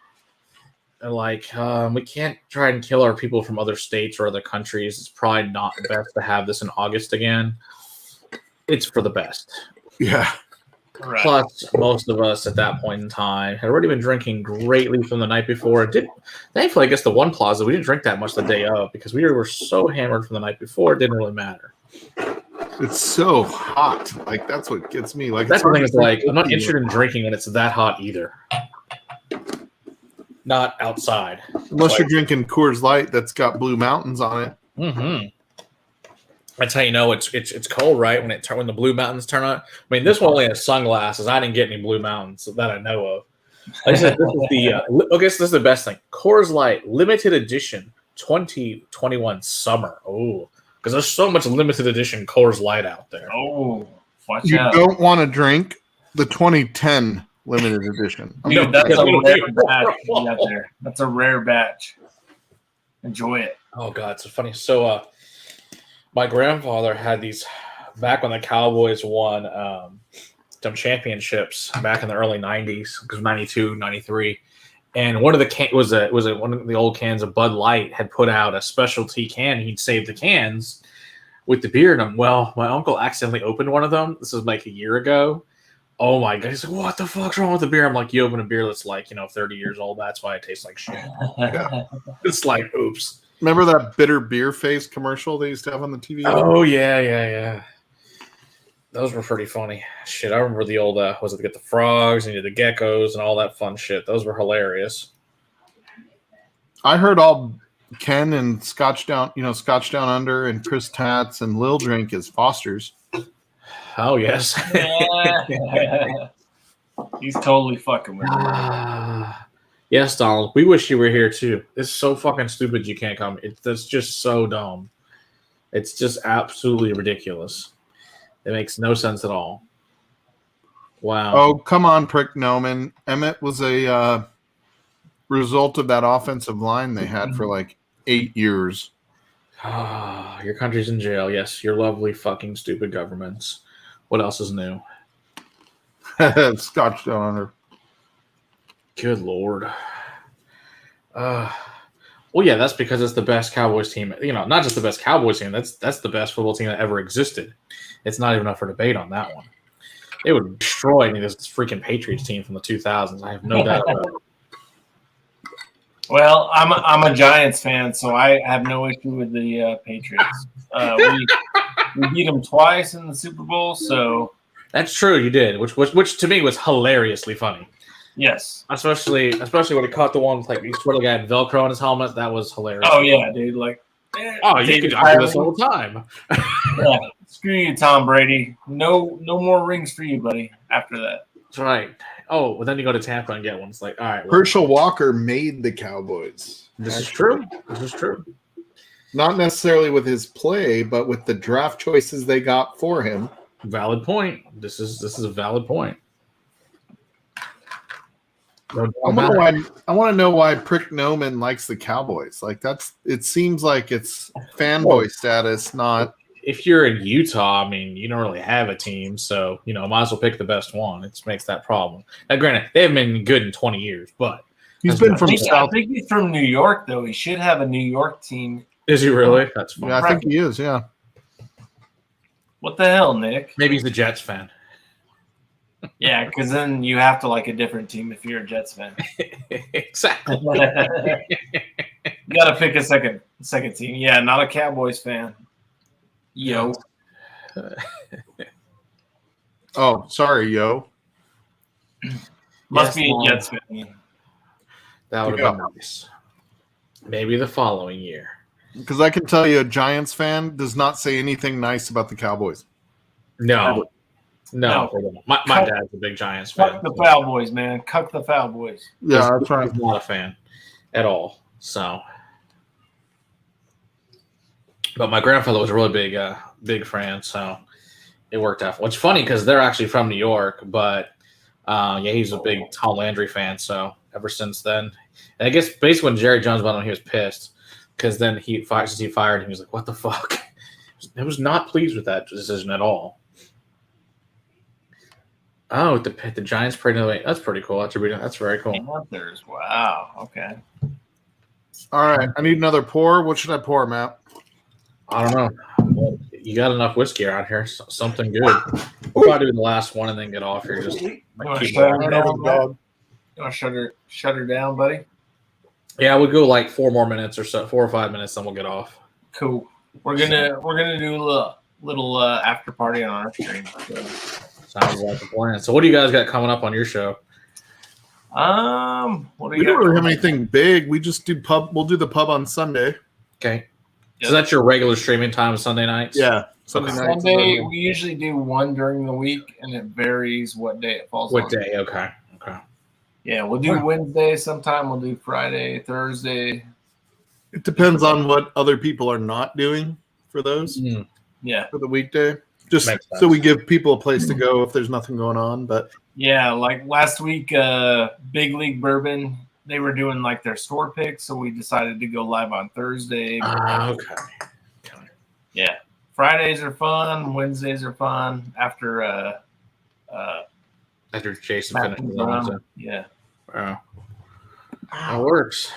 And like, we can't try and kill our people from other states or other countries. It's probably not best to have this in August again. It's for the best. Yeah. Right. Plus, most of us at that point in time had already been drinking greatly from the night before. Thankfully, I guess the one plaza, we didn't drink that much the day of because we were so hammered from the night before, it didn't really matter. It's so hot. Like, that's what gets me. Like, that's the thing is, like, I'm not interested in drinking when it's that hot either. Not outside. Unless you're drinking Coors Light that's got Blue Mountains on it. Mm-hmm. That's how you know it's cold, right? When the Blue Mountains turn on. I mean, this one only has sunglasses. I didn't get any Blue Mountains that I know of. Like I said, this is this is the best thing. Coors Light limited edition 2021 summer. Oh, because there's so much limited edition Coors Light out there. Oh, watch you out! You don't want to drink the 2010 limited edition. Dude, that's a rare batch out there. That's a rare batch. Enjoy it. Oh God, it's so funny. So, My grandfather had these back when the Cowboys won some championships back in the early 90s, because 92, 93. And one of the one of the old cans of Bud Light had put out a specialty can. He'd saved the cans with the beer in them. Well, my uncle accidentally opened one of them. This was like a year ago. Oh my god! He's like, "What the fuck's wrong with the beer?" I'm like, "You open a beer that's like 30 years old. That's why it tastes like shit." It's like, oops. Remember that bitter beer face commercial they used to have on the TV? Oh yeah. Those were pretty funny. Shit, I remember the old was it to get the frogs and the geckos and all that fun shit. Those were hilarious. I heard all Ken and Scotch Down Under and Chris Tats and Lil Drink is Foster's. Oh yes. He's totally fucking with me. Yes, Donald. We wish you were here too. It's so fucking stupid you can't come. That's just so dumb. It's just absolutely ridiculous. It makes no sense at all. Wow. Oh, come on, Prick Noman. Emmett was a result of that offensive line they had for like 8 years. Your country's in jail. Yes, your lovely fucking stupid governments. What else is new? Scotch Down Under. Good Lord. Well, yeah, that's because it's the best Cowboys team. Not just the best Cowboys team. That's the best football team that ever existed. It's not even up for debate on that one. It would destroy this freaking Patriots team from the 2000s. I have no doubt about it. Well, I'm a Giants fan, so I have no issue with the Patriots. We beat them twice in the Super Bowl, so that's true. You did, which to me was hilariously funny. Yes, especially when he caught the one with he swear the guy had Velcro on his helmet. That was hilarious. Oh yeah, dude! Like, you could do this all the time. Yeah, screw you, Tom Brady. No more rings for you, buddy. After that, that's right. Oh, well, then you go to Tampa and get one. It's like, all right. Well, Herschel Walker made the Cowboys. This is true. Not necessarily with his play, but with the draft choices they got for him. Valid point. This is a valid point. I want to know why Prick Noman likes the Cowboys. Like it seems like it's fanboy status, not. If you're in Utah, I mean, you don't really have a team, so might as well pick the best one. It makes that problem. Now, granted, they haven't been good in 20 years, but he's been from South. I think he's from New York, though. He should have a New York team. Is he really? That's fun. Yeah, I think he is. Yeah. What the hell, Nick? Maybe he's a Jets fan. Yeah, because then you have to like a different team if you're a Jets fan. Exactly. You got to pick a second team. Yeah, not a Cowboys fan. Yo. Oh, sorry, yo. Must be a Jets fan. That would have been nice. Maybe the following year. Because I can tell you, a Giants fan does not say anything nice about the Cowboys. No. My dad's a big Giants fan. Cuck the Cowboys, man. Cuck the Cowboys. Yeah, that's right. I'm not a fan at all. So, but my grandfather was a really big fan, so it worked out. Which is funny because they're actually from New York, but he's a big Tom Landry fan. So ever since then, and I guess basically when Jerry Jones went on, he was pissed because then he fired him. He was like, "What the fuck?" I was not pleased with that decision at all. Oh, the Giants parading away. That's pretty cool. That's very cool. Panthers. Wow. Okay. All right. I need another pour. What should I pour, Matt? I don't know. Well, you got enough whiskey around here. Something good. We'll probably do the last one and then get off here. Just you want to shut her down, buddy? Yeah, we'll go like 4 more minutes or so, 4 or 5 minutes, then we'll get off. Cool. We're gonna do a little after party on our stream. So. Sounds like a plan. So, what do you guys got coming up on your show? We don't really have anything big. We just do pub. We'll do the pub on Sunday. Okay. Yep. So that's your regular streaming time, Sunday nights? Yeah. Sunday, we usually do one during the week, and it varies what day it falls on. What day? Okay. Yeah, we'll do Wednesday sometime. We'll do Friday, Thursday. It depends on what other people are not doing for those. Yeah. For the weekday. Just so we give people a place to go if there's nothing going on. But yeah, like last week, Big League Bourbon, they were doing like their store picks, so we decided to go live on Thursday. Okay. Yeah, Fridays are fun. Wednesdays are fun after Jason finishes on Wednesday. Yeah. Wow. That works.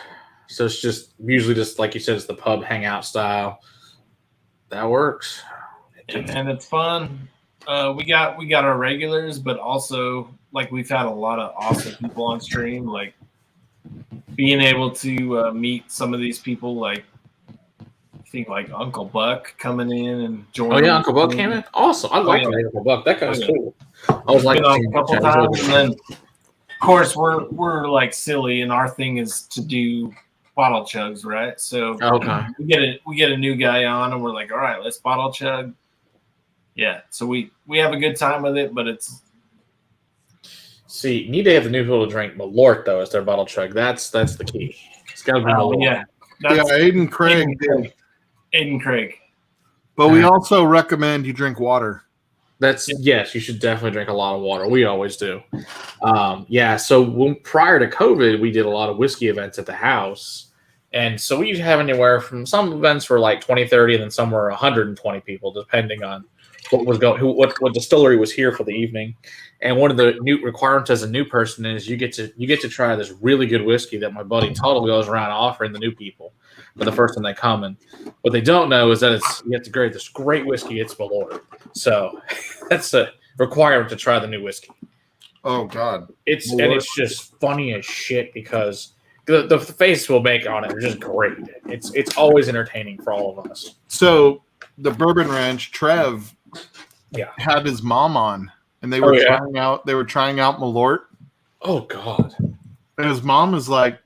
So it's just usually just like you said, it's the pub hangout style. That works. And it's fun. We got our regulars, but also like we've had a lot of awesome people on stream. Like being able to meet some of these people, like I think like Uncle Buck coming in and joining. Oh yeah, Uncle Buck came in. Awesome. I like Uncle Buck. That guy's cool. I was like a couple times, and then of course we're like silly, and our thing is to do bottle chugs, right? So we get a new guy on, and we're like, all right, let's bottle chug. Yeah, so we have a good time with it, but it's. See, you need to have the new people to drink Malort though as their bottle chug. That's the key. It's got to be Malort. Yeah, Aiden Craig. Aiden Craig. But we also recommend you drink water. Yes, you should definitely drink a lot of water. We always do. So prior to COVID, we did a lot of whiskey events at the house. And so we have anywhere from some events were like 20, 30, and then some were 120 people, depending on what distillery was here for the evening. And one of the new requirements as a new person is you get to try this really good whiskey that my buddy Tuttle goes around offering the new people for the first time they come. And what they don't know is that you have to grade this great whiskey. It's Malort. So that's a requirement to try the new whiskey. Oh God, it's just funny as shit because the face we'll make on it are just great. It's always entertaining for all of us. So the Bourbon Ranch, Trev, had his mom on, and they were trying out Malort. Oh God! And his mom was like,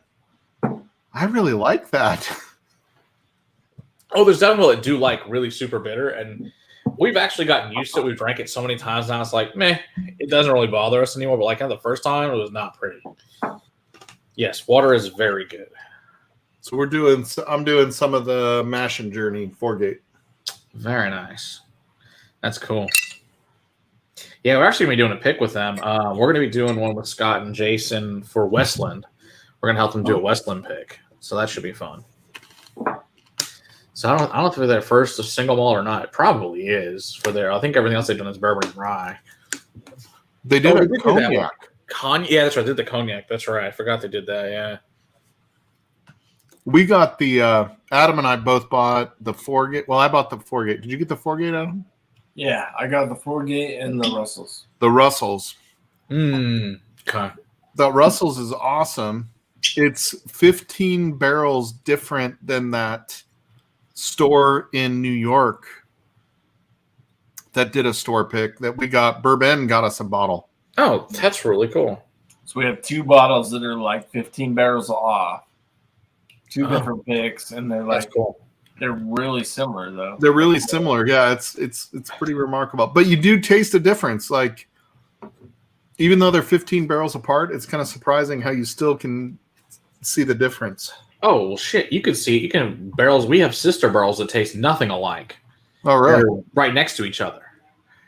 "I really like that." Oh, there's definitely that do like really super bitter, and we've actually gotten used to it. We've drank it so many times now. It's like, meh, it doesn't really bother us anymore. But like the first time, it was not pretty. Yes, water is very good. So I'm doing some of the Mashing Journey 4-gate. Very nice. That's cool. Yeah, we're actually going to be doing a pick with them. We're going to be doing one with Scott and Jason for Westland. We're going to help them do a Westland pick. So that should be fun. So I don't know if they're their first single malt or not. It probably is for their. I think everything else they've done is bourbon and rye. They did cognac. Yeah, that's right. They did the cognac. That's right. I forgot they did that. Yeah. We got the Adam and I both bought the 4-gate. Well, I bought the 4-gate. Did you get the 4-gate, Adam? Yeah, I got the 4-gate and the Russells. The Russells. Okay. The Russells is awesome. It's 15 barrels different than that store in New York that did a store pick that we got. Bourbon got us a bottle. Oh, that's really cool. So we have 2 bottles that are like 15 barrels off. 2 different picks, and they're like cool. They're really similar though. They're really similar. Yeah, it's pretty remarkable. But you do taste a difference. Like even though they're 15 barrels apart, it's kind of surprising how you still can see the difference. Oh well, shit! You can barrels. We have sister barrels that taste nothing alike. Oh, really? They're right next to each other.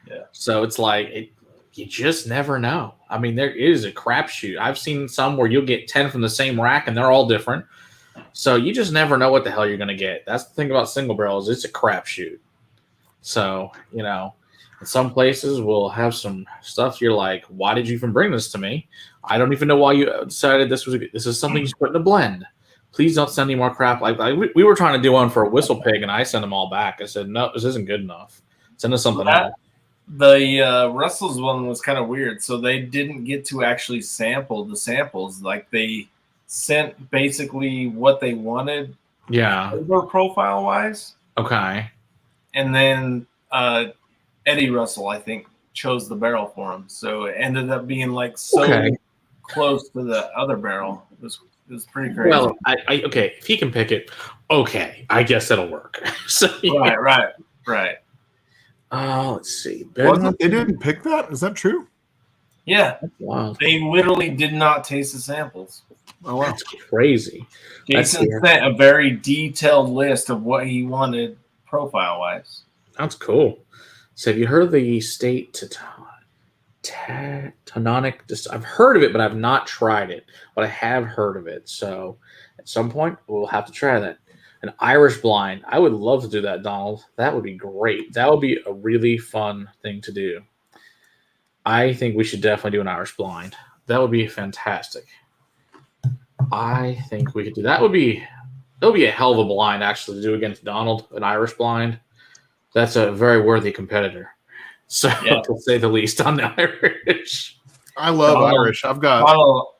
Yeah. So it's like you just never know. I mean, there is a crapshoot. I've seen some where you'll get 10 from the same rack, and they're all different. So you just never know what the hell you're going to get. That's the thing about single barrels. It's a crapshoot. So, in some places we'll have some stuff you're like, why did you even bring this to me? I don't even know why you decided this is something you should put in a blend. Please don't send any more crap. Like we were trying to do one for a whistle pig, and I sent them all back. I said, no, this isn't good enough. Send us something else. The Russell's one was kind of weird. So they didn't get to actually sample the samples. Like they sent basically what they wanted. Yeah. Profile wise. Okay. And then Eddie Russell, I think, chose the barrel for him. So it ended up being like close to the other barrel. It was pretty crazy. Well, I okay, if he can pick it, okay, I guess that'll work. So, yeah. Right. Let's see. They didn't pick that? Is that true? Yeah. Wow. They literally did not taste the samples. Oh, wow. That's crazy. Jason sent a very detailed list of what he wanted profile-wise. That's cool. So have you heard of the state Tonic? I've heard of it, but I've not tried it. But I have heard of it. So at some point, we'll have to try that. An Irish blind. I would love to do that, Donald. That would be great. That would be a really fun thing to do. I think we should definitely do an Irish blind. That would be fantastic. I think we could do that. Would be a hell of a blind actually to do against Donald, an Irish blind. That's a very worthy competitor. So to say the least on the Irish. I love Irish. I've got.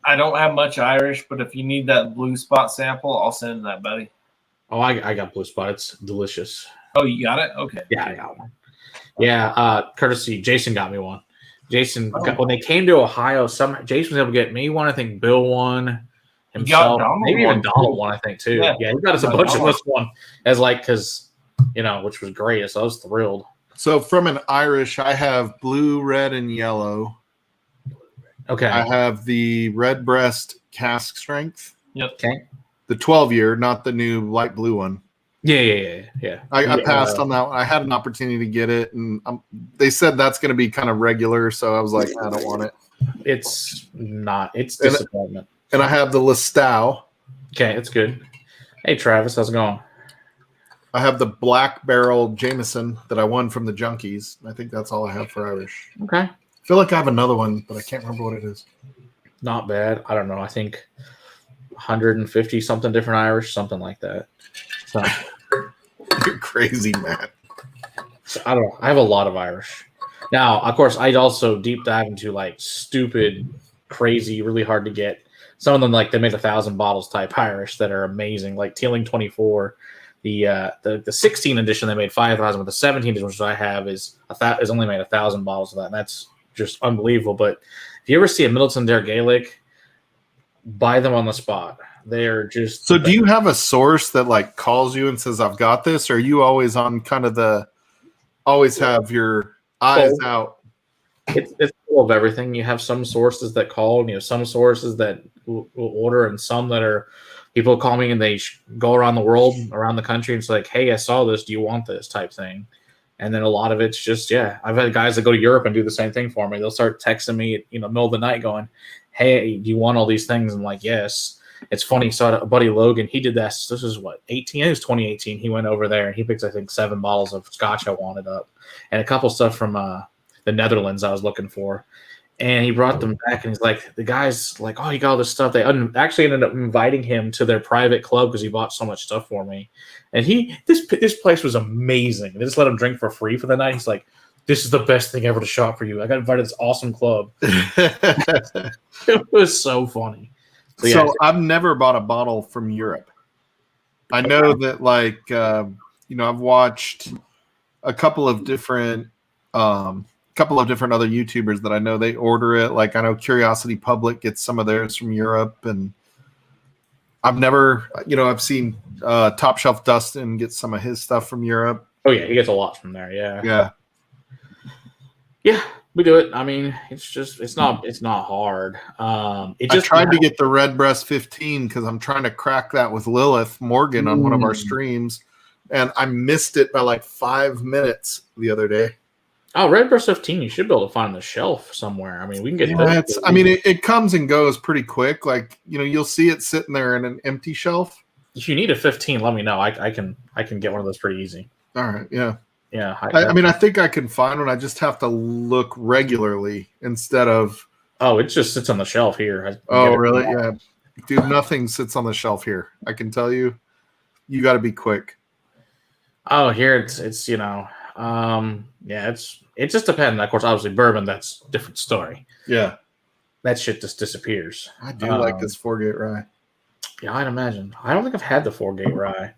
I don't have much Irish, but if you need that blue spot sample, I'll send that, buddy. Oh, I got blue spot. It's delicious. Oh, you got it? Okay. Yeah, I got one. Yeah, courtesy Jason got me one. Jason got, when they came to Ohio, Jason was able to get me one. I think Bill won himself. Maybe even Donald won. I think too. Yeah, he got us a bunch of this one as because which was great. So I was thrilled. So from an Irish, I have blue, red, and yellow. Okay. I have the red breast cask strength. Yep. Okay. The 12-year, not the new light blue one. Yeah. I passed on that one. I had an opportunity to get it, and they said that's going to be kind of regular, so I was like, I don't want it. It's not. It's disappointment. And I have the Listau. Okay, it's good. Hey, Travis, how's it going? I have the Black Barrel Jameson that I won from the Junkies. I think that's all I have for Irish. Okay. I feel like I have another one, but I can't remember what it is. Not bad. I don't know. I think 150 something different Irish, something like that. So you're crazy, Matt. So, I don't know. I have a lot of Irish. Now, of course, I'd also deep dive into like stupid, crazy, really hard to get. Some of them like they made 1,000 bottles type Irish that are amazing, like Teeling 24. The 16 edition they made 5,000, but the 17 edition which I have is only made 1,000 bottles of that. And that's just unbelievable. But if you ever see a Middleton Dare Gaelic, buy them on the spot. They're just so. Do you have a source that like calls you and says, "I've got this"? Or are you always on kind of always have your eyes out? It's full of everything. You have some sources that call, some sources that will order, and some that are people call me and they go around the world, around the country, and it's like, "Hey, I saw this. Do you want this?" type thing. And then a lot of it's just, I've had guys that go to Europe and do the same thing for me. They'll start texting me at middle of the night going, "Hey, do you want all these things?" I'm like, "Yes." It's funny. So a buddy Logan, he did this. This is what 18. It was 2018. He went over there and he picked I think 7 bottles of Scotch I wanted up, and a couple stuff from the Netherlands I was looking for. And he brought them back, and he's like, the guy's like, "Oh, you got all this stuff." They actually ended up inviting him to their private club because he bought so much stuff for me. And this place was amazing. They just let him drink for free for the night. He's like, "This is the best thing ever to shop for you. I got invited to this awesome club." It was so funny. So I've never bought a bottle from Europe. I know that I've watched a couple of different other YouTubers that I know they order it. Like I know Curiosity Public gets some of theirs from Europe, and I've never, I've seen Top Shelf Dustin get some of his stuff from Europe. Oh yeah, he gets a lot from there. Yeah. We do it. I mean, it's not hard. I tried to get the Red Breast 15 because I'm trying to crack that with Lilith Morgan on one of our streams, and I missed it by like 5 minutes the other day. Oh, Red Breast 15, you should be able to find on the shelf somewhere. I mean, we can get that. It comes and goes pretty quick. Like, you'll see it sitting there in an empty shelf. If you need a 15, let me know. I can get one of those pretty easy. All right, yeah. Yeah. I think I can find one. I just have to look regularly instead of. Oh, it just sits on the shelf here. Oh, really? Yeah. Dude, nothing sits on the shelf here. I can tell you. You got to be quick. Oh, here it's it just depends. Of course, obviously bourbon, that's a different story. Yeah. That shit just disappears. I do like this 4-gate rye. Yeah, I'd imagine. I don't think I've had the 4-gate rye.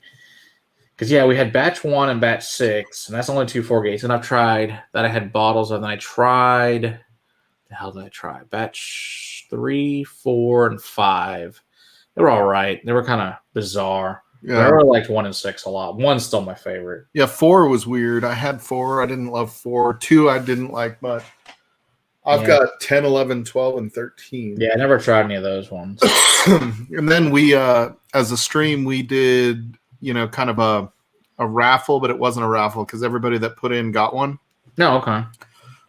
Because, we had batch 1 and batch 6, and that's only 2 4-gates. And I've tried that. I had bottles of, and I tried, the hell did I try? Batch 3, 4, and 5. They were all right. They were kind of bizarre. Yeah. I really liked 1 and 6 a lot. 1's still my favorite. Yeah, 4 was weird. I had 4. I didn't love 4. 2 I didn't like much. I've got 10, 11, 12, and 13. Yeah, I never tried any of those ones. And then we, as a stream, we did, kind of a raffle, but it wasn't a raffle because everybody that put in got one. No, okay.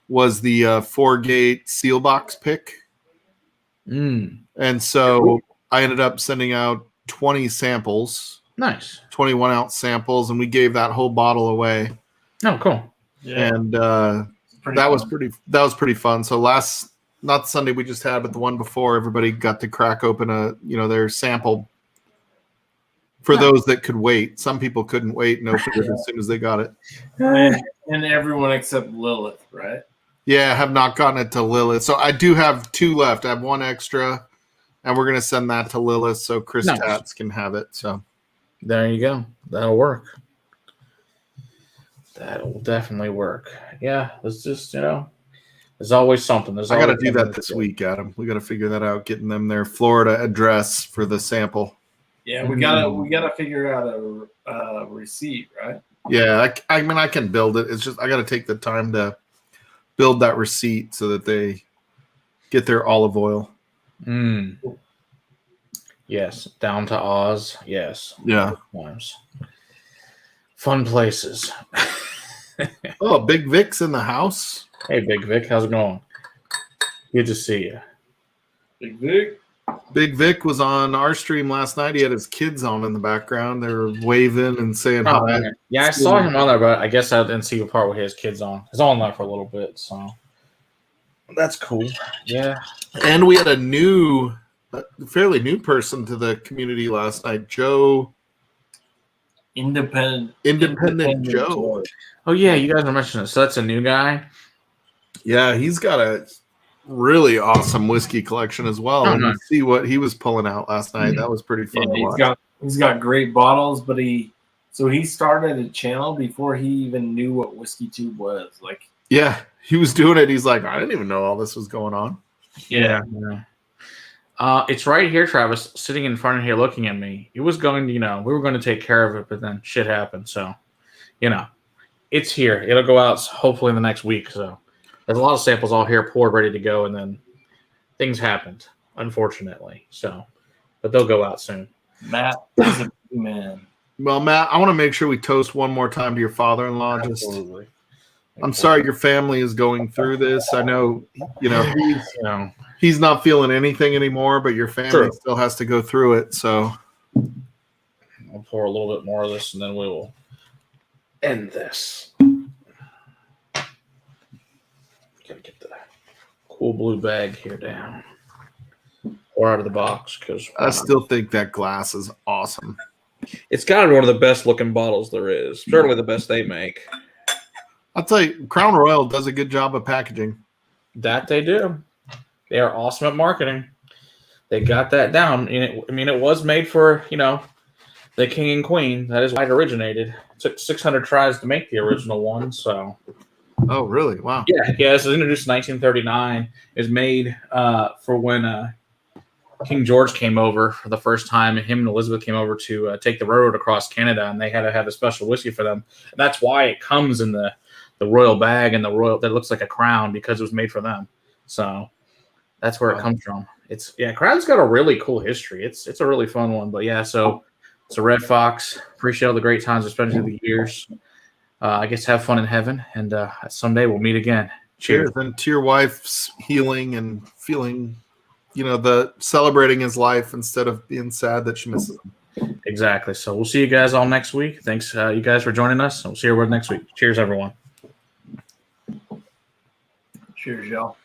Was the 4-gate seal box pick. And so I ended up sending out 20 samples Nice. 21 ounce samples, and we gave that whole bottle away. Oh, cool. Yeah, And that was pretty fun. So not the Sunday we just had, but the one before, everybody got to crack open their sample for those that could wait. Some people couldn't wait and opened it as soon as they got it. and everyone except Lilith, right? Yeah, I have not gotten it to Lilith. So I do have 2 left. I have 1 extra, and we're gonna send that to Lilith so Chris Nice. Tats can have it. So there you go. That'll work. That'll definitely work. Yeah, it's just there's always something. I got to do that this week, Adam. We got to figure that out. Getting them their Florida address for the sample. Yeah, we gotta figure out a receipt, right? Yeah, I mean I can build it. It's just I got to take the time to build that receipt so that they get their olive oil. Yes, down to Oz. Yes. Yeah. Fun places. Oh, Big Vic's in the house. Hey, Big Vic, how's it going? Good to see you. Big Vic. Big Vic was on our stream last night. He had his kids on in the background. They were waving and saying hi. Okay. Yeah, I saw him on there, but I guess I didn't see the part where his kids on. He's on there for a little bit, so that's cool. Yeah. And we had a fairly new person to the community last night, Joe. Independent Joe. Oh yeah, you guys were mentioning it. So that's a new guy. Yeah, he's got a really awesome whiskey collection as well. Oh, and nice. see what he was pulling out last night. That was pretty fun to watch. He's got great bottles, but he started a channel before he even knew what Whiskey Tube was. Like, yeah, he was doing it. He's like, I didn't even know all this was going on. Yeah. It's right here, Travis, sitting in front of here looking at me. It was going to, we were going to take care of it, but then shit happened. So, it's here. It'll go out hopefully in the next week. So there's a lot of samples all here poured, ready to go. And then things happened, unfortunately. So, but they'll go out soon. Matt is a man. Well, Matt, I want to make sure we toast one more time to your father-in-law. Absolutely. I'm sorry your family is going through this. I know, he's not feeling anything anymore, but your family still has to go through it. So I'll pour a little bit more of this, and then we will end this. Gotta get the cool blue bag here down. Pour out of the box because I still think that glass is awesome. It's got to be one of the best looking bottles there is. Certainly the best they make. I'll tell you, Crown Royal does a good job of packaging. That they do. They are awesome at marketing. They got that down. It was made for, the king and queen. That is why it originated. It took 600 tries to make the original one. So. Oh, really? Wow. Yeah. It was introduced in 1939. It was made for when King George came over for the first time, and him and Elizabeth came over to take the railroad across Canada, and they had to have a special whiskey for them. And that's why it comes in the royal bag and the royal that looks like a crown, because it was made for them. So that's where it comes from. Crown's got a really cool history. It's a really fun one. But yeah, so it's a Red Fox. Appreciate all the great times we spent through the years. I guess have fun in heaven, and someday we'll meet again. Cheers. And to your wife's healing and feeling, the celebrating his life instead of being sad that she misses him. Exactly. So we'll see you guys all next week. Thanks, you guys, for joining us. We'll see you next week. Cheers, everyone. Cheers, y'all.